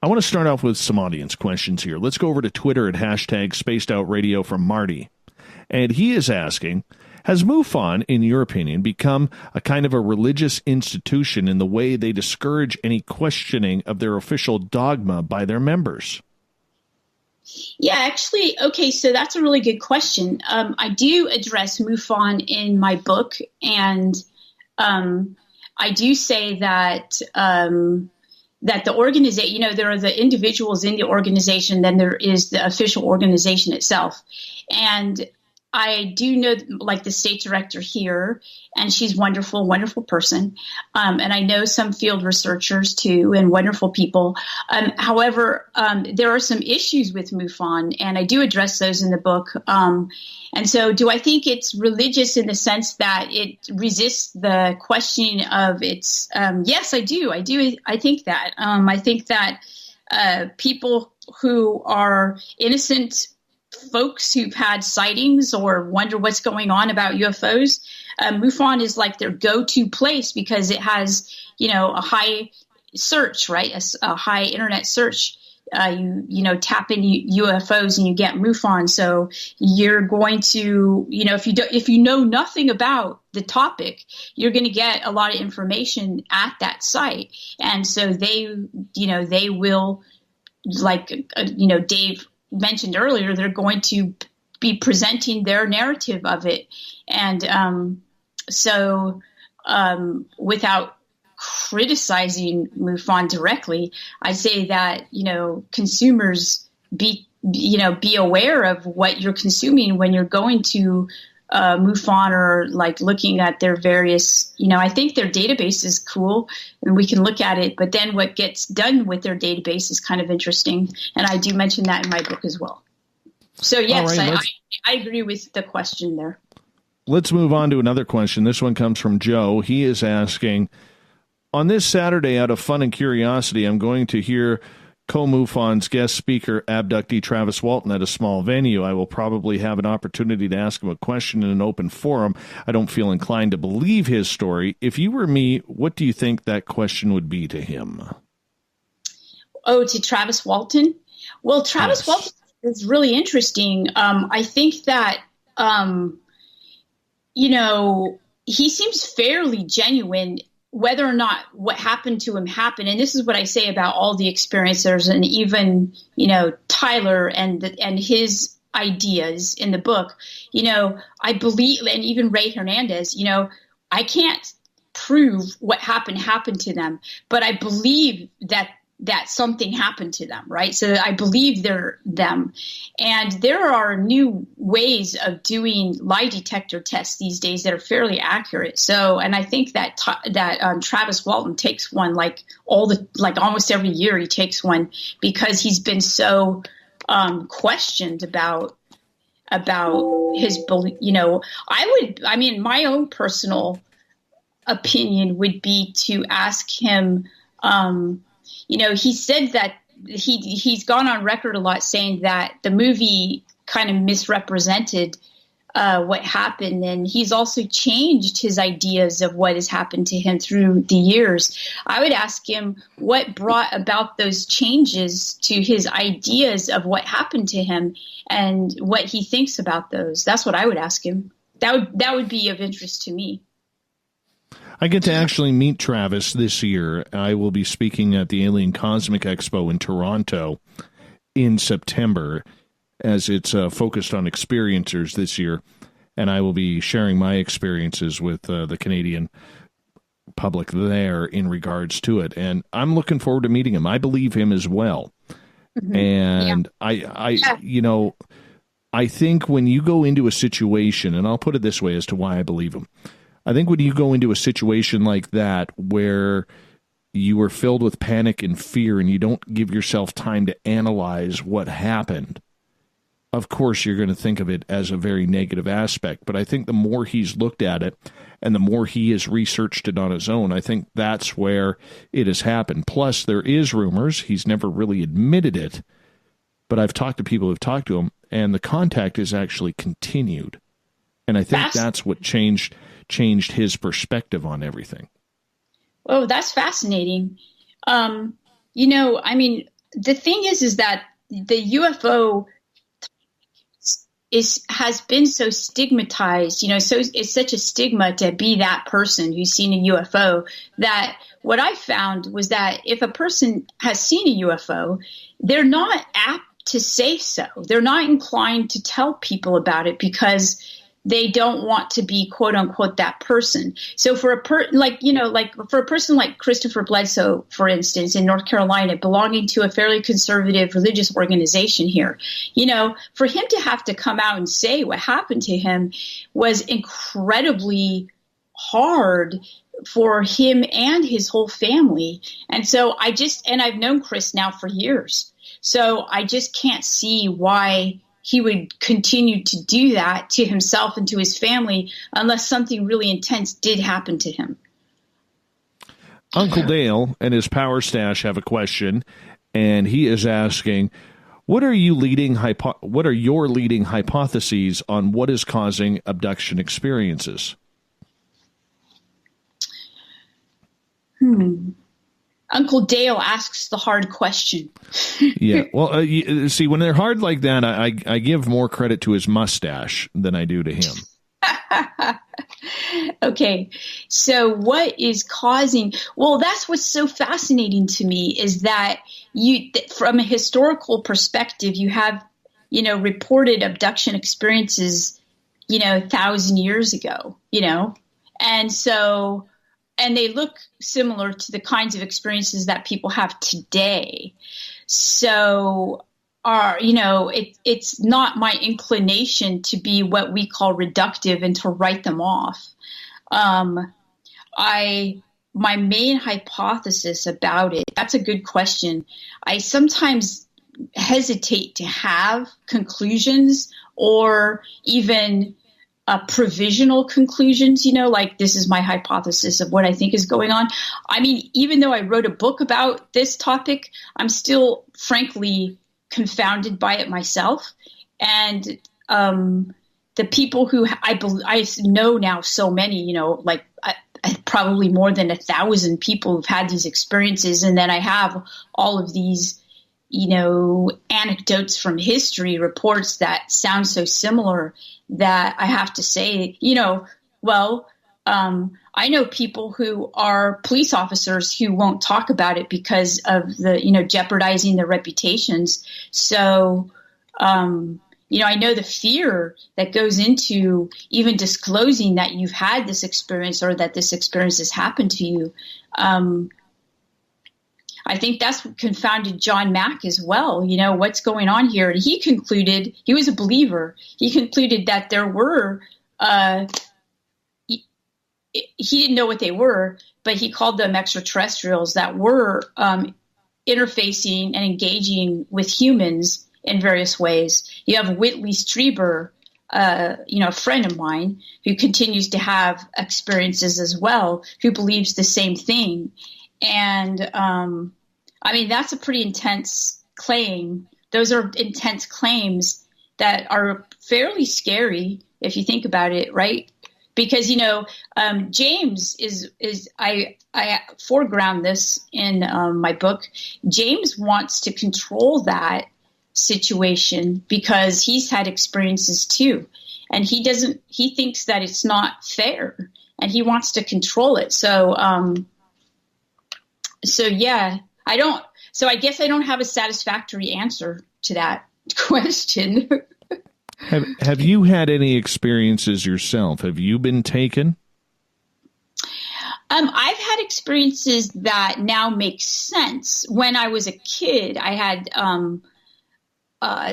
I want to start off with some audience questions here. Let's go over to Twitter at hashtag Spaced Out Radio from Marty. And he is asking, has MUFON, in your opinion, become a kind of a religious institution in the way they discourage any questioning of their official dogma by their members? Yeah, actually, okay, so that's a really good question. I do address MUFON in my book, and I do say that that the organization, there are the individuals in the organization, then there is the official organization itself. And I do know, like, the state director here, and she's wonderful, wonderful person. And I know some field researchers too, and wonderful people. However, there are some issues with MUFON, and I do address those in the book. And so do I think it's religious in the sense that it resists the questioning of its, yes, I do. I think that. I think that people who are innocent folks who've had sightings or wonder what's going on about UFOs, MUFON is like their go-to place because it has, a high search, right? A high internet search. You tap in UFOs and you get MUFON. So you're going to, if you know nothing about the topic, you're going to get a lot of information at that site. And so they will, like, Dave mentioned earlier, they're going to be presenting their narrative of it. And without criticizing MUFON directly, I say that, consumers be aware of what you're consuming when you're going to MUFON or like looking at their various, I think their database is cool and we can look at it, but then what gets done with their database is kind of interesting. And I do mention that in my book as well. So yes, right, I agree with the question there. Let's move on to another question. This one comes from Joe. He is asking, On this Saturday, out of fun and curiosity, I'm going to hear Co-MUFON's guest speaker, abductee Travis Walton, at a small venue. I will probably have an opportunity to ask him a question in an open forum. I don't feel inclined to believe his story. If you were me, what do you think that question would be to him? Oh, to Travis Walton? Well, Travis Walton is really interesting. I think that, he seems fairly genuine, whether or not what happened to him happened. And this is what I say about all the experiencers, and even, Tyler and his ideas in the book. I believe, and even Ray Hernandez, I can't prove what happened to them, but I believe that something happened to them, right? So I believe they're them. And there are new ways of doing lie detector tests these days that are fairly accurate. So, and I think that Travis Walton takes one almost every year he takes one, because he's been so questioned about his belief. My own personal opinion would be to ask him, he said that he's gone on record a lot saying that the movie kind of misrepresented what happened, and he's also changed his ideas of what has happened to him through the years. I would ask him what brought about those changes to his ideas of what happened to him and what he thinks about those. That's what I would ask him. That would be of interest to me. I get to actually meet Travis this year. I will be speaking at the Alien Cosmic Expo in Toronto in September, as it's focused on experiencers this year, and I will be sharing my experiences with the Canadian public there in regards to it, and I'm looking forward to meeting him. I believe him as well, and I think when you go into a situation, and I'll put it this way as to why I believe him. I think when you go into a situation like that where you are filled with panic and fear and you don't give yourself time to analyze what happened, of course you're going to think of it as a very negative aspect. But I think the more he's looked at it and the more he has researched it on his own, I think that's where it has happened. Plus, there is rumors. He's never really admitted it, but I've talked to people who've talked to him, and the contact is actually continued. And I think that's what changed his perspective on everything. Oh, that's fascinating. The thing is that the UFO has been so stigmatized, so it's such a stigma to be that person who's seen a UFO, that what I found was that if a person has seen a UFO, they're not apt to say so. They're not inclined to tell people about it because they don't want to be quote unquote that person. So for a person like Christopher Bledsoe, for instance, in North Carolina, belonging to a fairly conservative religious organization here, for him to have to come out and say what happened to him was incredibly hard for him and his whole family. And so I've known Chris now for years. So I just can't see why he would continue to do that to himself and to his family unless something really intense did happen to him. Uncle Dale and his Power Stash have a question, and he is asking, what are your leading hypotheses on what is causing abduction experiences? Uncle Dale asks the hard question. Yeah. Well, see, when they're hard like that, I give more credit to his mustache than I do to him. Okay. So what is causing, well, that's what's so fascinating to me is that from a historical perspective, you have, reported abduction experiences, 1,000 years ago, and they look similar to the kinds of experiences that people have today. So, it's not my inclination to be what we call reductive and to write them off. My main hypothesis about it, that's a good question. I sometimes hesitate to have conclusions or even provisional conclusions, like this is my hypothesis of what I think is going on. I mean, even though I wrote a book about this topic, I'm still frankly confounded by it myself. And the people who I know now, so many, like probably more than 1,000 people who've had these experiences. And then I have all of these, anecdotes from history, reports that sound so similar that I have to say, I know people who are police officers who won't talk about it because of the, jeopardizing their reputations. So, I know the fear that goes into even disclosing that you've had this experience or that this experience has happened to you. I think that's what confounded John Mack as well. What's going on here? And he concluded, he was a believer. He concluded that there were, he didn't know what they were, but he called them extraterrestrials that were interfacing and engaging with humans in various ways. You have Whitley Strieber, a friend of mine who continues to have experiences as well, who believes the same thing. And, that's a pretty intense claim. Those are intense claims that are fairly scary if you think about it, right? Because, James I foreground this in my book. James wants to control that situation because he's had experiences too. And he thinks that it's not fair and he wants to control it. So yeah, I guess I don't have a satisfactory answer to that question. Have you had any experiences yourself? Have you been taken? I've had experiences that now make sense. When I was a kid, I had,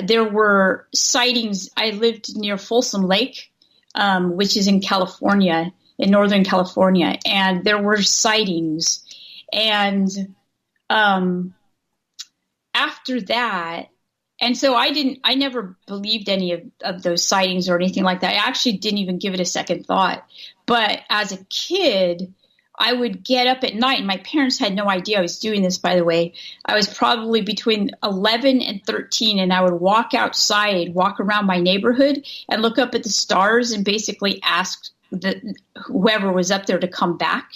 there were sightings. I lived near Folsom Lake, which is in California, in Northern California, and there were sightings. And after that, and so I never believed any of those sightings or anything like that. I actually didn't even give it a second thought. But as a kid, I would get up at night, and my parents had no idea I was doing this, by the way. I was probably between 11 and 13, and I would walk outside, walk around my neighborhood, and look up at the stars and basically ask whoever was up there to come back.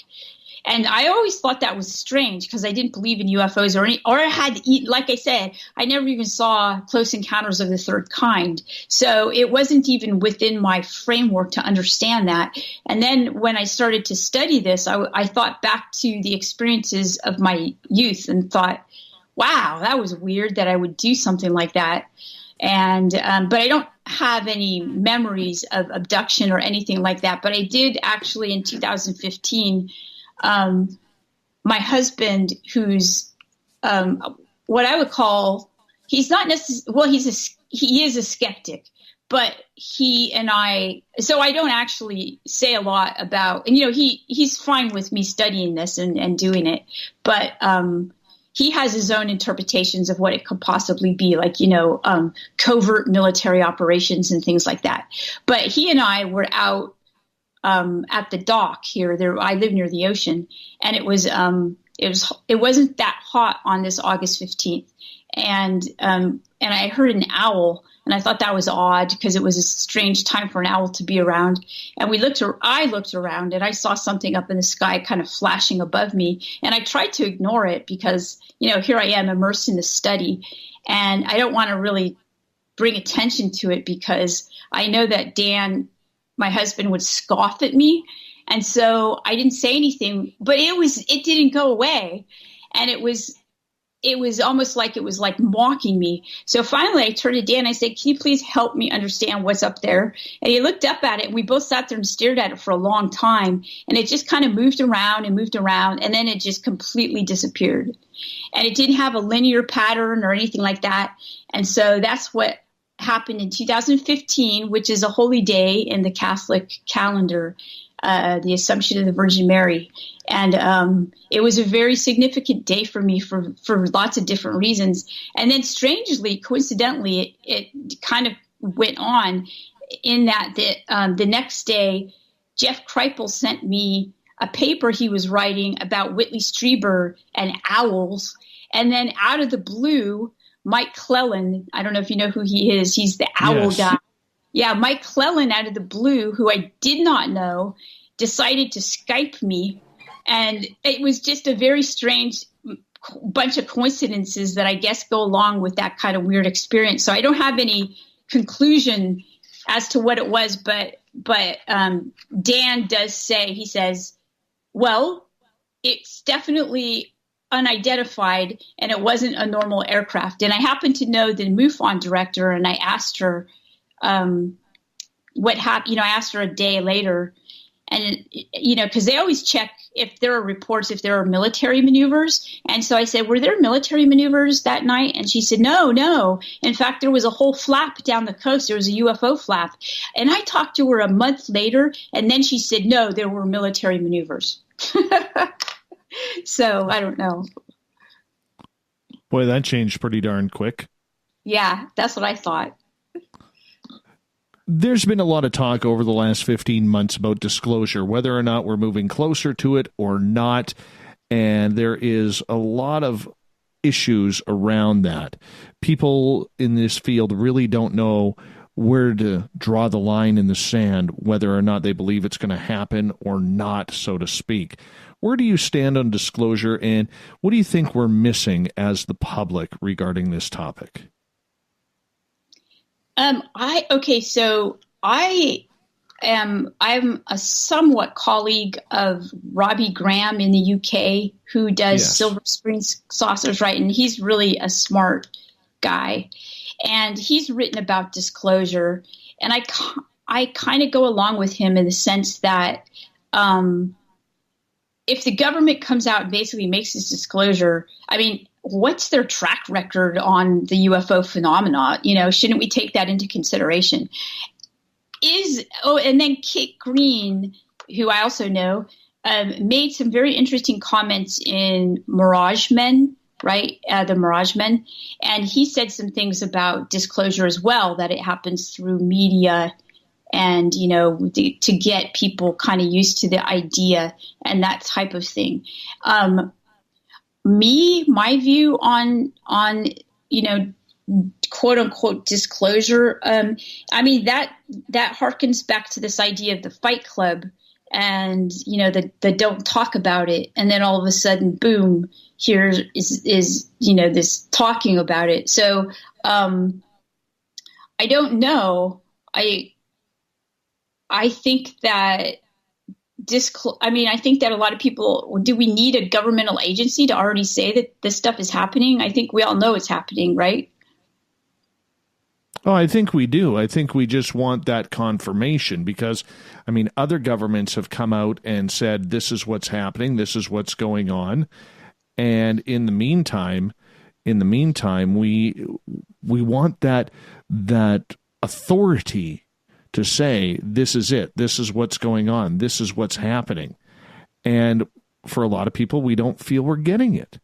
And I always thought that was strange because I didn't believe in UFOs or I had, like I said, I never even saw Close Encounters of the Third Kind. So it wasn't even within my framework to understand that. And then when I started to study this, I thought back to the experiences of my youth and thought, wow, that was weird that I would do something like that. And but I don't have any memories of abduction or anything like that. But I did actually in 2015. My husband, who's what I would call, he's not necessarily, well, he is a skeptic, but he and so I don't actually say a lot about, and he's fine with me studying this and doing it, but he has his own interpretations of what it could possibly be, like, covert military operations and things like that. But he and I were out at the dock here. I live near the ocean, and it wasn't that hot on this August 15th. And I heard an owl, and I thought that was odd because it was a strange time for an owl to be around. And I looked around, and I saw something up in the sky kind of flashing above me. And I tried to ignore it because, here I am immersed in the study, and I don't want to really bring attention to it because I know that Dan, my husband, would scoff at me. And so I didn't say anything, but it didn't go away. And it was almost like it was like mocking me. So finally I turned to Dan and I said, can you please help me understand what's up there? And he looked up at it, and we both sat there and stared at it for a long time. And it just kind of moved around. And then it just completely disappeared. And it didn't have a linear pattern or anything like that. And so that's what happened in 2015, which is a holy day in the Catholic calendar, the Assumption of the Virgin Mary. And it was a very significant day for me for lots of different reasons. And then strangely, coincidentally, it kind of went on. in that the next day, Jeff Kripal sent me a paper he was writing about Whitley Strieber and owls. And then out of the blue, Mike Clellan, I don't know if you know who he is. He's the owl guy. Yeah, Mike Clellan out of the blue, who I did not know, decided to Skype me. And it was just a very strange bunch of coincidences that I guess go along with that kind of weird experience. So I don't have any conclusion as to what it was, but Dan does say, he says, well, it's definitely unidentified and it wasn't a normal aircraft. And I happen to know the MUFON director, and I asked her what happened. I asked her a day later, and because they always check if there are reports, if there are military maneuvers. And so I said, were there military maneuvers that night? And she said, no. In fact, there was a whole flap down the coast. There was a UFO flap. And I talked to her a month later, and then she said, no, there were military maneuvers. So I don't know. Boy, that changed pretty darn quick. Yeah, that's what I thought. There's been a lot of talk over the last 15 months about disclosure, whether or not we're moving closer to it or not. And there is a lot of issues around that. People in this field really don't know where to draw the line in the sand, whether or not they believe it's going to happen or not, so to speak. Where do you stand on disclosure, and what do you think we're missing as the public regarding this topic? I'm a somewhat colleague of Robbie Graham in the UK, who does Silver Spring Saucers, right? And he's really a smart guy, and he's written about disclosure. And I kind of go along with him in the sense that if the government comes out and basically makes this disclosure, I mean, what's their track record on the UFO phenomena? Shouldn't we take that into consideration? And then Kit Green, who I also know, made some very interesting comments in Mirage Men, right? The Mirage Men. And he said some things about disclosure as well, that it happens through media and, to get people kind of used to the idea and that type of thing. My view on quote unquote disclosure, I mean, that harkens back to this idea of the Fight Club and, the don't talk about it. And then all of a sudden, boom, here is this talking about it. So, I don't know. I think that I think that a lot of people, do we need a governmental agency to already say that this stuff is happening? I think we all know it's happening, right? Oh, I think we do. I think we just want that confirmation because, I mean, other governments have come out and said, this is what's happening, this is what's going on. And in the meantime, we want that authority to say, this is it, this is what's going on, this is what's happening. And for a lot of people, we don't feel we're getting it.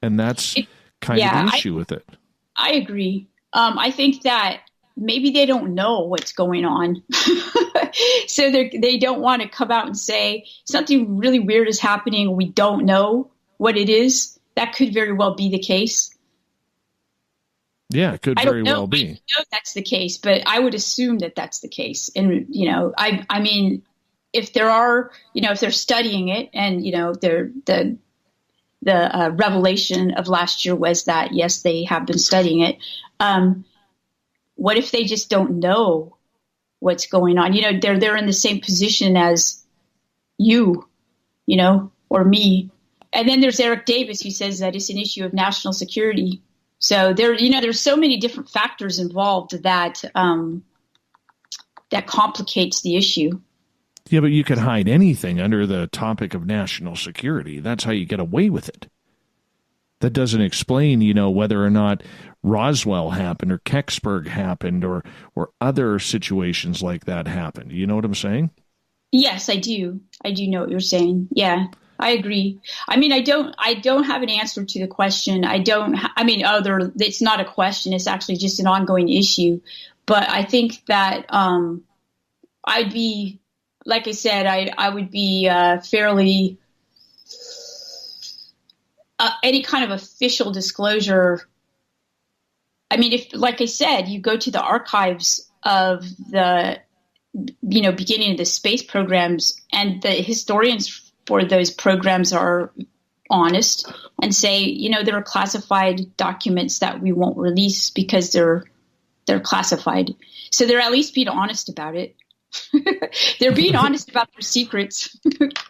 And that's kind of the issue with it. I agree. I think that maybe they don't know what's going on. So they don't want to come out and say something really weird is happening. We don't know what it is. That could very well be the case. Yeah, it could very well be. I don't know that's the case, but I would assume that that's the case. And, I mean, if there are, if they're studying it and, the revelation of last year was that, yes, they have been studying it. What if they just don't know what's going on? They're in the same position as you, or me. And then there's Eric Davis, who says that it's an issue of national security. So there's so many different factors involved that that complicates the issue. Yeah, but you could hide anything under the topic of national security. That's how you get away with it. That doesn't explain, whether or not Roswell happened or Kecksburg happened or other situations like that happened. You know what I'm saying? Yes, I do. I do know what you're saying. Yeah. I agree. I mean, I don't have an answer to the question. It's not a question. It's actually just an ongoing issue. But I think that I'd be, like I said, I would be fairly, any kind of official disclosure. I mean, if, like I said, you go to the archives of the, beginning of the space programs, and the historians for those programs are honest and say, there are classified documents that we won't release because they're classified. So they're at least being honest about it. They're being honest about their secrets.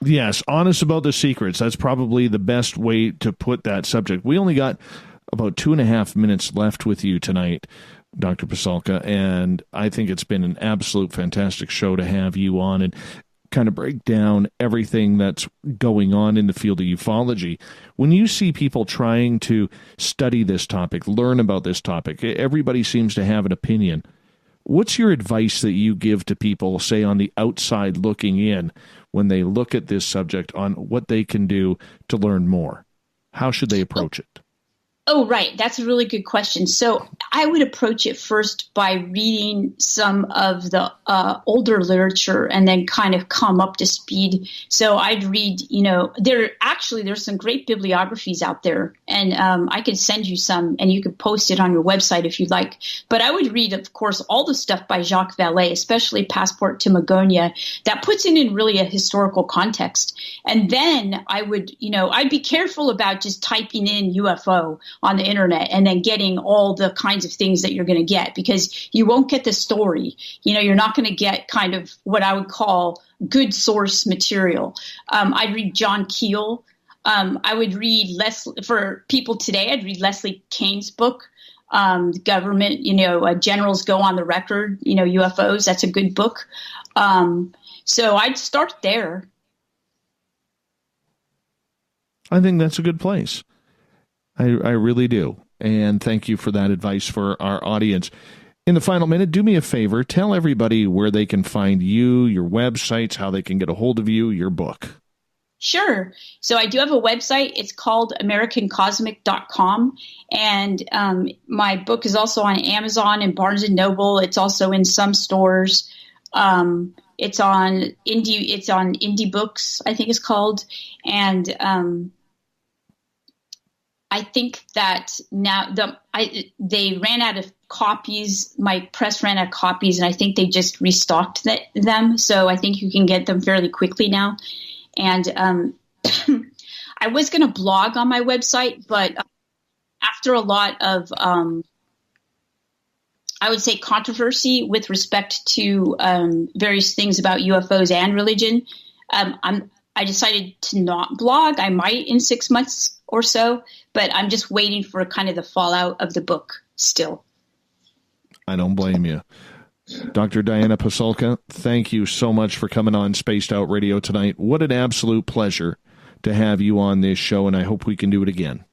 Yes, honest about the secrets. That's probably the best way to put that subject. We only got about 2.5 minutes left with you tonight, Dr. Pasulka, and I think it's been an absolute fantastic show to have you on and kind of break down everything that's going on in the field of ufology. When you see people trying to study this topic, learn about this topic, everybody seems to have an opinion. What's your advice that you give to people, say, on the outside looking in, when they look at this subject, on what they can do to learn more? How should they approach it? Oh, right. That's a really good question. So I would approach it first by reading some of the older literature and then kind of come up to speed. So I'd read, there's some great bibliographies out there, and I could send you some and you could post it on your website if you'd like. But I would read, of course, all the stuff by Jacques Vallée, especially Passport to Magonia, that puts it in really a historical context. And then I would, I'd be careful about just typing in UFO on the internet and then getting all the kinds of things that you're going to get, because you won't get the story. You're not going to get kind of what I would call good source material. I'd read John Keel. I would read for people today, I'd read Leslie Kane's book, Government, Generals Go on the Record, UFOs. That's a good book. So I'd start there. I think that's a good place. I really do. And thank you for that advice for our audience. In the final minute, do me a favor. Tell everybody where they can find you, your websites, how they can get a hold of you, your book. Sure. So I do have a website. It's called AmericanCosmic.com. And my book is also on Amazon and Barnes & Noble. It's also in some stores. It's on Indie Books, I think it's called. And I think that now they ran out of copies. My press ran out of copies, and I think they just restocked them. So I think you can get them fairly quickly now. And I was going to blog on my website, but after a lot of, I would say, controversy with respect to various things about UFOs and religion, I decided to not blog. I might in 6 months or so, but I'm just waiting for kind of the fallout of the book still. I don't blame you. Dr. Diana Pasulka, thank you so much for coming on Spaced Out Radio tonight. What an absolute pleasure to have you on this show, and I hope we can do it again.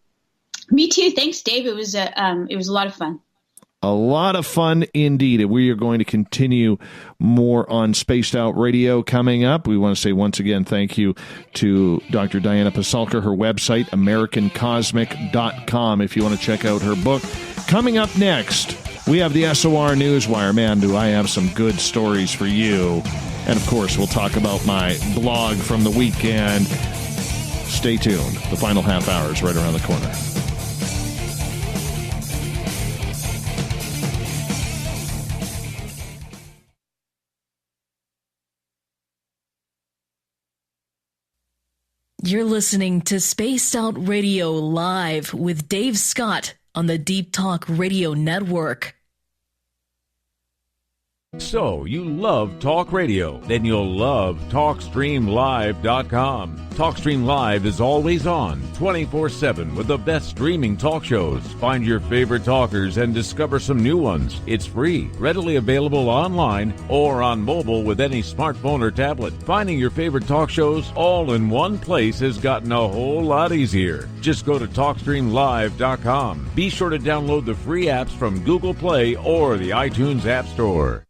Me too. Thanks, Dave. It was a lot of fun. A lot of fun indeed. We are going to continue more on Spaced Out Radio coming up. We want to say once again thank you to Dr. Diana Pasulka, her website, AmericanCosmic.com, if you want to check out her book. Coming up next, we have the SOR Newswire. Man, do I have some good stories for you. And, of course, we'll talk about my blog from the weekend. Stay tuned. The final half hour is right around the corner. You're listening to Spaced Out Radio Live with Dave Scott on the Deep Talk Radio Network. So, you love talk radio? Then you'll love TalkStreamLive.com. TalkStream Live is always on, 24/7, with the best streaming talk shows. Find your favorite talkers and discover some new ones. It's free, readily available online or on mobile with any smartphone or tablet. Finding your favorite talk shows all in one place has gotten a whole lot easier. Just go to TalkStreamLive.com. Be sure to download the free apps from Google Play or the iTunes App Store.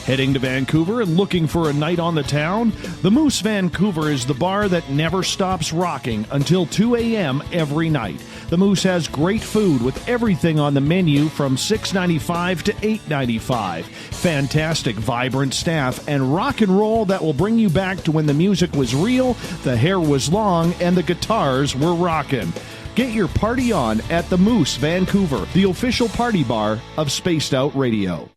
Heading to Vancouver and looking for a night on the town? The Moose Vancouver is the bar that never stops rocking until 2 a.m. every night. The Moose has great food with everything on the menu from $6.95 to $8.95. Fantastic, vibrant staff and rock and roll that will bring you back to when the music was real, the hair was long, and the guitars were rockin'. Get your party on at the Moose, Vancouver, the official party bar of Spaced Out Radio.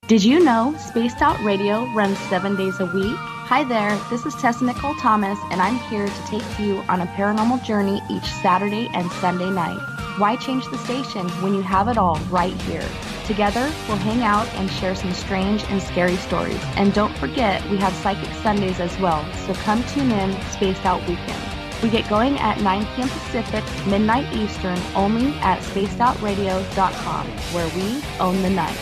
Did you know Spaced Out Radio runs 7 days a week? Hi there, this is Tessa Nicole Thomas, and I'm here to take you on a paranormal journey each Saturday and Sunday night. Why change the station when you have it all right here? Together, we'll hang out and share some strange and scary stories. And don't forget, we have Psychic Sundays as well, so come tune in Spaced Out Weekend. We get going at 9 p.m. Pacific, midnight Eastern, only at spacedoutradio.com, where we own the night.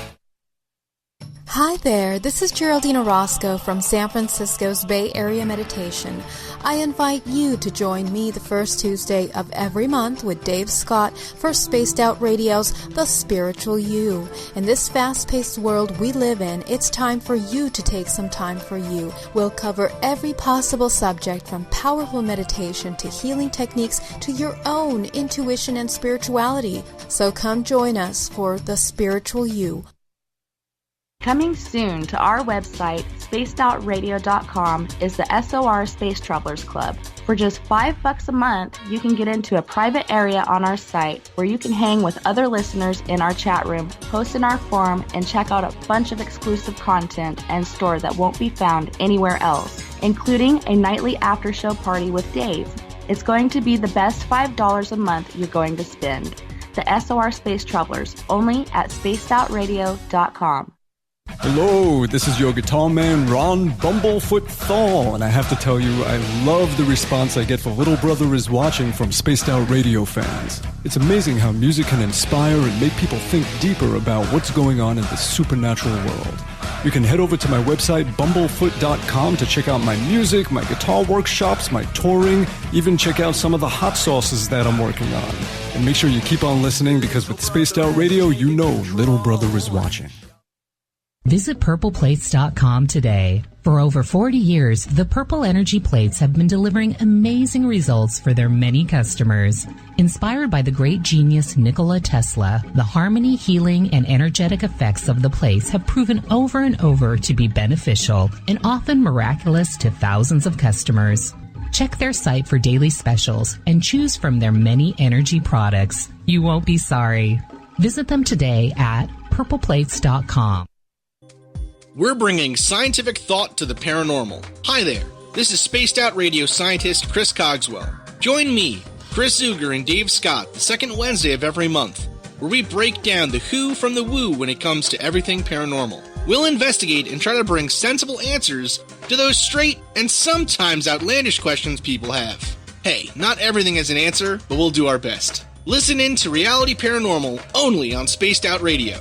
Hi there, this is Geraldine Orozco from San Francisco's Bay Area Meditation. I invite you to join me the first Tuesday of every month with Dave Scott for Spaced Out Radio's The Spiritual You. In this fast-paced world we live in, it's time for you to take some time for you. We'll cover every possible subject from powerful meditation to healing techniques to your own intuition and spirituality. So come join us for The Spiritual You. Coming soon to our website, spacedoutradio.com, is the SOR Space Travelers Club. For just $5 a month, you can get into a private area on our site where you can hang with other listeners in our chat room, post in our forum, and check out a bunch of exclusive content and store that won't be found anywhere else, including a nightly after-show party with Dave. It's going to be the best $5 a month you're going to spend. The SOR Space Travelers, only at spacedoutradio.com. Hello, this is your guitar man, Ron Bumblefoot Thal, and I have to tell you, I love the response I get for Little Brother is Watching from Spaced Out Radio fans. It's amazing how music can inspire and make people think deeper about what's going on in the supernatural world. You can head over to my website, bumblefoot.com, to check out my music, my guitar workshops, my touring, even check out some of the hot sauces that I'm working on. And make sure you keep on listening, because with Spaced Out Radio, you know Little Brother is watching. Visit purpleplates.com today. For over 40 years, the Purple Energy Plates have been delivering amazing results for their many customers. Inspired by the great genius Nikola Tesla, the harmony, healing, and energetic effects of the plates have proven over and over to be beneficial and often miraculous to thousands of customers. Check their site for daily specials and choose from their many energy products. You won't be sorry. Visit them today at purpleplates.com. We're bringing scientific thought to the paranormal. Hi there, this is Spaced Out Radio scientist Chris Cogswell. Join me, Chris Zuger, and Dave Scott the second Wednesday of every month, where we break down the who from the woo when it comes to everything paranormal. We'll investigate and try to bring sensible answers to those straight and sometimes outlandish questions people have. Hey, not everything has an answer, but we'll do our best. Listen in to Reality Paranormal only on Spaced Out Radio.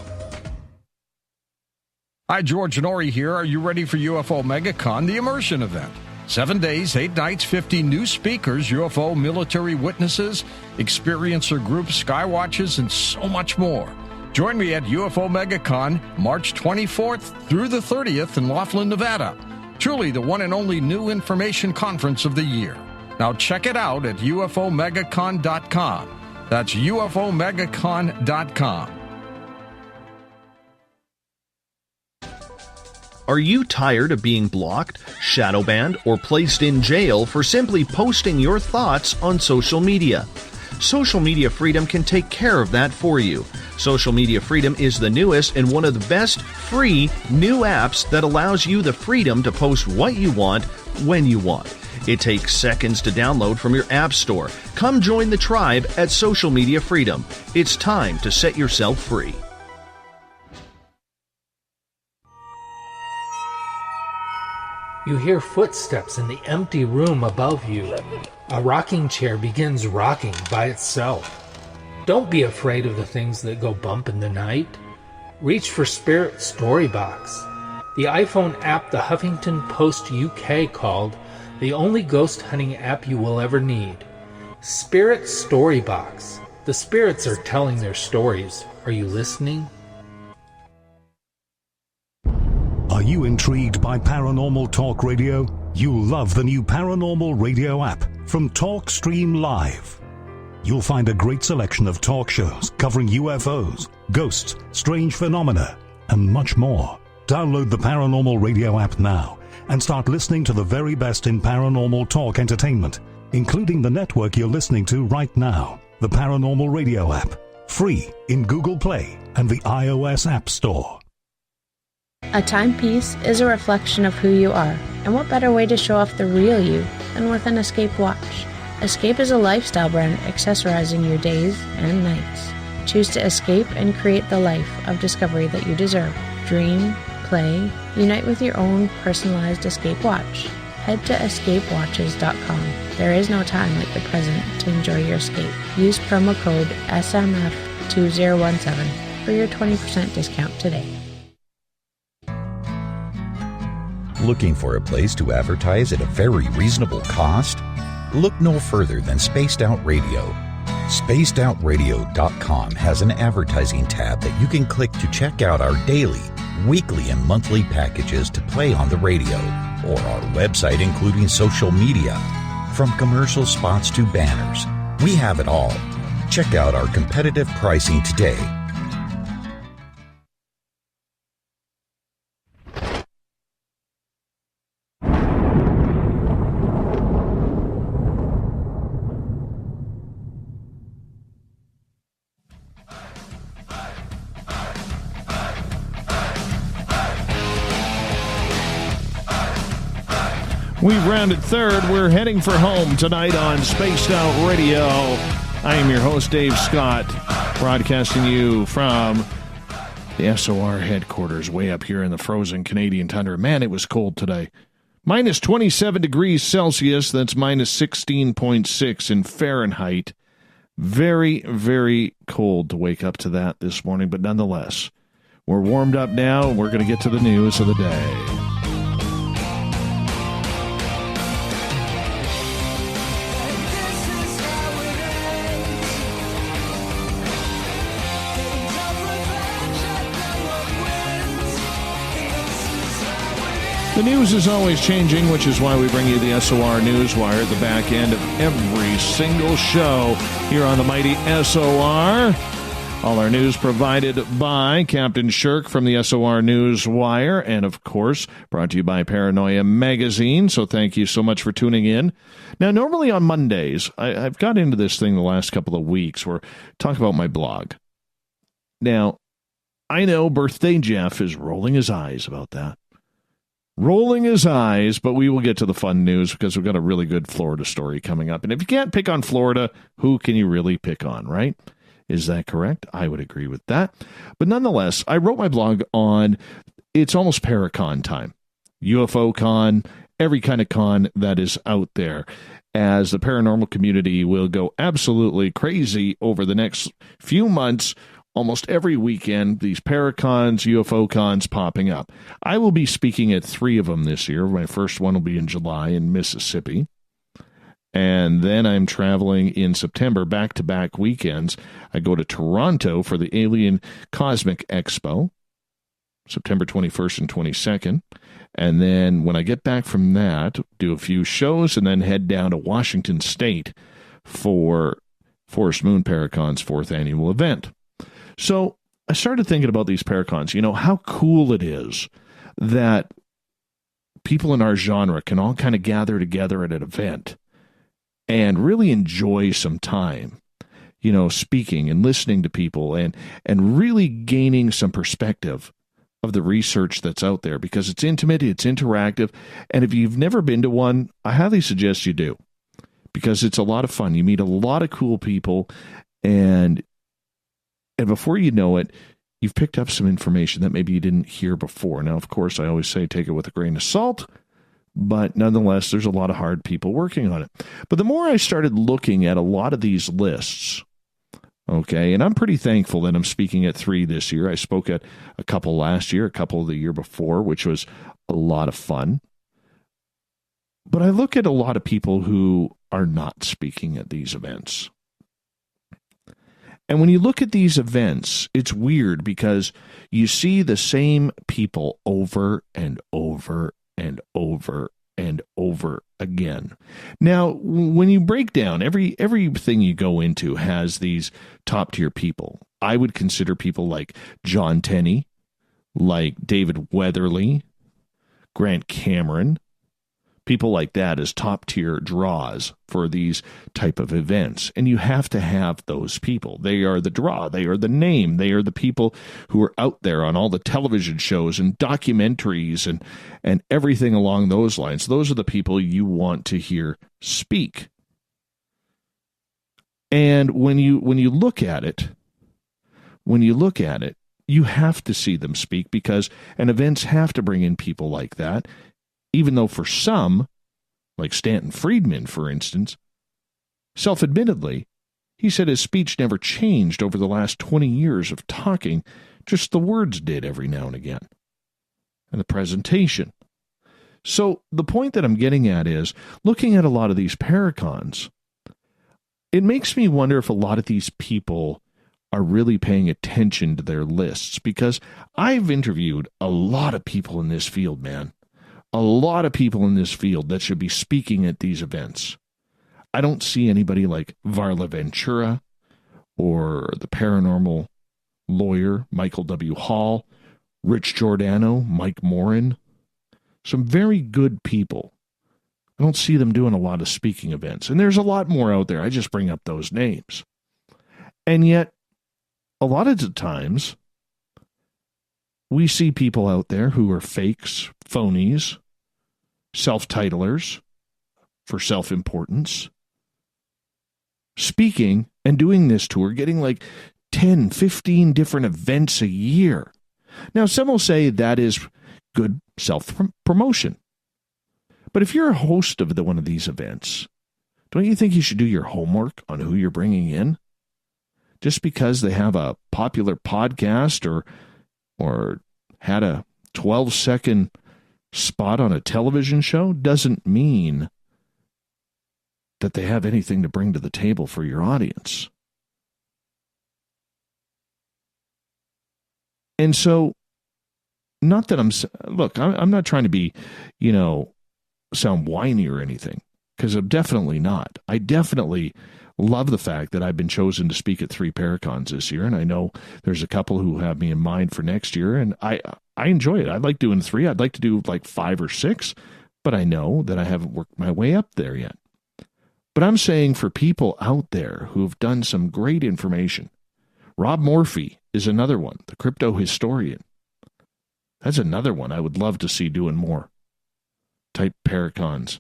Hi, George Norrie here. Are you ready for UFO Megacon, the immersion event? 7 days, 8 nights, 50 new speakers, UFO military witnesses, experiencer groups, skywatches, and so much more. Join me at UFO Megacon, March 24th through the 30th in Laughlin, Nevada. Truly the one and only new information conference of the year. Now check it out at ufomegacon.com. That's ufomegacon.com. Are you tired of being blocked, shadow banned, or placed in jail for simply posting your thoughts on social media? Social Media Freedom can take care of that for you. Social Media Freedom is the newest and one of the best free new apps that allows you the freedom to post what you want, when you want. It takes seconds to download from your app store. Come join the tribe at Social Media Freedom. It's time to set yourself free. You hear footsteps in the empty room above you. A rocking chair begins rocking by itself. Don't be afraid of the things that go bump in the night. Reach for Spirit Storybox, the iPhone app the Huffington Post UK called the only ghost hunting app you will ever need. Spirit Storybox. The spirits are telling their stories. Are you listening? Are you intrigued by Paranormal Talk Radio? You'll love the new Paranormal Radio app from TalkStream Live. You'll find a great selection of talk shows covering UFOs, ghosts, strange phenomena, and much more. Download the Paranormal Radio app now and start listening to the very best in paranormal talk entertainment, including the network you're listening to right now, the Paranormal Radio app, free in Google Play and the iOS App Store. A timepiece is a reflection of who you are, and what better way to show off the real you than with an Escape watch? Escape is a lifestyle brand accessorizing your days and nights. Choose to escape and create the life of discovery that you deserve. Dream, play, unite with your own personalized Escape watch. Head to escapewatches.com. There is no time like the present to enjoy your escape. Use promo code SMF2017 for your 20% discount today. Looking for a place to advertise at a very reasonable cost? Look no further than Spaced Out Radio. SpacedOutRadio.com has an advertising tab that you can click to check out our daily, weekly, and monthly packages to play on the radio, or our website including social media. From commercial spots to banners, we have it all. Check out our competitive pricing today. We've rounded third. We're heading for home tonight on Spaced Out Radio. I am your host, Dave Scott, broadcasting you from the SOR headquarters way up here in the frozen Canadian tundra. Man, it was cold today. Minus 27 degrees Celsius. That's minus 16.6 in Fahrenheit. Very, very cold to wake up to that this morning, but nonetheless, we're warmed up now, and we're going to get to the news of the day. The news is always changing, which is why we bring you the SOR Newswire at the back end of every single show here on the mighty SOR. All our news provided by Captain Shirk from the SOR Newswire, and of course, brought to you by Paranoia Magazine, so thank you so much for tuning in. Now, normally on Mondays, I've got into this thing the last couple of weeks where I talk about my blog. Now, I know Birthday Jeff is rolling his eyes about that. Rolling his eyes, but we will get to the fun news because we've got a really good Florida story coming up. And if you can't pick on Florida, who can you really pick on, right? Is that correct? I would agree with that. But nonetheless, I wrote my blog on, it's almost Paracon time. UFO con, every kind of con that is out there, as the paranormal community will go absolutely crazy over the next few months. Almost every weekend, these Paracons, UFO cons popping up. I will be speaking at 3 of them this year. My first one will be in July in Mississippi. And then I'm traveling in September, back-to-back weekends. I go to Toronto for the Alien Cosmic Expo, September 21st and 22nd. And then when I get back from that, do a few shows and then head down to Washington State for Forest Moon Paracon's 4th annual event. So I started thinking about these Paracons, how cool it is that people in our genre can all kind of gather together at an event and really enjoy some time, speaking and listening to people and really gaining some perspective of the research that's out there, because it's intimate, it's interactive, and if you've never been to one, I highly suggest you do, because it's a lot of fun. You meet a lot of cool people, and before you know it, you've picked up some information that maybe you didn't hear before. Now, of course, I always say take it with a grain of salt, but nonetheless, there's a lot of hard people working on it. But the more I started looking at a lot of these lists, okay, and I'm pretty thankful that I'm speaking at 3 this year. I spoke at a couple last year, a couple the year before, which was a lot of fun. But I look at a lot of people who are not speaking at these events. And when you look at these events, it's weird because you see the same people over and over and over and over again. Now, when you break down, everything you go into has these top-tier people. I would consider people like John Tenney, like David Weatherly, Grant Cameron, people like that as top-tier draws for these type of events. And you have to have those people. They are the draw. They are the name. They are the people who are out there on all the television shows and documentaries and everything along those lines. Those are the people you want to hear speak. And when you look at it, you have to see them speak because events have to bring in people like that. Even though for some, like Stanton Friedman, for instance, self-admittedly, he said his speech never changed over the last 20 years of talking, just the words did every now and again, and the presentation. So the point that I'm getting at is, looking at a lot of these paracons, it makes me wonder if a lot of these people are really paying attention to their lists, because I've interviewed a lot of people in this field, man. A lot of people in this field that should be speaking at these events. I don't see anybody like Varla Ventura or the paranormal lawyer Michael W. Hall, Rich Giordano, Mike Morin. Some very good people. I don't see them doing a lot of speaking events. And there's a lot more out there. I just bring up those names. And yet, a lot of the times, we see people out there who are fakes, phonies, self-titlers for self-importance, speaking and doing this tour, getting like 10, 15 different events a year. Now, some will say that is good self-promotion. But if you're a host of one of these events, don't you think you should do your homework on who you're bringing in? Just because they have a popular podcast or had a 12-second spot on a television show doesn't mean that they have anything to bring to the table for your audience. And so, not that I'm not trying to be, sound whiny or anything, because I'm definitely not. I definitely love the fact that I've been chosen to speak at 3 Paracons this year, and I know there's a couple who have me in mind for next year, and I enjoy it. I like doing 3. I'd like to do like 5 or 6, but I know that I haven't worked my way up there yet. But I'm saying for people out there who've done some great information, Rob Morphy is another one, the crypto historian. That's another one I would love to see doing more type Paracons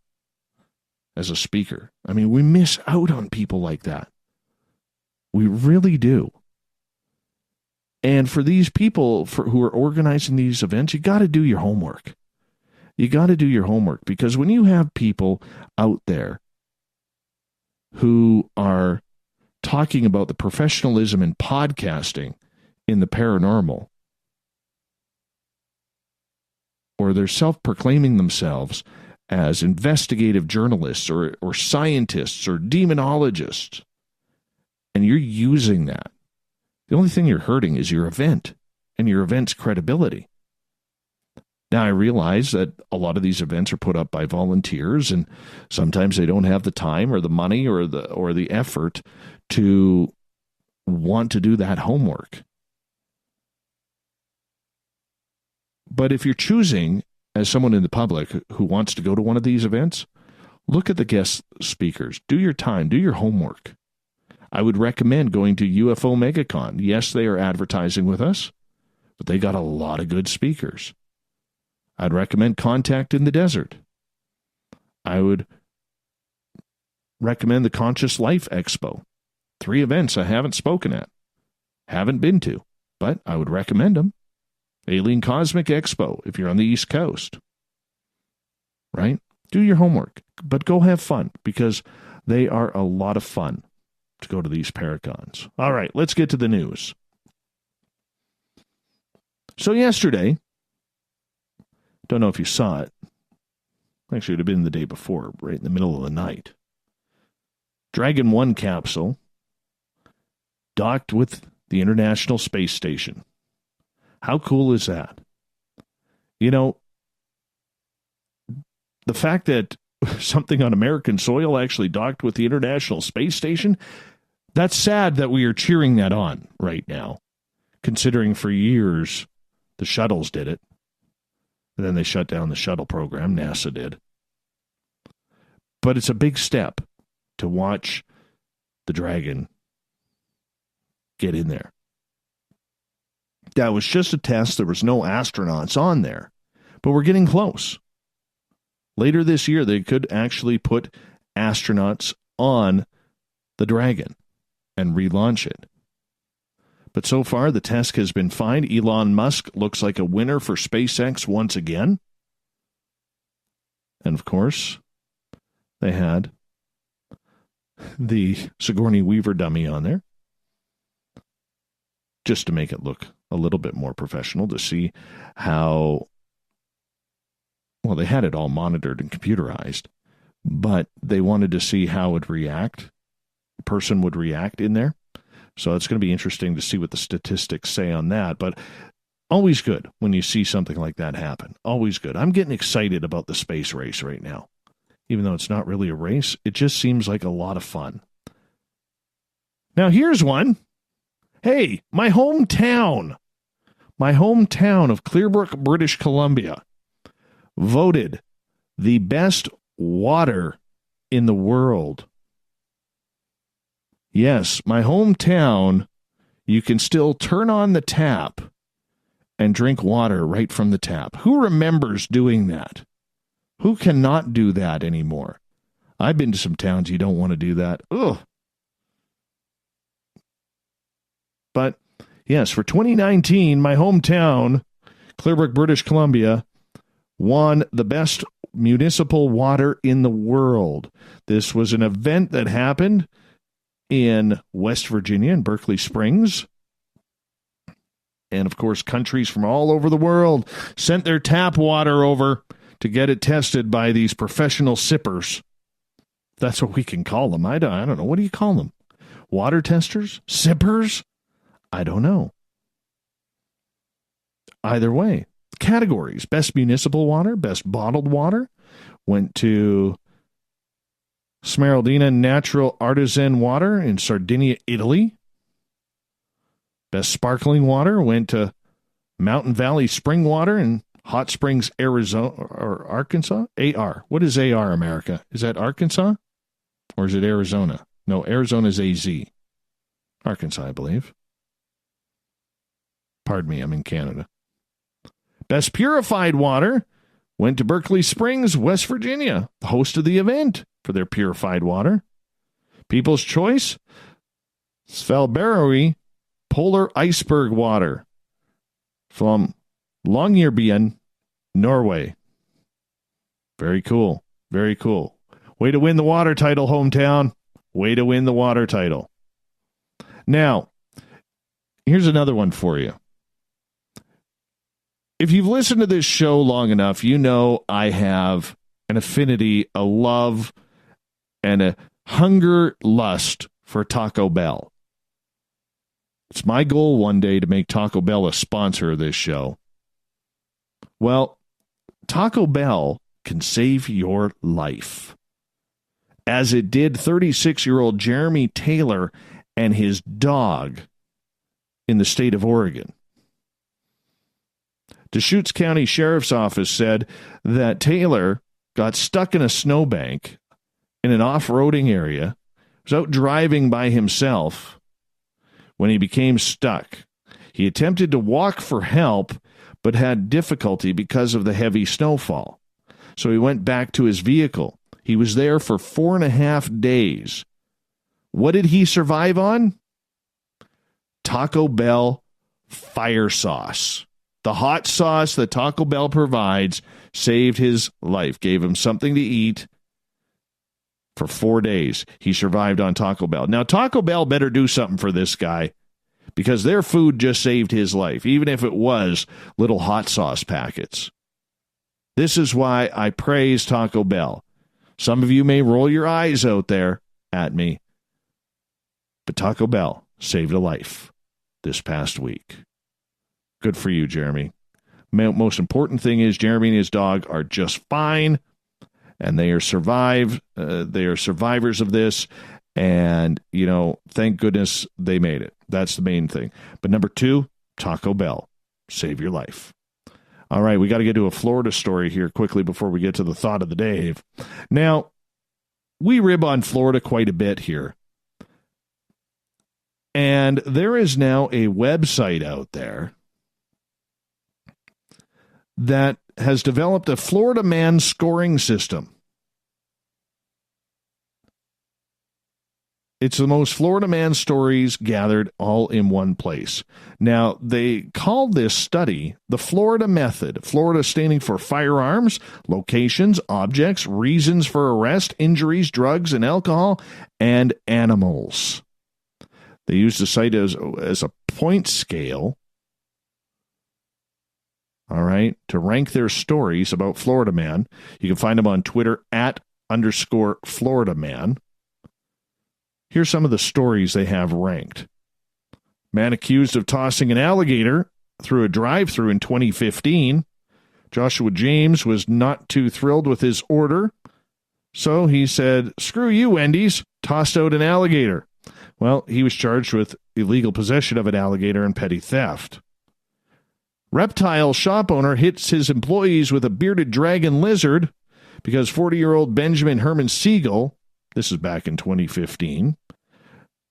as a speaker. I mean, we miss out on people like that. We really do. And for these people who are organizing these events, you got to do your homework. You got to do your homework, because when you have people out there who are talking about the professionalism in podcasting in the paranormal, or they're self-proclaiming themselves as investigative journalists or scientists or demonologists, and you're using that, the only thing you're hurting is your event and your event's credibility. Now, I realize that a lot of these events are put up by volunteers, and sometimes they don't have the time or the money or the effort to want to do that homework. But if you're choosing, as someone in the public who wants to go to one of these events, look at the guest speakers. Do your time. Do your homework. I would recommend going to UFO Megacon. Yes, they are advertising with us, but they got a lot of good speakers. I'd recommend Contact in the Desert. I would recommend the Conscious Life Expo. 3 events I haven't spoken at, haven't been to, but I would recommend them. Alien Cosmic Expo, if you're on the East Coast. Right? Do your homework, but go have fun, because they are a lot of fun to go to these Paracons. All right, let's get to the news. So yesterday, don't know if you saw it. Actually, it would have been the day before, right in the middle of the night. Dragon 1 capsule docked with the International Space Station. How cool is that? You know, the fact that something on American soil actually docked with the International Space Station, that's sad that we are cheering that on right now, considering for years the shuttles did it. And then they shut down the shuttle program, NASA did. But it's a big step to watch the Dragon get in there. That was just a test. There was no astronauts on there. But we're getting close. Later this year, they could actually put astronauts on the Dragon and relaunch it. But so far, the test has been fine. Elon Musk looks like a winner for SpaceX once again. And of course, they had the Sigourney Weaver dummy on there, just to make it look a little bit more professional, to see how, well, they had it all monitored and computerized, but they wanted to see how it would react, a person would react in there. So it's going to be interesting to see what the statistics say on that. But always good when you see something like that happen. Always good. I'm getting excited about the space race right now. Even though it's not really a race, it just seems like a lot of fun. Now here's one. Hey, my hometown of Clearbrook, British Columbia, voted the best water in the world. Yes, my hometown, you can still turn on the tap and drink water right from the tap. Who remembers doing that? Who cannot do that anymore? I've been to some towns you don't want to do that. Ugh. But, yes, for 2019, my hometown, Clearbrook, British Columbia, won the best municipal water in the world. This was an event that happened in West Virginia, in Berkeley Springs. And, of course, countries from all over the world sent their tap water over to get it tested by these professional sippers. That's what we can call them. I don't know. What do you call them? Water testers? Sippers? I don't know. Either way, categories. Best municipal water, best bottled water, went to Smeraldina Natural Artisan Water in Sardinia, Italy. Best sparkling water went to Mountain Valley Spring Water in Hot Springs, Arizona, or Arkansas? AR. What is AR, America? Is that Arkansas? Or is it Arizona? No, Arizona is AZ. Arkansas, I believe. Pardon me, I'm in Canada. Best purified water went to Berkeley Springs, West Virginia, the host of the event for their purified water. People's choice, Svalbard Polar Iceberg Water from Longyearbyen, Norway. Very cool. Very cool. Way to win the water title, hometown. Way to win the water title. Now, here's another one for you. If you've listened to this show long enough, you know I have an affinity, a love, and a hunger lust for Taco Bell. It's my goal one day to make Taco Bell a sponsor of this show. Well, Taco Bell can save your life, as it did 36-year-old Jeremy Taylor and his dog in the state of Oregon. Deschutes County Sheriff's Office said that Taylor got stuck in a snowbank in an off-roading area, was out driving by himself when he became stuck. He attempted to walk for help, but had difficulty because of the heavy snowfall. So he went back to his vehicle. He was there for 4.5 days. What did he survive on? Taco Bell fire sauce. The hot sauce that Taco Bell provides saved his life, gave him something to eat for 4 days. He survived on Taco Bell. Now, Taco Bell better do something for this guy, because their food just saved his life, even if it was little hot sauce packets. This is why I praise Taco Bell. Some of you may roll your eyes out there at me, but Taco Bell saved a life this past week. Good for you, Jeremy. Most important thing is Jeremy and his dog are just fine. and they are survivors of this. And, thank goodness they made it. That's the main thing. But number 2, Taco Bell. Save your life. All right, we got to get to a Florida story here quickly before we get to the thought of the day. Now, we rib on Florida quite a bit here. And there is now a website out there that has developed a Florida man scoring system. It's the most Florida man stories gathered all in one place. Now, they called this study the Florida Method. Florida standing for firearms, locations, objects, reasons for arrest, injuries, drugs and alcohol, and animals. They used the site as a point scale, all right, to rank their stories about Florida man. You can find them on Twitter @_Florida man. Here's some of the stories they have ranked. Man accused of tossing an alligator through a drive-thru in 2015. Joshua James was not too thrilled with his order, so he said, "Screw you, Wendy's," tossed out an alligator. Well, he was charged with illegal possession of an alligator and petty theft. Reptile shop owner hits his employees with a bearded dragon lizard because 40-year-old Benjamin Herman Siegel, this is back in 2015,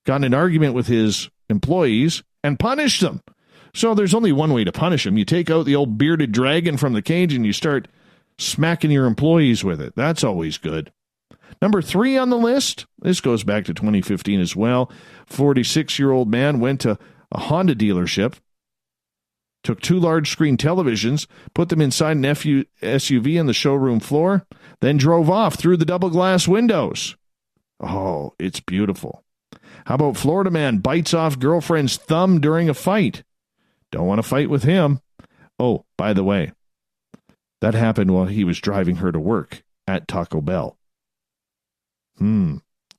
got in an argument with his employees and punished them. So there's only one way to punish them. You take out the old bearded dragon from the cage and you start smacking your employees with it. That's always good. Number 3 on the list, this goes back to 2015 as well. 46-year-old man went to a Honda dealership, took 2 large screen televisions, put them inside an SUV on the showroom floor, then drove off through the double glass windows. Oh, it's beautiful. How about Florida man bites off girlfriend's thumb during a fight? Don't want to fight with him. Oh, by the way, that happened while he was driving her to work at Taco Bell.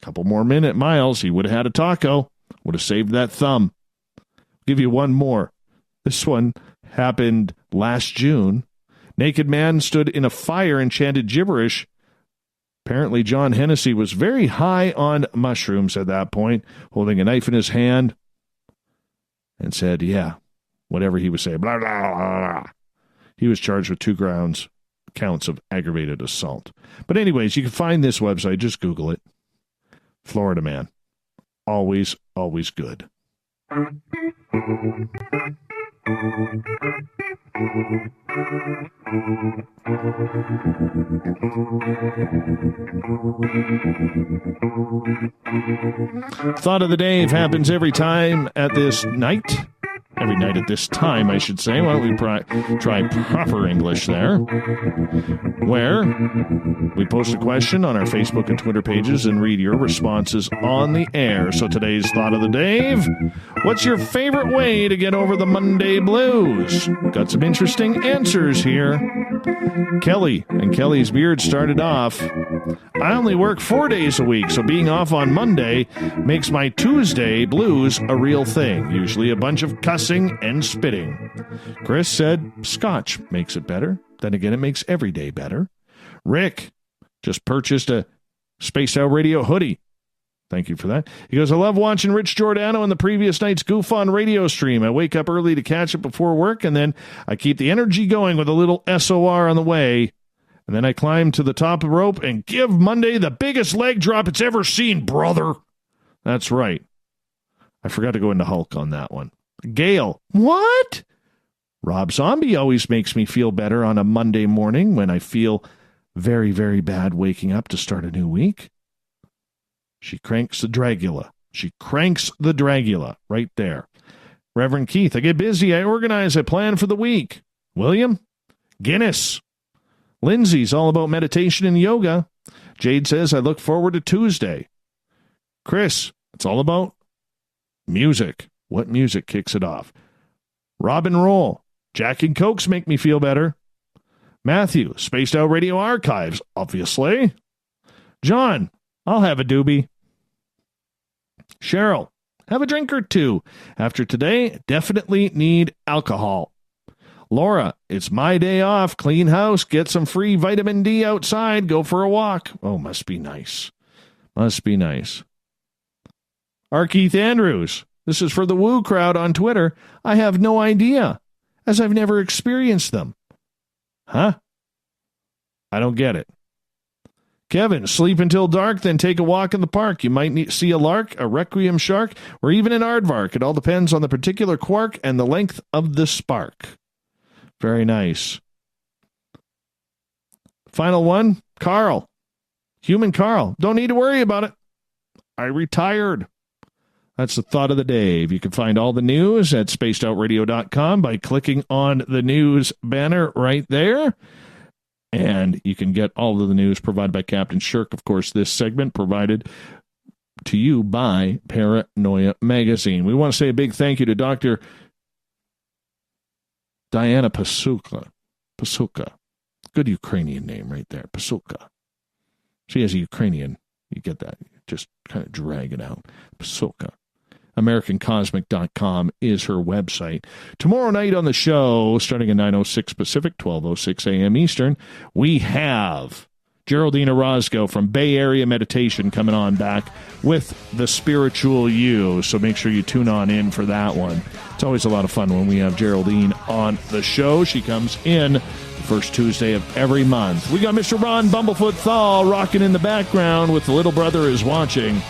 Couple more miles, he would have had a taco. Would have saved that thumb. I'll give you one more. This one happened last June. Naked man stood in a fire and chanted gibberish. Apparently, John Hennessy was very high on mushrooms at that point, holding a knife in his hand, and said, yeah, whatever he was saying, blah, blah, blah, blah. He was charged with 2 counts of aggravated assault. But anyways, you can find this website. Just Google it. Florida man. Always, always good. Thought of the day happens every time at this night. Every night at this time, I should say. Why don't we try proper English there? Where we post a question on our Facebook and Twitter pages and read your responses on the air. So today's Thought of the Day: what's your favorite way to get over the Monday blues? Got some interesting answers here. Kelly and Kelly's Beard started off, I only work 4 days a week, so being off on Monday makes my Tuesday blues a real thing. Usually a bunch of cussing and spitting. Chris said Scotch makes it better. Then again, it makes every day better. Rick just purchased a Spaced Out Radio hoodie. Thank you for that. He goes, I love watching Rich Giordano on the previous night's Goof on radio stream. I wake up early to catch it before work, and then I keep the energy going with a little SOR on the way. And then I climb to the top of the rope and give Monday the biggest leg drop it's ever seen, brother. That's right. I forgot to go into Hulk on that one. Gail, what? Rob Zombie always makes me feel better on a Monday morning when I feel very, very bad waking up to start a new week. She cranks the Dragula. She cranks the Dragula right there. Reverend Keith, I get busy. I organize. I plan for the week. William, Guinness. Lindsay's all about meditation and yoga. Jade says, I look forward to Tuesday. Chris, it's all about music. What music kicks it off? Robin Roll, Jack and Cokes make me feel better. Matthew, Spaced Out Radio Archives, obviously. John, I'll have a doobie. Cheryl, have a drink or two. After today, definitely need alcohol. Laura, it's my day off. Clean house. Get some free vitamin D outside. Go for a walk. Oh, must be nice. Must be nice. R. Keith Andrews. This is for the Woo crowd on Twitter. I have no idea, as I've never experienced them. Huh? I don't get it. Kevin, sleep until dark, then take a walk in the park. You might see a lark, a requiem shark, or even an aardvark. It all depends on the particular quark and the length of the spark. Very nice. Final one, Carl. Human Carl. Don't need to worry about it. I retired. That's the thought of the day. You can find all the news at spacedoutradio.com by clicking on the news banner right there. And you can get all of the news provided by Captain Shirk. Of course, this segment provided to you by Paranoia Magazine. We want to say a big thank you to Dr. Diana Pasulka. Good Ukrainian name right there. Pasulka. She has a Ukrainian. You get that. Just kind of drag it out. Pasulka. AmericanCosmic.com is her website. Tomorrow night on the show, starting at 9:06 Pacific, 12:06 a.m. Eastern, we have Geraldine Orozco from Bay Area Meditation coming on back with The Spiritual You. So make sure you tune on in for that one. It's always a lot of fun when we have Geraldine on the show. She comes in the first Tuesday of every month. We got Mr. Ron Bumblefoot Thal rocking in the background with The Little Brother Is Watching.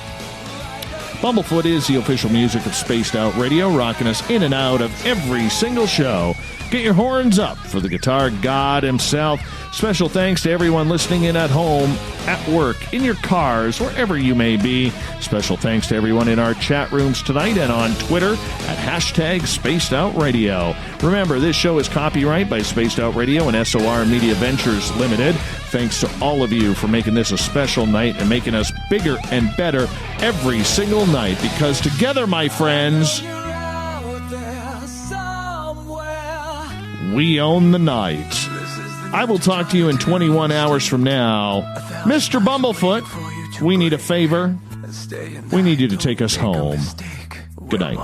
Bumblefoot is the official music of Spaced Out Radio, rocking us in and out of every single show. Get your horns up for the guitar god himself. Special thanks to everyone listening in at home, at work, in your cars, wherever you may be. Special thanks to everyone in our chat rooms tonight and on Twitter at #SpacedOutRadio. Remember, this show is copyright by Spaced Out Radio and SOR Media Ventures Limited. Thanks to all of you for making this a special night and making us bigger and better every single night. Because together, my friends, we own the night. I will talk to you in 21 hours from now. Mr. Bumblefoot, we need a favor. We need you to take us home. Good night.